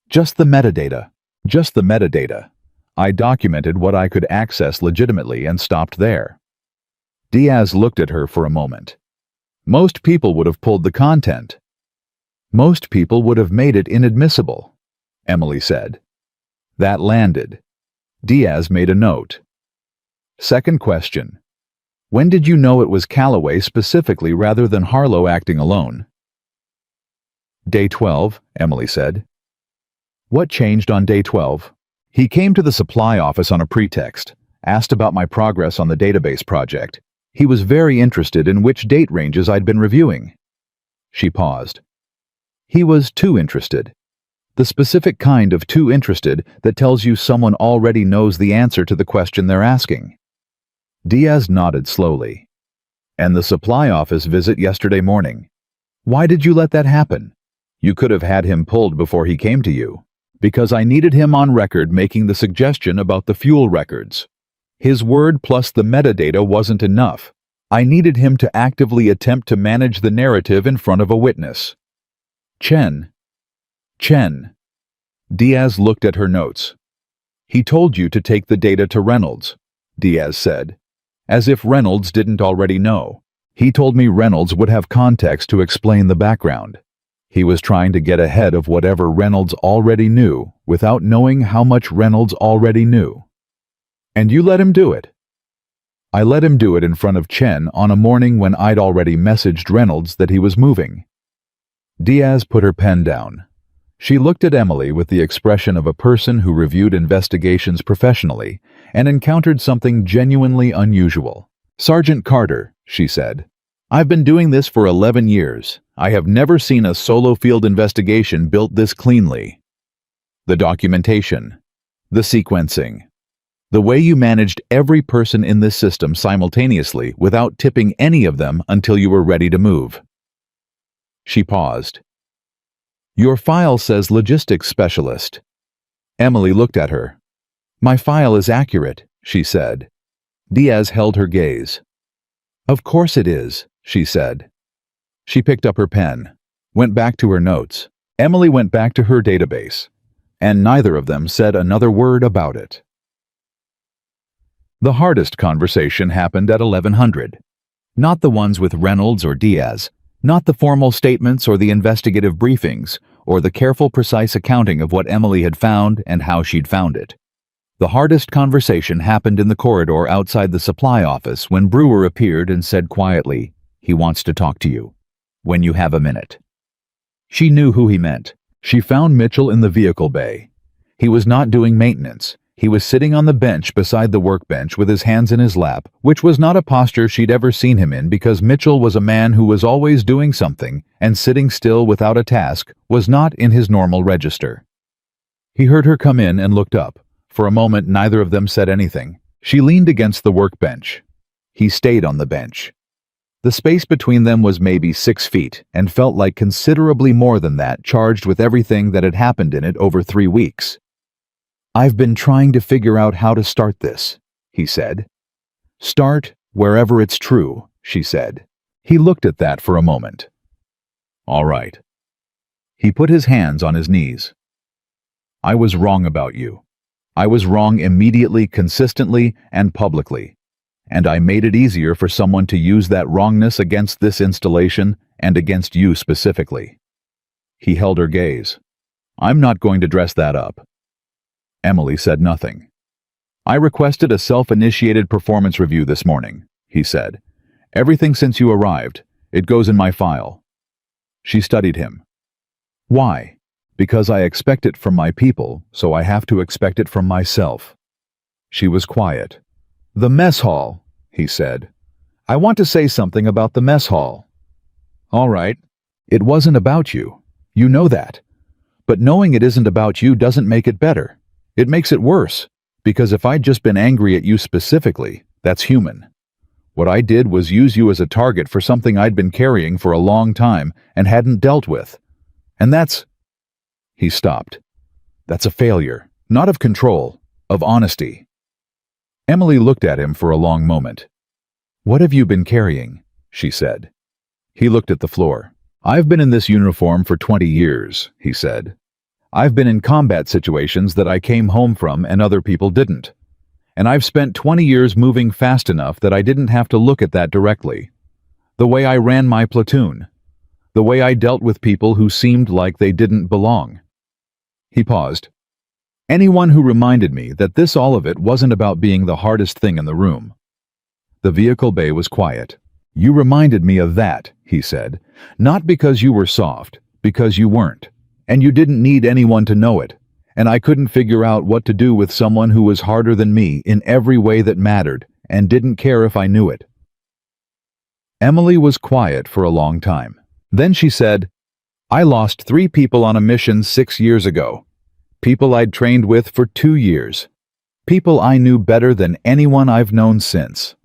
S1: "Just the metadata." "Just the metadata. I documented what I could access legitimately and stopped there." Diaz looked at her for a moment. "Most people would have pulled the content." "Most people would have made it inadmissible," Emily said. That landed. Diaz made a note. "Second question. When did you know it was Calloway specifically rather than Harlow acting alone?" "Day 12, Emily said. "What changed on day 12? "He came to the supply office on a pretext, asked about my progress on the database project. He was very interested in which date ranges I'd been reviewing." She paused. "He was too interested. The specific kind of too interested that tells you someone already knows the answer to the question they're asking." Diaz nodded slowly. "And the supply office visit yesterday morning. Why did you let that happen? You could have had him pulled before he came to you." "Because I needed him on record making the suggestion about the fuel records. His word plus the metadata wasn't enough. I needed him to actively attempt to manage the narrative in front of a witness." Chen. Diaz looked at her notes. "He told you to take the data to Reynolds," Diaz said, as if Reynolds didn't already know. "He told me Reynolds would have context to explain the background." He was trying to get ahead of whatever Reynolds already knew without knowing how much Reynolds already knew. "And you let him do it?" "I let him do it in front of Chen on a morning when I'd already messaged Reynolds that he was moving." Diaz put her pen down. She looked at Emily with the expression of a person who reviewed investigations professionally and encountered something genuinely unusual. "Sergeant Carter," she said, "I've been doing this for 11 years. I have never seen a solo field investigation built this cleanly. The documentation, the sequencing, the way you managed every person in this system simultaneously without tipping any of them until you were ready to move." She paused. "Your file says logistics specialist." Emily looked at her. "My file is accurate," she said. Diaz held her gaze. "Of course it is," she said. She picked up her pen, went back to her notes. Emily went back to her database, and neither of them said another word about it. The hardest conversation happened at 1100. Not the ones with Reynolds or Diaz, not the formal statements or the investigative briefings, or the careful, precise accounting of what Emily had found and how she'd found it. The hardest conversation happened in the corridor outside the supply office when Brewer appeared and said quietly, "He wants to talk to you. When you have a minute." She knew who he meant. She found Mitchell in the vehicle bay. He was not doing maintenance. He was sitting on the bench beside the workbench with his hands in his lap, which was not a posture she'd ever seen him in because Mitchell was a man who was always doing something, and sitting still without a task was not in his normal register. He heard her come in and looked up. For a moment, neither of them said anything. She leaned against the workbench. He stayed on the bench. The space between them was maybe 6 feet and felt like considerably more than that, charged with everything that had happened in it over 3 weeks. "I've been trying to figure out how to start this," he said. "Start wherever it's true," she said. He looked at that for a moment. All right. He put his hands on his knees. I was wrong about you. I was wrong immediately, consistently, and publicly. And I made it easier for someone to use that wrongness against this installation and against you specifically. He held her gaze. I'm not going to dress that up. Emily said nothing. I requested a self-initiated performance review this morning, he said. Everything since you arrived. It goes in my file. She studied him. Why? Because I expect it from my people, so I have to expect it from myself. She was quiet. The mess hall, he said. I want to say something about the mess hall. All right. It wasn't about you. You know that. But knowing it isn't about you doesn't make it better. It makes it worse, because if I'd just been angry at you specifically, that's human. What I did was use you as a target for something I'd been carrying for a long time and hadn't dealt with. And that's... He stopped. That's a failure, not of control, of honesty. Emily looked at him for a long moment. What have you been carrying? She said. He looked at the floor. I've been in this uniform for 20 years, he said. I've been in combat situations that I came home from and other people didn't. And I've spent 20 years moving fast enough that I didn't have to look at that directly. The way I ran my platoon. The way I dealt with people who seemed like they didn't belong. He paused. Anyone who reminded me that this all of it wasn't about being the hardest thing in the room. The vehicle bay was quiet. You reminded me of that, he said. Not because you were soft, because you weren't. And you didn't need anyone to know it. And I couldn't figure out what to do with someone who was harder than me in every way that mattered, and didn't care if I knew it. Emily was quiet for a long time. Then she said, I lost 3 people on a mission 6 years ago. People I'd trained with for 2 years. People I knew better than anyone I've known since.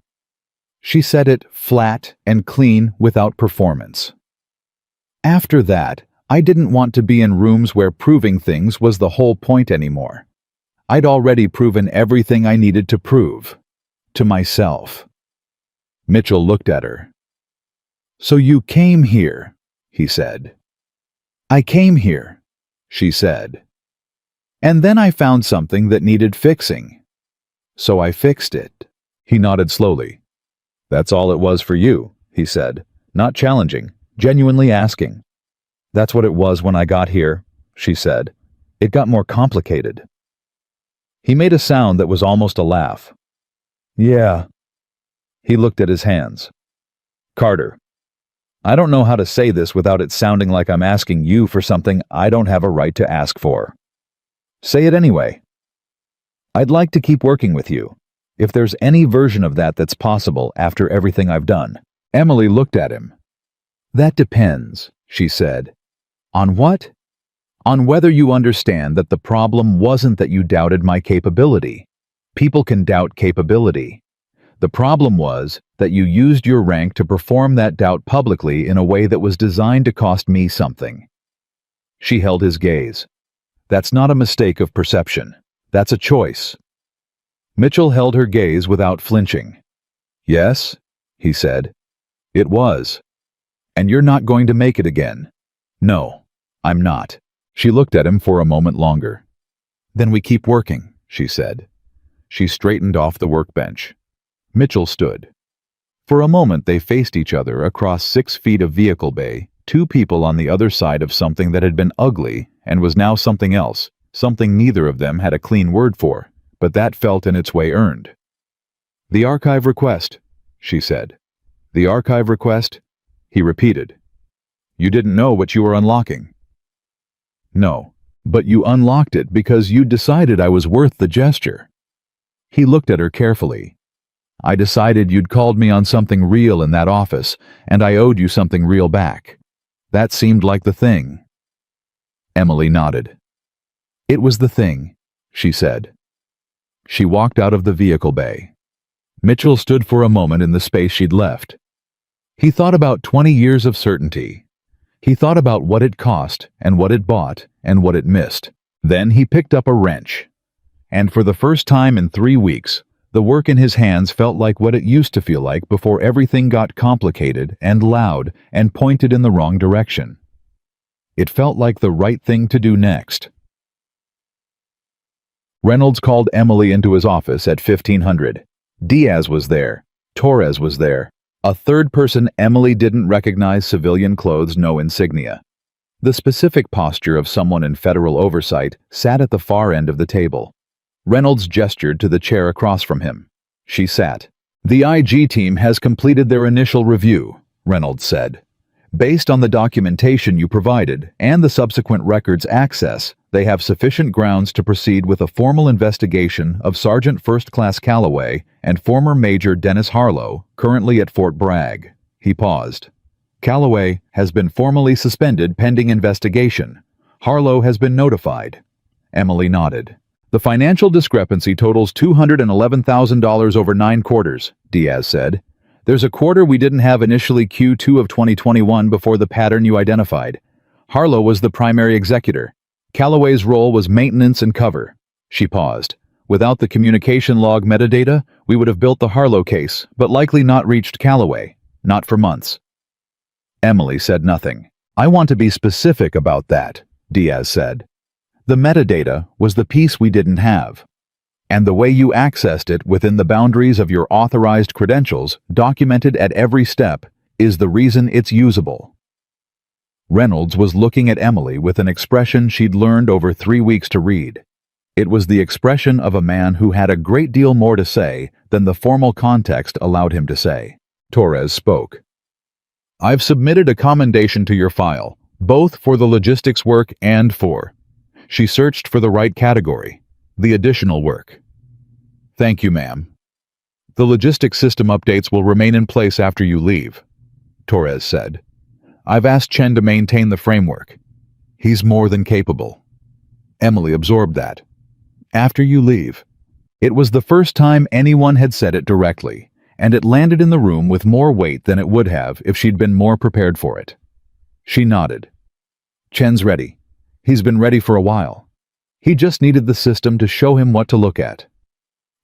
S1: She said it flat and clean without performance. After that, I didn't want to be in rooms where proving things was the whole point anymore. I'd already proven everything I needed to prove. To myself. Mitchell looked at her. So you came here, he said. I came here, she said. And then I found something that needed fixing. So I fixed it. He nodded slowly. That's all it was for you, he said, not challenging, genuinely asking. That's what it was when I got here, she said. It got more complicated. He made a sound that was almost a laugh. Yeah. He looked at his hands. Carter, I don't know how to say this without it sounding like I'm asking you for something I don't have a right to ask for. Say it anyway. I'd like to keep working with you, if there's any version of that that's possible after everything I've done. Emily looked at him. That depends, she said. On what? On whether you understand that the problem wasn't that you doubted my capability. People can doubt capability. The problem was that you used your rank to perform that doubt publicly in a way that was designed to cost me something. She held his gaze. That's not a mistake of perception. That's a choice. Mitchell held her gaze without flinching. Yes, he said. It was. And you're not going to make it again. No, I'm not. She looked at him for a moment longer. Then we keep working, she said. She straightened off the workbench. Mitchell stood. For a moment they faced each other across 6 feet of vehicle bay, 2 people on the other side of something that had been ugly and was now something else, something neither of them had a clean word for, but that felt in its way earned. The archive request, she said. The archive request? He repeated. You didn't know what you were unlocking. No, but you unlocked it because you decided I was worth the gesture. He looked at her carefully. I decided you'd called me on something real in that office, and I owed you something real back. That seemed like the thing. Emily nodded. It was the thing, she said. She walked out of the vehicle bay. Mitchell stood for a moment in the space she'd left. He thought about 20 years of certainty. He thought about what it cost and what it bought and what it missed. Then he picked up a wrench. And for the first time in 3 weeks, the work in his hands felt like what it used to feel like before everything got complicated and loud and pointed in the wrong direction. It felt like the right thing to do next. Reynolds called Emily into his office at 1500. Diaz was there. Torres was there. A third person Emily didn't recognize, civilian clothes, no insignia. The specific posture of someone in federal oversight sat at the far end of the table. Reynolds gestured to the chair across from him. She sat. "The IG team has completed their initial review," Reynolds said. "Based on the documentation you provided and the subsequent records access, they have sufficient grounds to proceed with a formal investigation of Sergeant First Class Calloway and former Major Dennis Harlow, currently at Fort Bragg." He paused. "Calloway has been formally suspended pending investigation. Harlow has been notified." Emily nodded. "The financial discrepancy totals $211,000 over 9 quarters, Diaz said. "There's a quarter we didn't have initially, Q2 of 2021, before the pattern you identified. Harlow was the primary executor. Calloway's role was maintenance and cover." She paused. "Without the communication log metadata, we would have built the Harlow case, but likely not reached Calloway. Not for months." Emily said nothing. "I want to be specific about that," Diaz said. "The metadata was the piece we didn't have. And the way you accessed it within the boundaries of your authorized credentials, documented at every step, is the reason it's usable." Reynolds was looking at Emily with an expression she'd learned over 3 weeks to read. It was the expression of a man who had a great deal more to say than the formal context allowed him to say. Torres spoke. "I've submitted a commendation to your file, both for the logistics work and for..." She searched for the right category. "The additional work." "Thank you, ma'am. The logistics system updates will remain in place after you leave," Torres said. "I've asked Chen to maintain the framework. He's more than capable." Emily absorbed that. "After you leave." It was the first time anyone had said it directly, and it landed in the room with more weight than it would have if she'd been more prepared for it. She nodded. "Chen's ready. He's been ready for a while. He just needed the system to show him what to look at."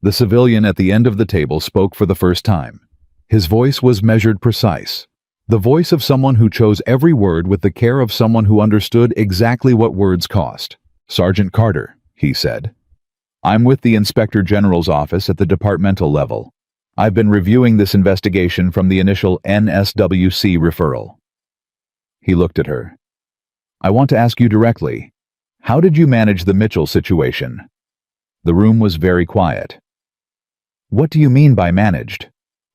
S1: The civilian at the end of the table spoke for the first time. His voice was measured, precise. The voice of someone who chose every word with the care of someone who understood exactly what words cost. "Sergeant Carter," he said. "I'm with the Inspector General's office at the departmental level. I've been reviewing this investigation from the initial NSWC referral." He looked at her. "I want to ask you directly, how did you manage the Mitchell situation?" The room was very quiet. "What do you mean by managed?"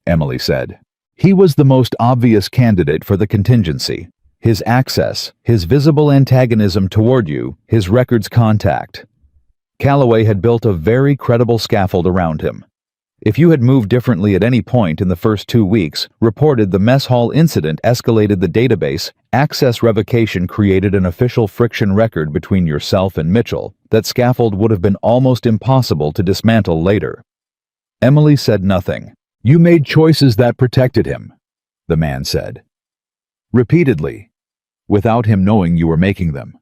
S1: Emily said. "He was the most obvious candidate for the contingency. His access, his visible antagonism toward you, his records contact. Calloway had built a very credible scaffold around him. If you had moved differently at any point in the first 2 weeks, reported the mess hall incident escalated the database, access revocation created an official friction record between yourself and Mitchell, that scaffold would have been almost impossible to dismantle later." Emily said nothing. "You made choices that protected him," the man said. "Repeatedly, without him knowing you were making them."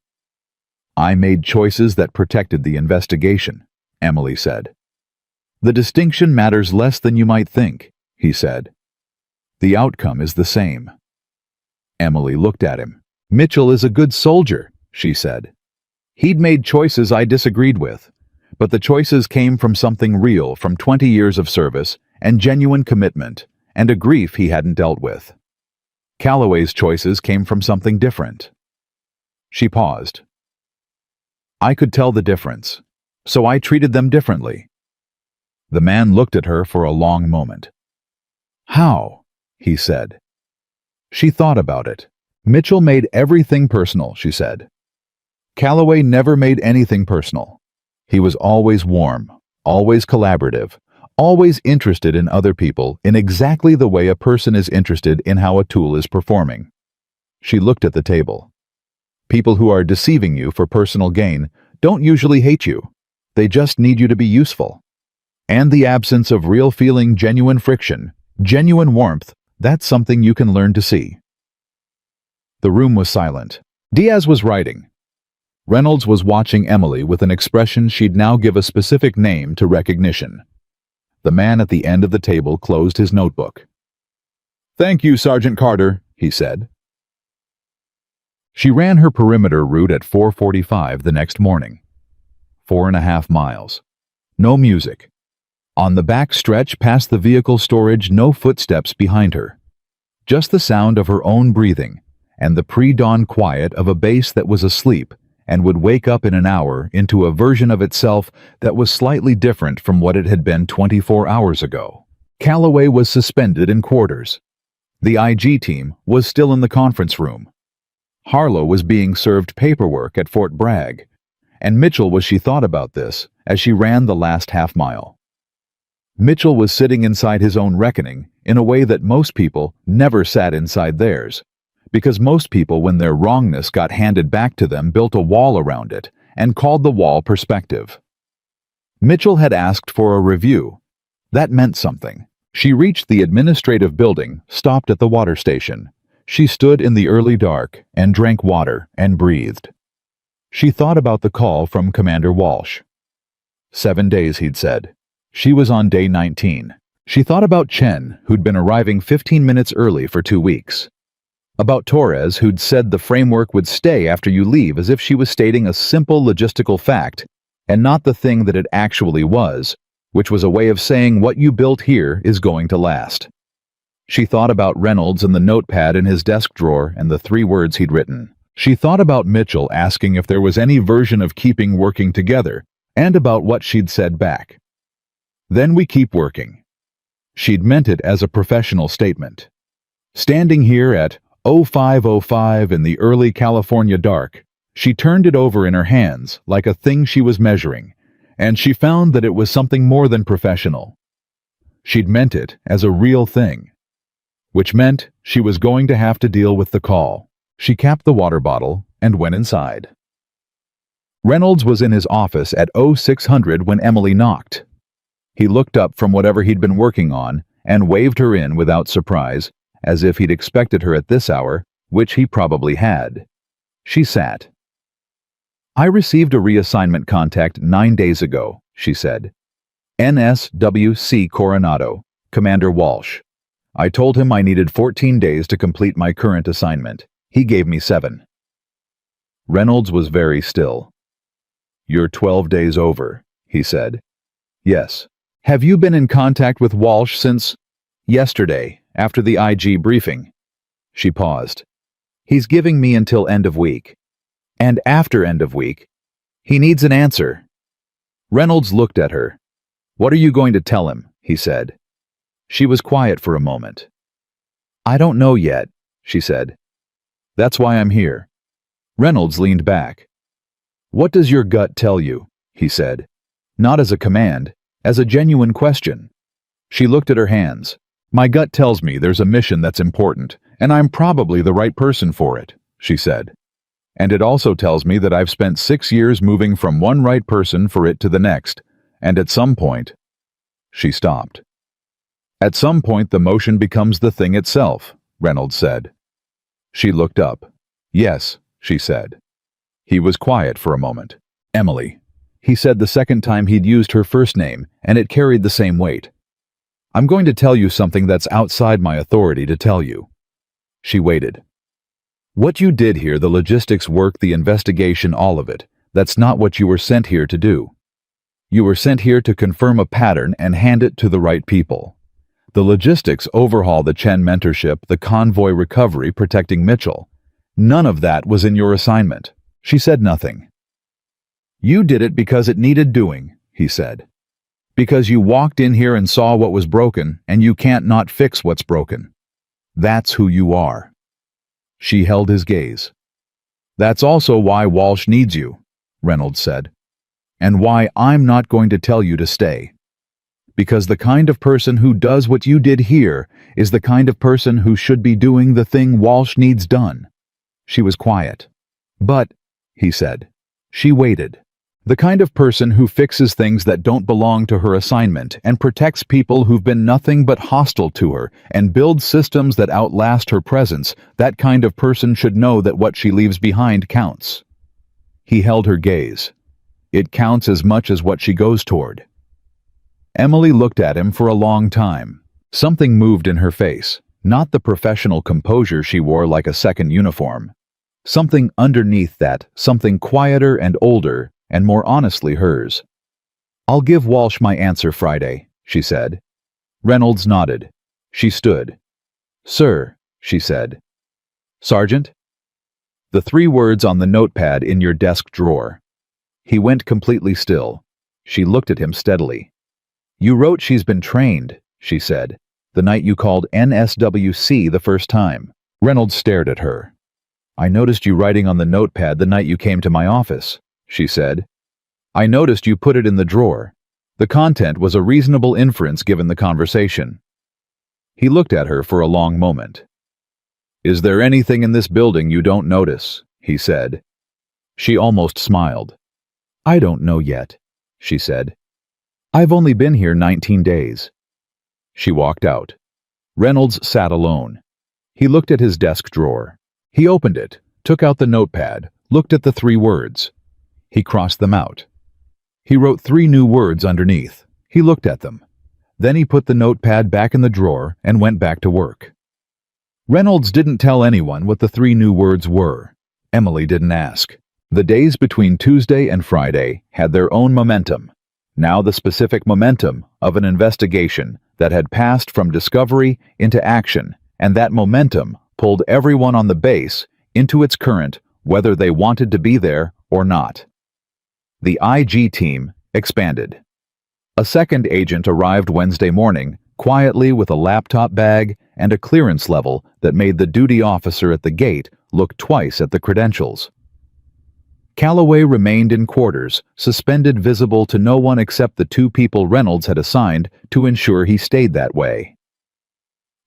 S1: "I made choices that protected the investigation," Emily said. "The distinction matters less than you might think," he said. "The outcome is the same." Emily looked at him. "Mitchell is a good soldier," she said. "He'd made choices I disagreed with, but the choices came from something real, from 20 years of service and genuine commitment, and a grief he hadn't dealt with. Calloway's choices came from something different." She paused. "I could tell the difference, so I treated them differently." The man looked at her for a long moment. "How?" he said. She thought about it. "Mitchell made everything personal," she said. "Calloway never made anything personal. He was always warm, always collaborative, always interested in other people in exactly the way a person is interested in how a tool is performing." She looked at the table. "People who are deceiving you for personal gain don't usually hate you. They just need you to be useful. And the absence of real feeling, genuine friction, genuine warmth, that's something you can learn to see." The room was silent. Diaz was writing. Reynolds was watching Emily with an expression she'd now give a specific name to recognition. The man at the end of the table closed his notebook. "Thank you, Sergeant Carter," he said. She ran her perimeter route at 4:45 the next morning. 4.5 miles. No music. On the back stretch past the vehicle storage, no footsteps behind her. Just the sound of her own breathing, and the pre-dawn quiet of a base that was asleep and would wake up in an hour into a version of itself that was slightly different from what it had been 24 hours ago. Calloway was suspended in quarters. The IG team was still in the conference room. Harlow was being served paperwork at Fort Bragg, and Mitchell was she thought about this as she ran the last half mile. Mitchell was sitting inside his own reckoning in a way that most people never sat inside theirs, because most people, when their wrongness got handed back to them, built a wall around it and called the wall perspective. Mitchell had asked for a review. That meant something. She reached the administrative building, stopped at the water station. She stood in the early dark and drank water and breathed. She thought about the call from Commander Walsh. 7 days, he'd said. She was on day 19. She thought about Chen, who'd been arriving 15 minutes early for 2 weeks. About Torres, who'd said the framework would stay after you leave, as if she was stating a simple logistical fact and not the thing that it actually was, which was a way of saying what you built here is going to last. She thought about Reynolds and the notepad in his desk drawer and the 3 words he'd written. She thought about Mitchell asking if there was any version of keeping working together, and about what she'd said back. Then we keep working. She'd meant it as a professional statement. Standing here at 05:05 in the early California dark, she turned it over in her hands like a thing she was measuring, and she found that it was something more than professional. She'd meant it as a real thing, which meant she was going to have to deal with the call. She capped the water bottle and went inside. Reynolds was in his office at 0600 when Emily knocked. He looked up from whatever he'd been working on and waved her in without surprise, as if he'd expected her at this hour, which he probably had. She sat. "I received a reassignment contact 9 days ago," she said. "NSWC Coronado, Commander Walsh. I told him I needed 14 days to complete my current assignment. He gave me 7. Reynolds was very still. "You're 12 days over," he said. "Yes." "Have you been in contact with Walsh since?" "Yesterday, after the IG briefing." She paused. "He's giving me until end of week." "And after end of week?" "He needs an answer." Reynolds looked at her. "What are you going to tell him?" he said. She was quiet for a moment. "I don't know yet," she said. "That's why I'm here." Reynolds leaned back. "What does your gut tell you?" he said. Not as a command, as a genuine question. She looked at her hands. "My gut tells me there's a mission that's important, and I'm probably the right person for it," she said. "And it also tells me that I've spent 6 years moving from one right person for it to the next, and at some point..." She stopped. "At some point the motion becomes the thing itself," Reynolds said. She looked up. "Yes," she said. He was quiet for a moment. "Emily," he said the second time he'd used her first name, and it carried the same weight. "I'm going to tell you something that's outside my authority to tell you." She waited. "What you did here, the logistics work, the investigation, all of it, that's not what you were sent here to do. You were sent here to confirm a pattern and hand it to the right people. The logistics overhaul, the Chen mentorship, the convoy recovery, protecting Mitchell. None of that was in your assignment." She said nothing. "You did it because it needed doing," he said. "Because you walked in here and saw what was broken, and you can't not fix what's broken. That's who you are." She held his gaze. "That's also why Walsh needs you," Reynolds said. "And why I'm not going to tell you to stay. Because the kind of person who does what you did here is the kind of person who should be doing the thing Walsh needs done." She was quiet. "But," he said. She waited. "The kind of person who fixes things that don't belong to her assignment and protects people who've been nothing but hostile to her and builds systems that outlast her presence, that kind of person should know that what she leaves behind counts." He held her gaze. "It counts as much as what she goes toward." Emily looked at him for a long time. Something moved in her face, not the professional composure she wore like a second uniform. Something underneath that, something quieter and older and more honestly hers. "I'll give Walsh my answer Friday," she said. Reynolds nodded. She stood. "Sir," she said. "Sergeant?" The 3 words on the notepad in your desk drawer. He went completely still. She looked at him steadily. "You wrote she's been trained," she said, "the night you called NSWC the first time." Reynolds stared at her. "I noticed you writing on the notepad the night you came to my office," she said. "I noticed you put it in the drawer. The content was a reasonable inference given the conversation." He looked at her for a long moment. "Is there anything in this building you don't notice?" he said. She almost smiled. "I don't know yet," she said. "I've only been here 19 days. She walked out. Reynolds sat alone. He looked at his desk drawer. He opened it, took out the notepad, looked at the 3 words. He crossed them out. He wrote 3 new words underneath. He looked at them. Then he put the notepad back in the drawer and went back to work. Reynolds didn't tell anyone what the 3 new words were. Emily didn't ask. The days between Tuesday and Friday had their own momentum. Now the specific momentum of an investigation that had passed from discovery into action, and that momentum pulled everyone on the base into its current, whether they wanted to be there or not. The IG team expanded. A second agent arrived Wednesday morning, quietly with a laptop bag and a clearance level that made the duty officer at the gate look twice at the credentials. Calloway remained in quarters, suspended visible to no one except the 2 people Reynolds had assigned to ensure he stayed that way.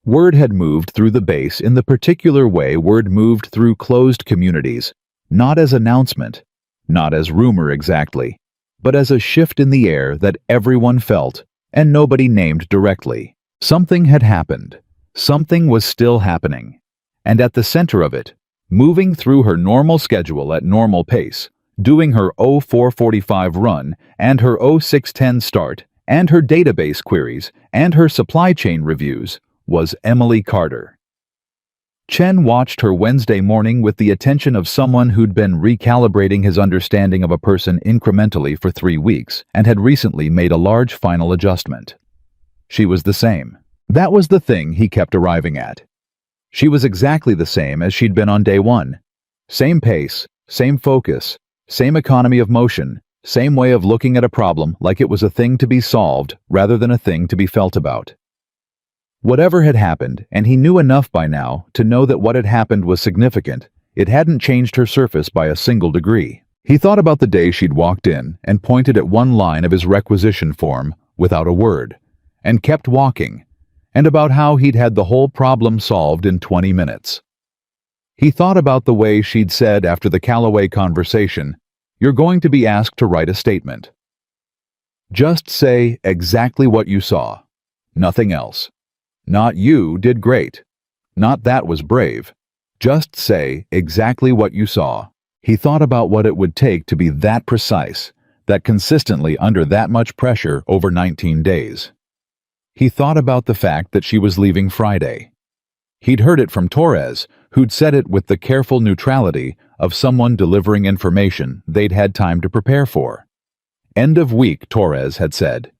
S1: Word had moved through the base in the particular way word moved through closed communities, not as announcement, not as rumor exactly, but as a shift in the air that everyone felt, and nobody named directly. Something had happened. Something was still happening. And at the center of it, moving through her normal schedule at normal pace, doing her 0445 run and her 0610 start and her database queries and her supply chain reviews, was Emily Carter. Chen watched her Wednesday morning with the attention of someone who'd been recalibrating his understanding of a person incrementally for 3 weeks and had recently made a large final adjustment. She was the same. That was the thing he kept arriving at. She was exactly the same as she'd been on day 1. Same pace, same focus, same economy of motion, same way of looking at a problem like it was a thing to be solved rather than a thing to be felt about. Whatever had happened, and he knew enough by now to know that what had happened was significant, it hadn't changed her surface by a single degree. He thought about the day she'd walked in and pointed at one line of his requisition form without a word, and kept walking, and about how he'd had the whole problem solved in 20 minutes. He thought about the way she'd said after the Calloway conversation, "You're going to be asked to write a statement. Just say exactly what you saw. Nothing else. Not you did great. Not that was brave. Just say exactly what you saw." He thought about what it would take to be that precise, that consistently under that much pressure over 19 days. He thought about the fact that she was leaving Friday. He'd heard it from Torres, who'd said it with the careful neutrality of someone delivering information they'd had time to prepare for. End of week, Torres had said.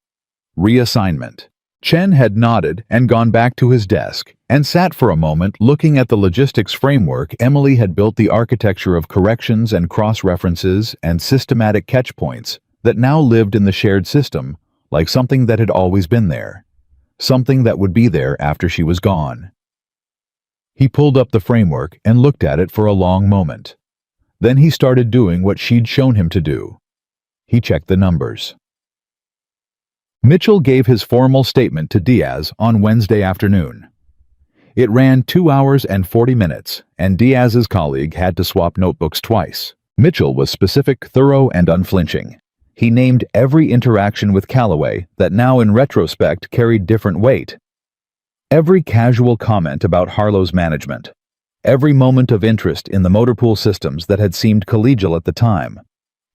S1: Reassignment. Chen had nodded and gone back to his desk and sat for a moment looking at the logistics framework Emily had built, the architecture of corrections and cross-references and systematic catchpoints that now lived in the shared system like something that had always been there, something that would be there after she was gone. He pulled up the framework and looked at it for a long moment. Then he started doing what she'd shown him to do. He checked the numbers. Mitchell gave his formal statement to Diaz on Wednesday afternoon. It ran 2 hours and 40 minutes, and Diaz's colleague had to swap notebooks twice. Mitchell was specific, thorough, and unflinching. He named every interaction with Calloway that now in retrospect carried different weight. Every casual comment about Harlow's management. Every moment of interest in the motor pool systems that had seemed collegial at the time.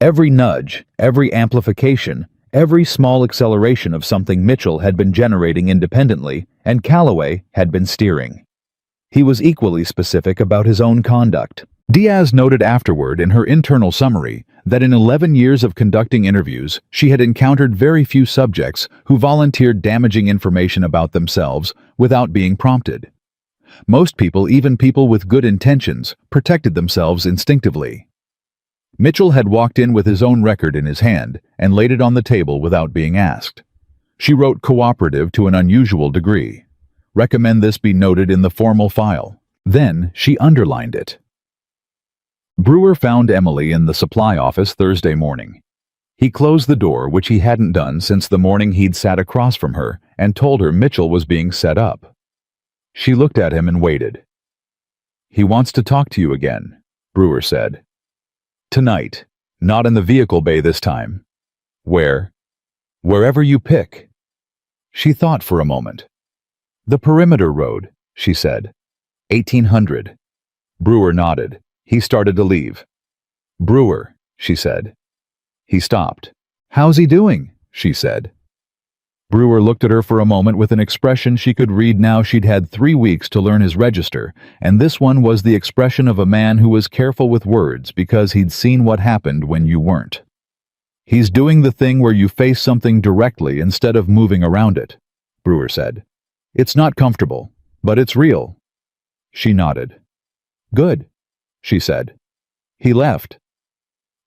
S1: Every nudge, every amplification, every small acceleration of something Mitchell had been generating independently and Calloway had been steering. He was equally specific about his own conduct. Diaz noted afterward in her internal summary that in 11 years of conducting interviews, she had encountered very few subjects who volunteered damaging information about themselves without being prompted. Most people, even people with good intentions, protected themselves instinctively. Mitchell had walked in with his own record in his hand and laid it on the table without being asked. She wrote cooperative to an unusual degree. Recommend this be noted in the formal file. Then she underlined it. Brewer found Emily in the supply office Thursday morning. He closed the door, which he hadn't done since the morning he'd sat across from her, and told her Mitchell was being set up. She looked at him and waited. "He wants to talk to you again," Brewer said. "Tonight. Not in the vehicle bay this time." "Where?" "Wherever you pick." She thought for a moment. "The Perimeter Road," she said. 1800. Brewer nodded. He started to leave. "Brewer," she said. He stopped. "How's he doing?" she said. Brewer looked at her for a moment with an expression she could read now she'd had 3 weeks to learn his register, and this one was the expression of a man who was careful with words because he'd seen what happened when you weren't. "He's doing the thing where you face something directly instead of moving around it," Brewer said. "It's not comfortable, but it's real." She nodded. "Good," she said. He left.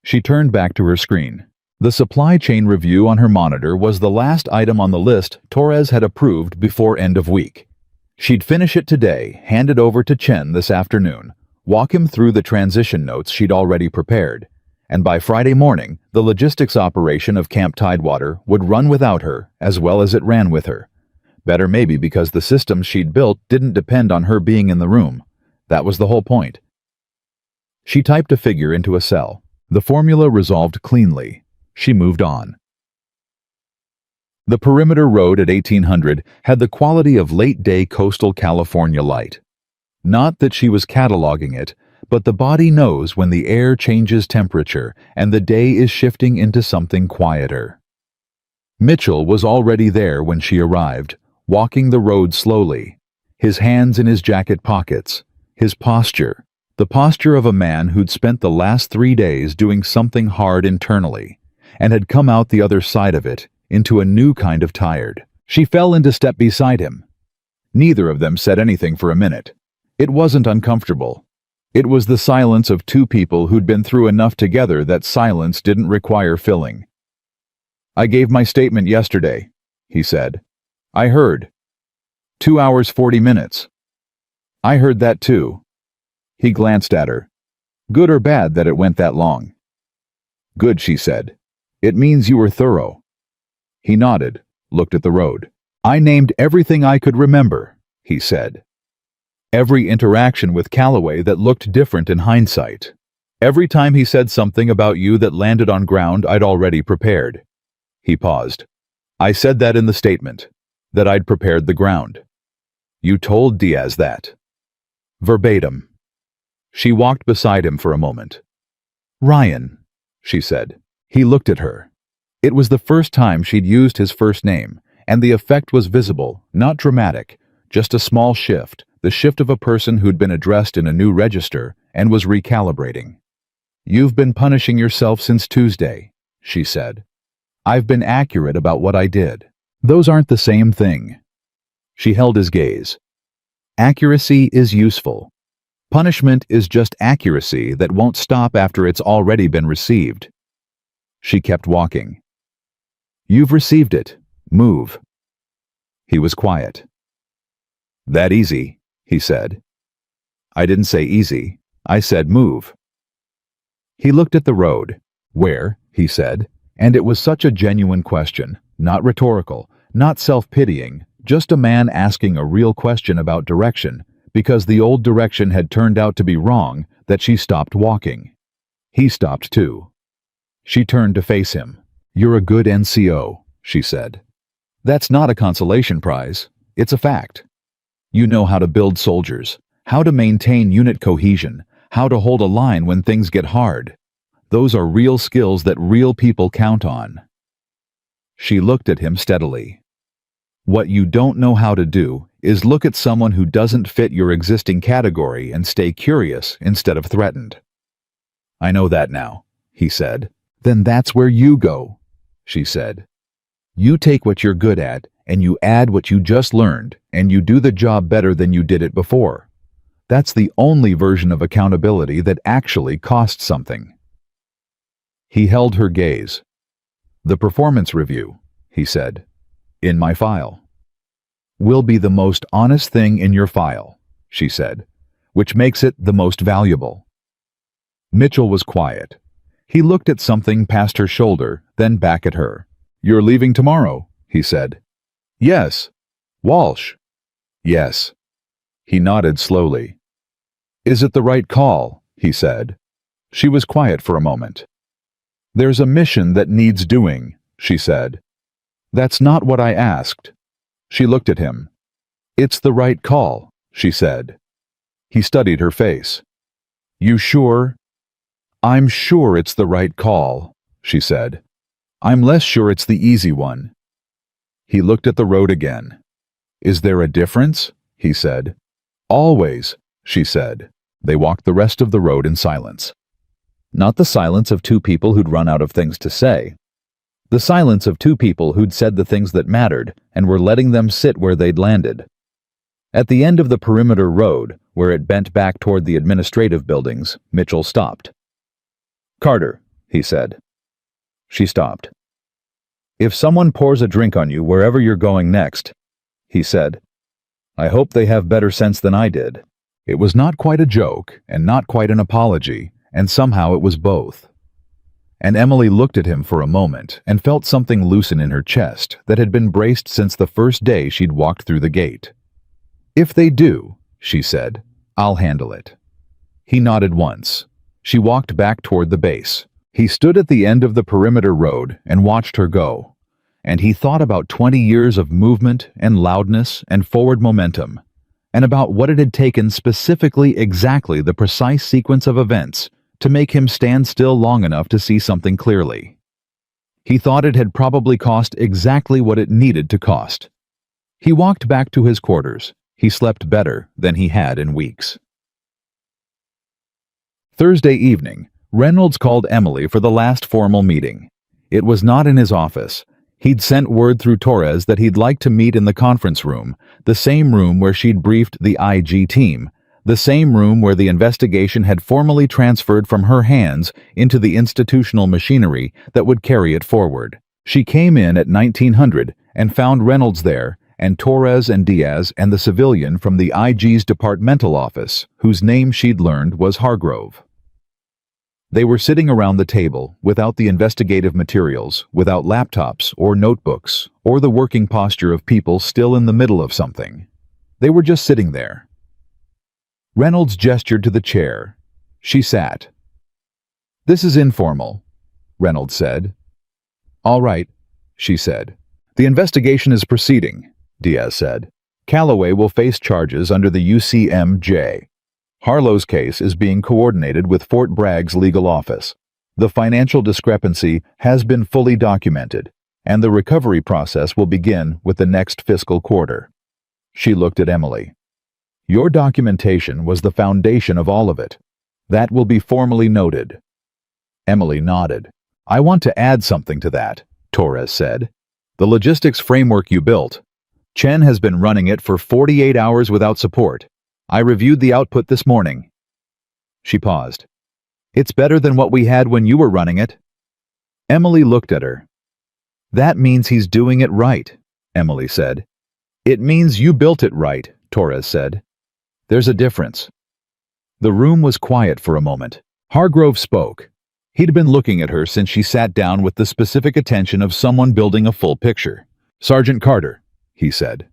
S1: She turned back to her screen. The supply chain review on her monitor was the last item on the list Torres had approved before end of week. She'd finish it today, hand it over to Chen this afternoon, walk him through the transition notes she'd already prepared, and by Friday morning, the logistics operation of Camp Tidewater would run without her as well as it ran with her. Better maybe because the systems she'd built didn't depend on her being in the room. That was the whole point. She typed a figure into a cell. The formula resolved cleanly. She moved on. The Perimeter Road at 1800 had the quality of late-day coastal California light. Not that she was cataloging it, but the body knows when the air changes temperature and the day is shifting into something quieter. Mitchell was already there when she arrived, walking the road slowly, his hands in his jacket pockets, his posture, the posture of a man who'd spent the last 3 days doing something hard internally, and had come out the other side of it into a new kind of tired. She fell into step beside him. Neither of them said anything for a minute. It wasn't uncomfortable. It was the silence of two people who'd been through enough together that silence didn't require filling. "I gave my statement yesterday," he said. "I heard. 2 hours 40 minutes. I heard that too." He glanced at her. "Good or bad that it went that long?" "Good," she said. "It means you were thorough." He nodded, looked at the road. "I named everything I could remember," he said. Every interaction with Calloway that looked different in hindsight. Every time he said something about you that landed on ground I'd already prepared. He paused. "I said that in the statement, that I'd prepared the ground." "You told Diaz that?" "Verbatim." She walked beside him for a moment. "Ryan," she said. He looked at her. It was the first time she'd used his first name, and the effect was visible, not dramatic, just a small shift, the shift of a person who'd been addressed in a new register and was recalibrating. "You've been punishing yourself since Tuesday," she said. "I've been accurate about what I did. Those aren't the same thing." She held his gaze. "Accuracy is useful. Punishment is just accuracy that won't stop after it's already been received." She kept walking. "You've received it. Move." He was quiet. "That easy," he said. "I didn't say easy. I said move." He looked at the road. "Where?" he said, and it was such a genuine question, not rhetorical, not self-pitying, just a man asking a real question about direction, because the old direction had turned out to be wrong, that she stopped walking. He stopped too. She turned to face him. "You're a good NCO," she said. "That's not a consolation prize. It's a fact. You know how to build soldiers, how to maintain unit cohesion, how to hold a line when things get hard. Those are real skills that real people count on." She looked at him steadily. "What you don't know how to do is look at someone who doesn't fit your existing category and stay curious instead of threatened. I know that now, he said. Then that's where you go, she said. You take what you're good at and you add what you just learned and you do the job better than you did it before. That's the only version of accountability that actually costs something. He held her gaze. The performance review, he said, in my file. Will be the most honest thing in your file, she said, which makes it the most valuable. Mitchell was quiet. He looked at something past her shoulder, then back at her. You're leaving tomorrow, he said. Yes. Walsh. Yes. He nodded slowly. Is it the right call? He said. She was quiet for a moment. There's a mission that needs doing, she said. That's not what I asked. She looked at him. It's the right call, she said. He studied her face. You sure? I'm sure it's the right call, she said. I'm less sure it's the easy one. He looked at the road again. Is there a difference? He said. Always, she said. They walked the rest of the road in silence. Not the silence of two people who'd run out of things to say. The silence of two people who'd said the things that mattered and were letting them sit where they'd landed. At the end of the perimeter road, where it bent back toward the administrative buildings, Mitchell stopped. Carter, he said. She stopped. If someone pours a drink on you wherever you're going next, he said, I hope they have better sense than I did. It was not quite a joke and not quite an apology, and somehow it was both. And Emily looked at him for a moment and felt something loosen in her chest that had been braced since the first day she'd walked through the gate. If they do, she said, I'll handle it. He nodded once. She walked back toward the base. He stood at the end of the perimeter road and watched her go, and he thought about 20 years of movement and loudness and forward momentum, and about what it had taken specifically exactly the precise sequence of events to make him stand still long enough to see something clearly. He thought it had probably cost exactly what it needed to cost. He walked back to his quarters. He slept better than he had in weeks. Thursday evening, Reynolds called Emily for the last formal meeting. It was not in his office. He'd sent word through Torres that he'd like to meet in the conference room, the same room where she'd briefed the IG team, the same room where the investigation had formally transferred from her hands into the institutional machinery that would carry it forward. She came in at 1900 and found Reynolds there, and Torres and Diaz and the civilian from the IG's departmental office, whose name she'd learned was Hargrove. They were sitting around the table, without the investigative materials, without laptops or notebooks, or the working posture of people still in the middle of something. They were just sitting there. Reynolds gestured to the chair. She sat. This is informal, Reynolds said. All right, she said. The investigation is proceeding, Diaz said. Calloway will face charges under the UCMJ. Harlow's case is being coordinated with Fort Bragg's legal office. The financial discrepancy has been fully documented, and the recovery process will begin with the next fiscal quarter. She looked at Emily. Your documentation was the foundation of all of it. That will be formally noted. Emily nodded. I want to add something to that, Torres said. The logistics framework you built. Chen has been running it for 48 hours without support. I reviewed the output this morning. She paused. It's better than what we had when you were running it. Emily looked at her. That means he's doing it right, Emily said. It means you built it right, Torres said. There's a difference. The room was quiet for a moment. Hargrove spoke. He'd been looking at her since she sat down with the specific attention of someone building a full picture. Sergeant Carter, he said.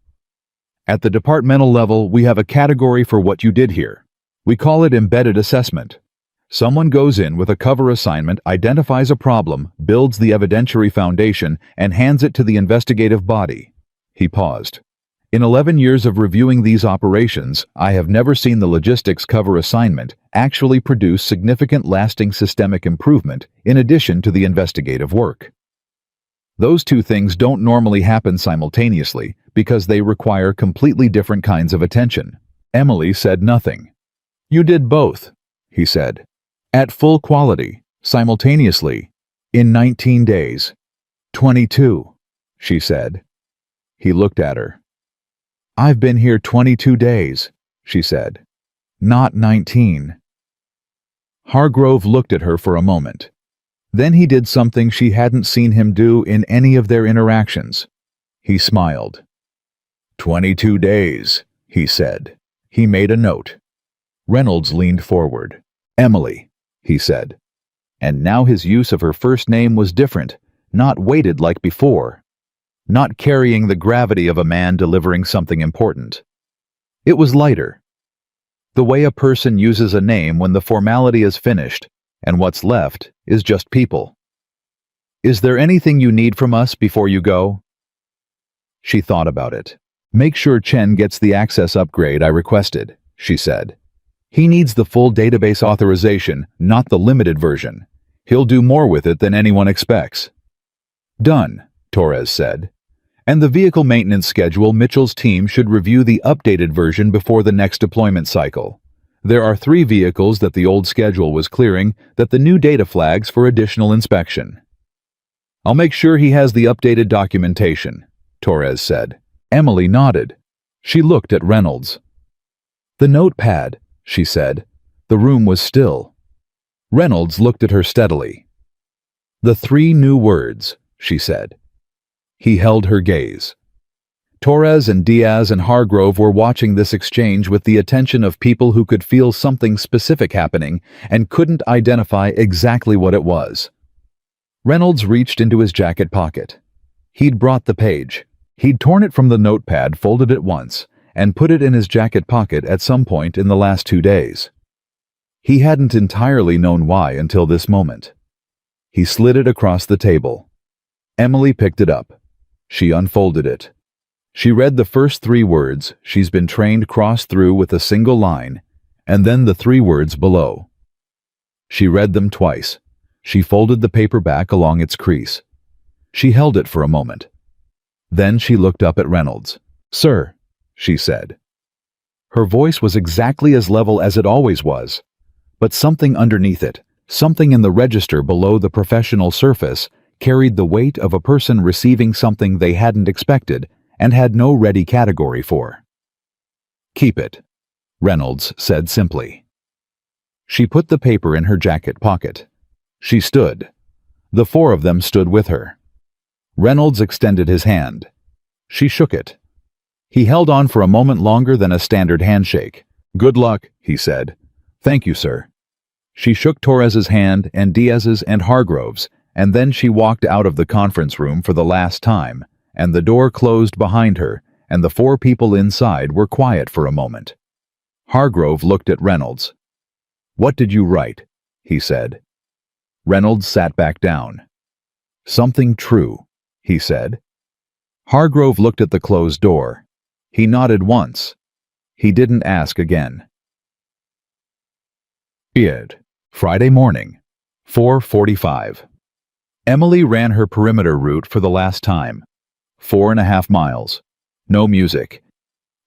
S1: At the departmental level, we have a category for what you did here. We call it embedded assessment. Someone goes in with a cover assignment, identifies a problem, builds the evidentiary foundation, and hands it to the investigative body. He paused. In 11 years of reviewing these operations, I have never seen the logistics cover assignment actually produce significant lasting systemic improvement in addition to the investigative work. Those two things don't normally happen simultaneously because they require completely different kinds of attention. Emily said nothing. "You did both," he said. "At full quality, simultaneously, in 19 days. 22, she said. He looked at her. "I've been here 22 days, she said. "Not 19. Hargrove looked at her for a moment. Then he did something she hadn't seen him do in any of their interactions. He smiled. 22 days, he said. He made a note. Reynolds leaned forward. "Emily," he said. And now his use of her first name was different, not weighted like before, not carrying the gravity of a man delivering something important. It was lighter. The way a person uses a name when the formality is finished, and what's left is just people. "Is there anything you need from us before you go?" She thought about it. "Make sure Chen gets the access upgrade I requested," she said. "He needs the full database authorization, not the limited version. He'll do more with it than anyone expects." "Done," Torres said. "And the vehicle maintenance schedule, Mitchell's team should review the updated version before the next deployment cycle. There are 3 vehicles that the old schedule was clearing that the new data flags for additional inspection." "I'll make sure he has the updated documentation," Torres said. Emily nodded. She looked at Reynolds. "The notepad," she said. The room was still. Reynolds looked at her steadily. "The 3 new words," she said. He held her gaze. Torres and Diaz and Hargrove were watching this exchange with the attention of people who could feel something specific happening and couldn't identify exactly what it was. Reynolds reached into his jacket pocket. He'd brought the page. He'd torn it from the notepad, folded it once, and put it in his jacket pocket at some point in the last 2 days. He hadn't entirely known why until this moment. He slid it across the table. Emily picked it up. She unfolded it. She read the first 3 words she's been trained crossed through with a single line, and then the 3 words below. She read them twice. She folded the paper back along its crease. She held it for a moment. Then she looked up at Reynolds. "Sir," she said. Her voice was exactly as level as it always was, but something underneath it, something in the register below the professional surface, carried the weight of a person receiving something they hadn't expected and had no ready category for. "Keep it," Reynolds said simply. She put the paper in her jacket pocket. She stood. The 4 of them stood with her. Reynolds extended his hand. She shook it. He held on for a moment longer than a standard handshake. "Good luck," he said. "Thank you, sir." She shook Torres's hand and Diaz's and Hargrove's, and then she walked out of the conference room for the last time, and the door closed behind her, and the 4 people inside were quiet for a moment. Hargrove looked at Reynolds. "What did you write?" he said. Reynolds sat back down. "Something true," he said. Hargrove looked at the closed door. He nodded once. He didn't ask again. Friday morning, 4:45. Emily ran her perimeter route for the last time. 4.5 miles. No music.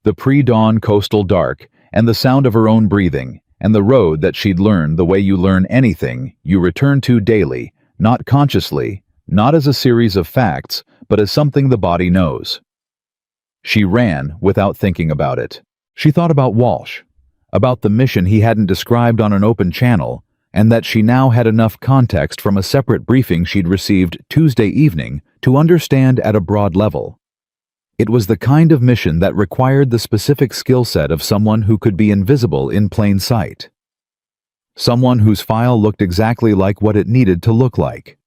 S1: The pre-dawn coastal dark, and the sound of her own breathing, and the road that she'd learned the way you learn anything you return to daily, not consciously, not as a series of facts, but as something the body knows. She ran without thinking about it. She thought about Walsh, about the mission he hadn't described on an open channel, and that she now had enough context from a separate briefing she'd received Tuesday evening to understand at a broad level. It was the kind of mission that required the specific skill set of someone who could be invisible in plain sight. Someone whose file looked exactly like what it needed to look like.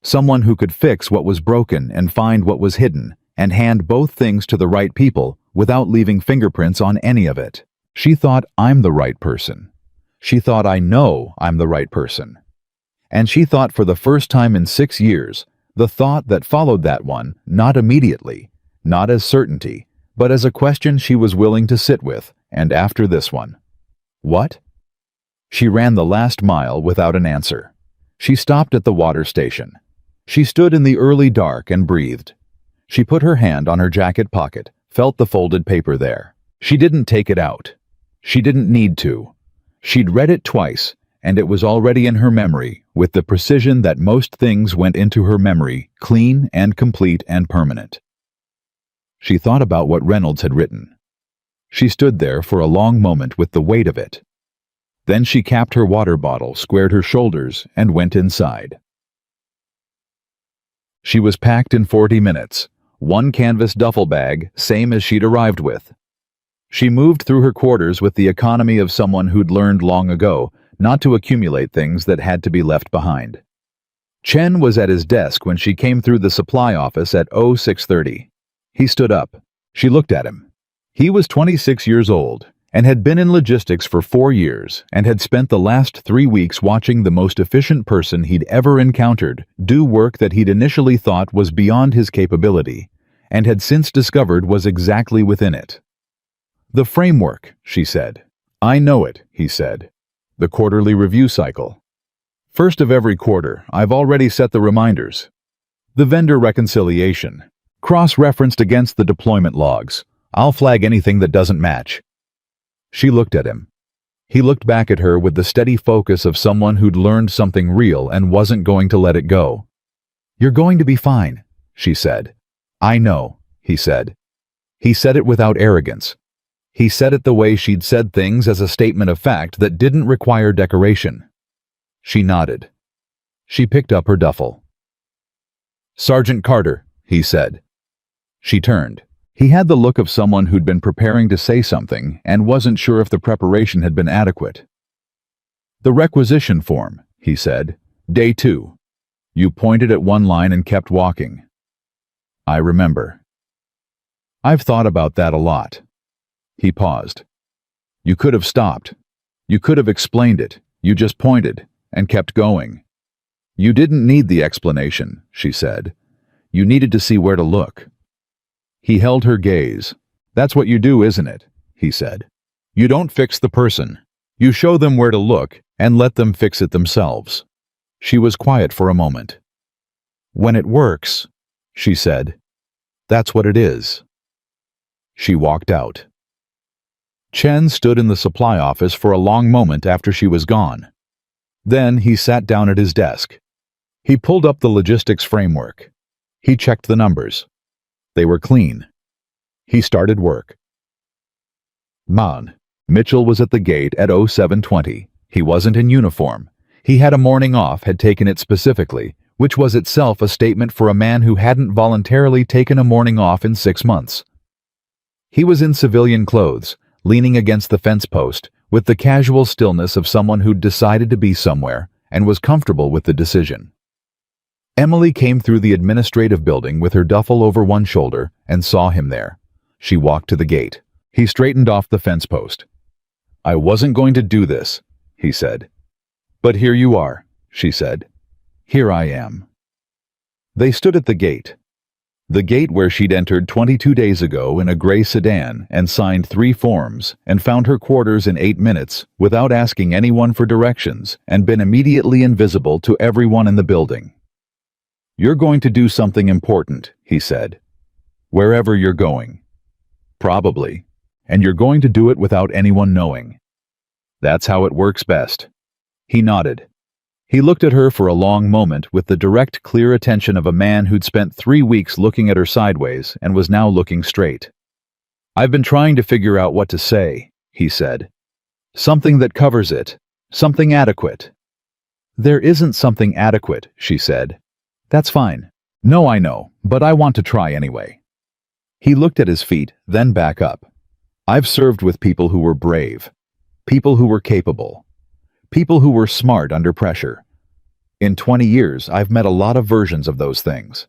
S1: Someone who could fix what was broken and find what was hidden, and hand both things to the right people without leaving fingerprints on any of it. She thought, "I'm the right person." She thought, "I know I'm the right person." And she thought for the first time in 6 years, the thought that followed that one, not immediately, not as certainty, but as a question she was willing to sit with, and after this one. What? She ran the last mile without an answer. She stopped at the water station. She stood in the early dark and breathed. She put her hand on her jacket pocket, felt the folded paper there. She didn't take it out. She didn't need to. She'd read it twice, and it was already in her memory, with the precision that most things went into her memory, clean and complete and permanent. She thought about what Reynolds had written. She stood there for a long moment with the weight of it. Then she capped her water bottle, squared her shoulders, and went inside. She was packed in 40 minutes, one canvas duffel bag, same as she'd arrived with. She moved through her quarters with the economy of someone who'd learned long ago not to accumulate things that had to be left behind. Chen was at his desk when she came through the supply office at 0630. He stood up. She looked at him. He was 26 years old and had been in logistics for 4 years and had spent the last 3 weeks watching the most efficient person he'd ever encountered do work that he'd initially thought was beyond his capability and had since discovered was exactly within it. "The framework," she said. "I know it," he said. "The quarterly review cycle. First of every quarter, I've already set the reminders. The vendor reconciliation, cross-referenced against the deployment logs. I'll flag anything that doesn't match." She looked at him. He looked back at her with the steady focus of someone who'd learned something real and wasn't going to let it go. "You're going to be fine," she said. "I know," he said. He said it without arrogance. He said it the way she'd said things as a statement of fact that didn't require decoration. She nodded. She picked up her duffel. "Sergeant Carter," he said. She turned. He had the look of someone who'd been preparing to say something and wasn't sure if the preparation had been adequate. "The requisition form," he said. "Day 2. You pointed at one line and kept walking." "I remember." "I've thought about that a lot." He paused. "You could have stopped. You could have explained it. You just pointed and kept going." "You didn't need the explanation," she said. "You needed to see where to look." He held her gaze. "That's what you do, isn't it?" he said. "You don't fix the person. You show them where to look and let them fix it themselves." She was quiet for a moment. "When it works," she said, "that's what it is." She walked out. Chen stood in the supply office for a long moment after she was gone. Then he sat down at his desk. He pulled up the logistics framework. He checked the numbers. They were clean. He started work. Mitchell was at the gate at 0720. He wasn't in uniform. He had a morning off, had taken it specifically, which was itself a statement for a man who hadn't voluntarily taken a morning off in 6 months. He was in civilian clothes, leaning against the fence post, with the casual stillness of someone who'd decided to be somewhere and was comfortable with the decision. Emily came through the administrative building with her duffel over one shoulder and saw him there. She walked to the gate. He straightened off the fence post. "I wasn't going to do this," he said. "But here you are," she said. "Here I am." They stood at the gate. The gate where she'd entered 22 days ago in a gray sedan and signed 3 forms and found her quarters in 8 minutes without asking anyone for directions and been immediately invisible to everyone in the building. "You're going to do something important," he said. "Wherever you're going. Probably. And you're going to do it without anyone knowing. That's how it works best." He nodded. He looked at her for a long moment with the direct, clear attention of a man who'd spent 3 weeks looking at her sideways and was now looking straight. "I've been trying to figure out what to say," he said. "Something that covers it. Something adequate." "There isn't something adequate," she said. "That's fine. No, I know, but I want to try anyway." He looked at his feet, then back up. "I've served with people who were brave. People who were capable. People who were smart under pressure. In 20 years, I've met a lot of versions of those things."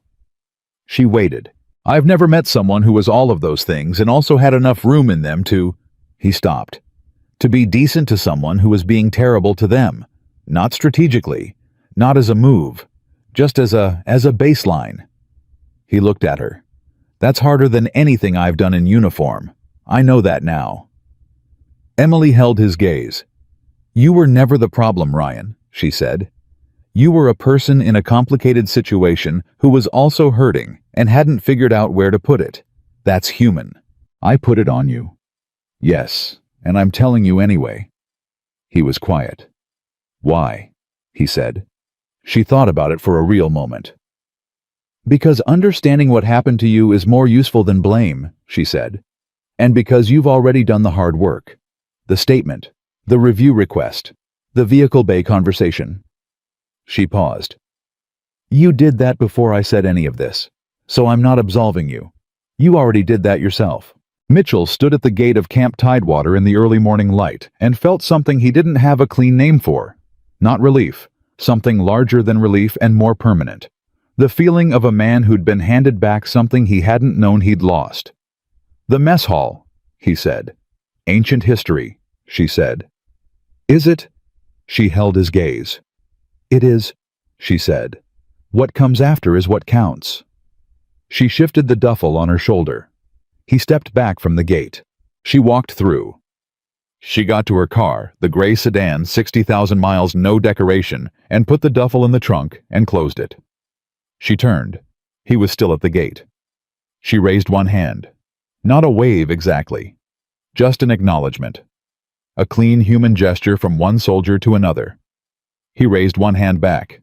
S1: She waited. "I've never met someone who was all of those things and also had enough room in them to—" He stopped. "To be decent to someone who was being terrible to them. Not strategically. Not as a move. Just as a baseline." He looked at her. "That's harder than anything I've done in uniform. I know that now." Emily held his gaze. "You were never the problem, Ryan," she said. "You were a person in a complicated situation who was also hurting and hadn't figured out where to put it. That's human. I put it on you. Yes, and I'm telling you anyway. He was quiet. Why? He said. She thought about it for a real moment. Because understanding what happened to you is more useful than blame, she said. And because you've already done the hard work. The statement, the review request, the vehicle bay conversation. She paused. You did that before I said any of this, so I'm not absolving you. You already did that yourself. Mitchell stood at the gate of Camp Tidewater in the early morning light and felt something he didn't have a clean name for. Not relief, something larger than relief and more permanent. The feeling of a man who'd been handed back something he hadn't known he'd lost. The mess hall, he said. Ancient history, she said. Is it? She held his gaze. It is, she said. What comes after is what counts. She shifted the duffel on her shoulder. He stepped back from the gate. She walked through. She got to her car, the gray sedan, 60,000 miles, no decoration, and put the duffel in the trunk and closed it. She turned. He was still at the gate. She raised one hand. Not a wave exactly. Just an acknowledgement. A clean human gesture from one soldier to another. He raised one hand back.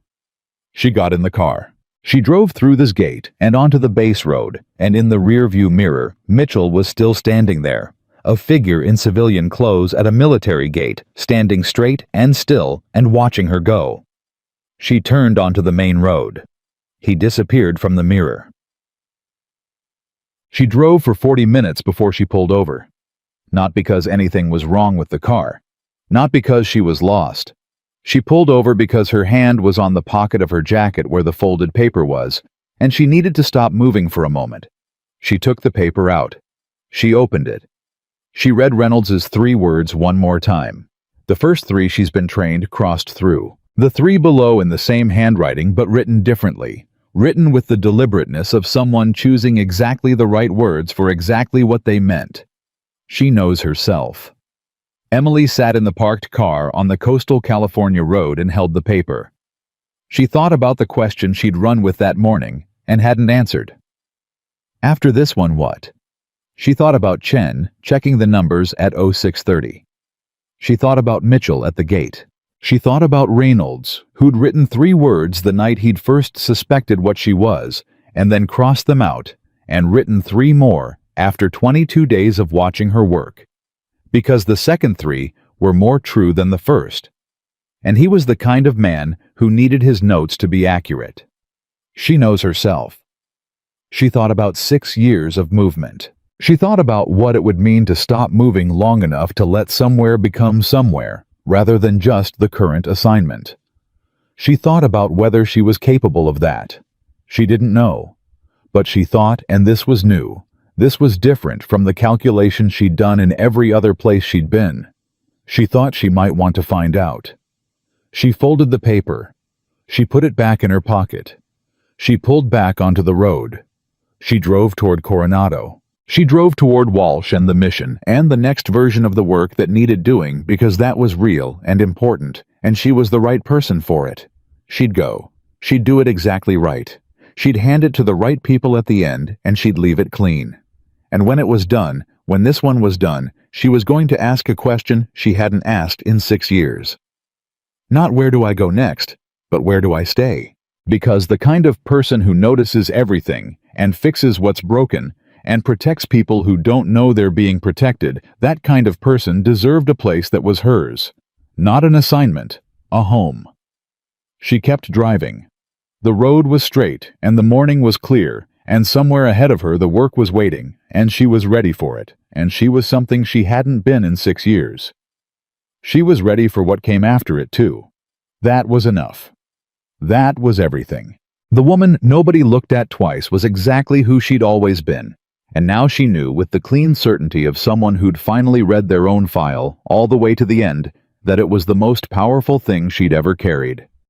S1: She got in the car. She drove through this gate and onto the base road, and in the rearview mirror, Mitchell was still standing there, a figure in civilian clothes at a military gate, standing straight and still and watching her go. She turned onto the main road. He disappeared from the mirror. She drove for 40 minutes before she pulled over. Not because anything was wrong with the car. Not because she was lost. She pulled over because her hand was on the pocket of her jacket where the folded paper was, and she needed to stop moving for a moment. She took the paper out. She opened it. She read Reynolds's 3 words one more time. The first 3 she's been trained crossed through. The 3 below in the same handwriting but written differently. Written with the deliberateness of someone choosing exactly the right words for exactly what they meant. She knows herself. Emily sat in the parked car on the coastal California road and held the paper. She thought about the question she'd run with that morning and hadn't answered. After this one, what? She thought about Chen checking the numbers at 0630. She thought about Mitchell at the gate. She thought about Reynolds, who'd written 3 words the night he'd first suspected what she was, and then crossed them out, and written 3 more after 22 days of watching her work. Because the second 3 were more true than the first. And he was the kind of man who needed his notes to be accurate. She knows herself. She thought about 6 years of movement. She thought about what it would mean to stop moving long enough to let somewhere become somewhere, rather than just the current assignment. She thought about whether she was capable of that. She didn't know. But she thought, and this was new. This was different from the calculations she'd done in every other place she'd been. She thought she might want to find out. She folded the paper. She put it back in her pocket. She pulled back onto the road. She drove toward Coronado. She drove toward Walsh and the mission, and the next version of the work that needed doing because that was real and important, and she was the right person for it. She'd go. She'd do it exactly right. She'd hand it to the right people at the end, and she'd leave it clean. And when it was done, when this one was done, she was going to ask a question she hadn't asked in 6 years. Not where do I go next, but where do I stay? Because the kind of person who notices everything and fixes what's broken and protects people who don't know they're being protected, that kind of person deserved a place that was hers. Not an assignment, a home. She kept driving. The road was straight, and the morning was clear, and somewhere ahead of her the work was waiting, and she was ready for it, and she was something she hadn't been in 6 years. She was ready for what came after it, too. That was enough. That was everything. The woman nobody looked at twice was exactly who she'd always been. And now she knew with the clean certainty of someone who'd finally read their own file all the way to the end that it was the most powerful thing she'd ever carried.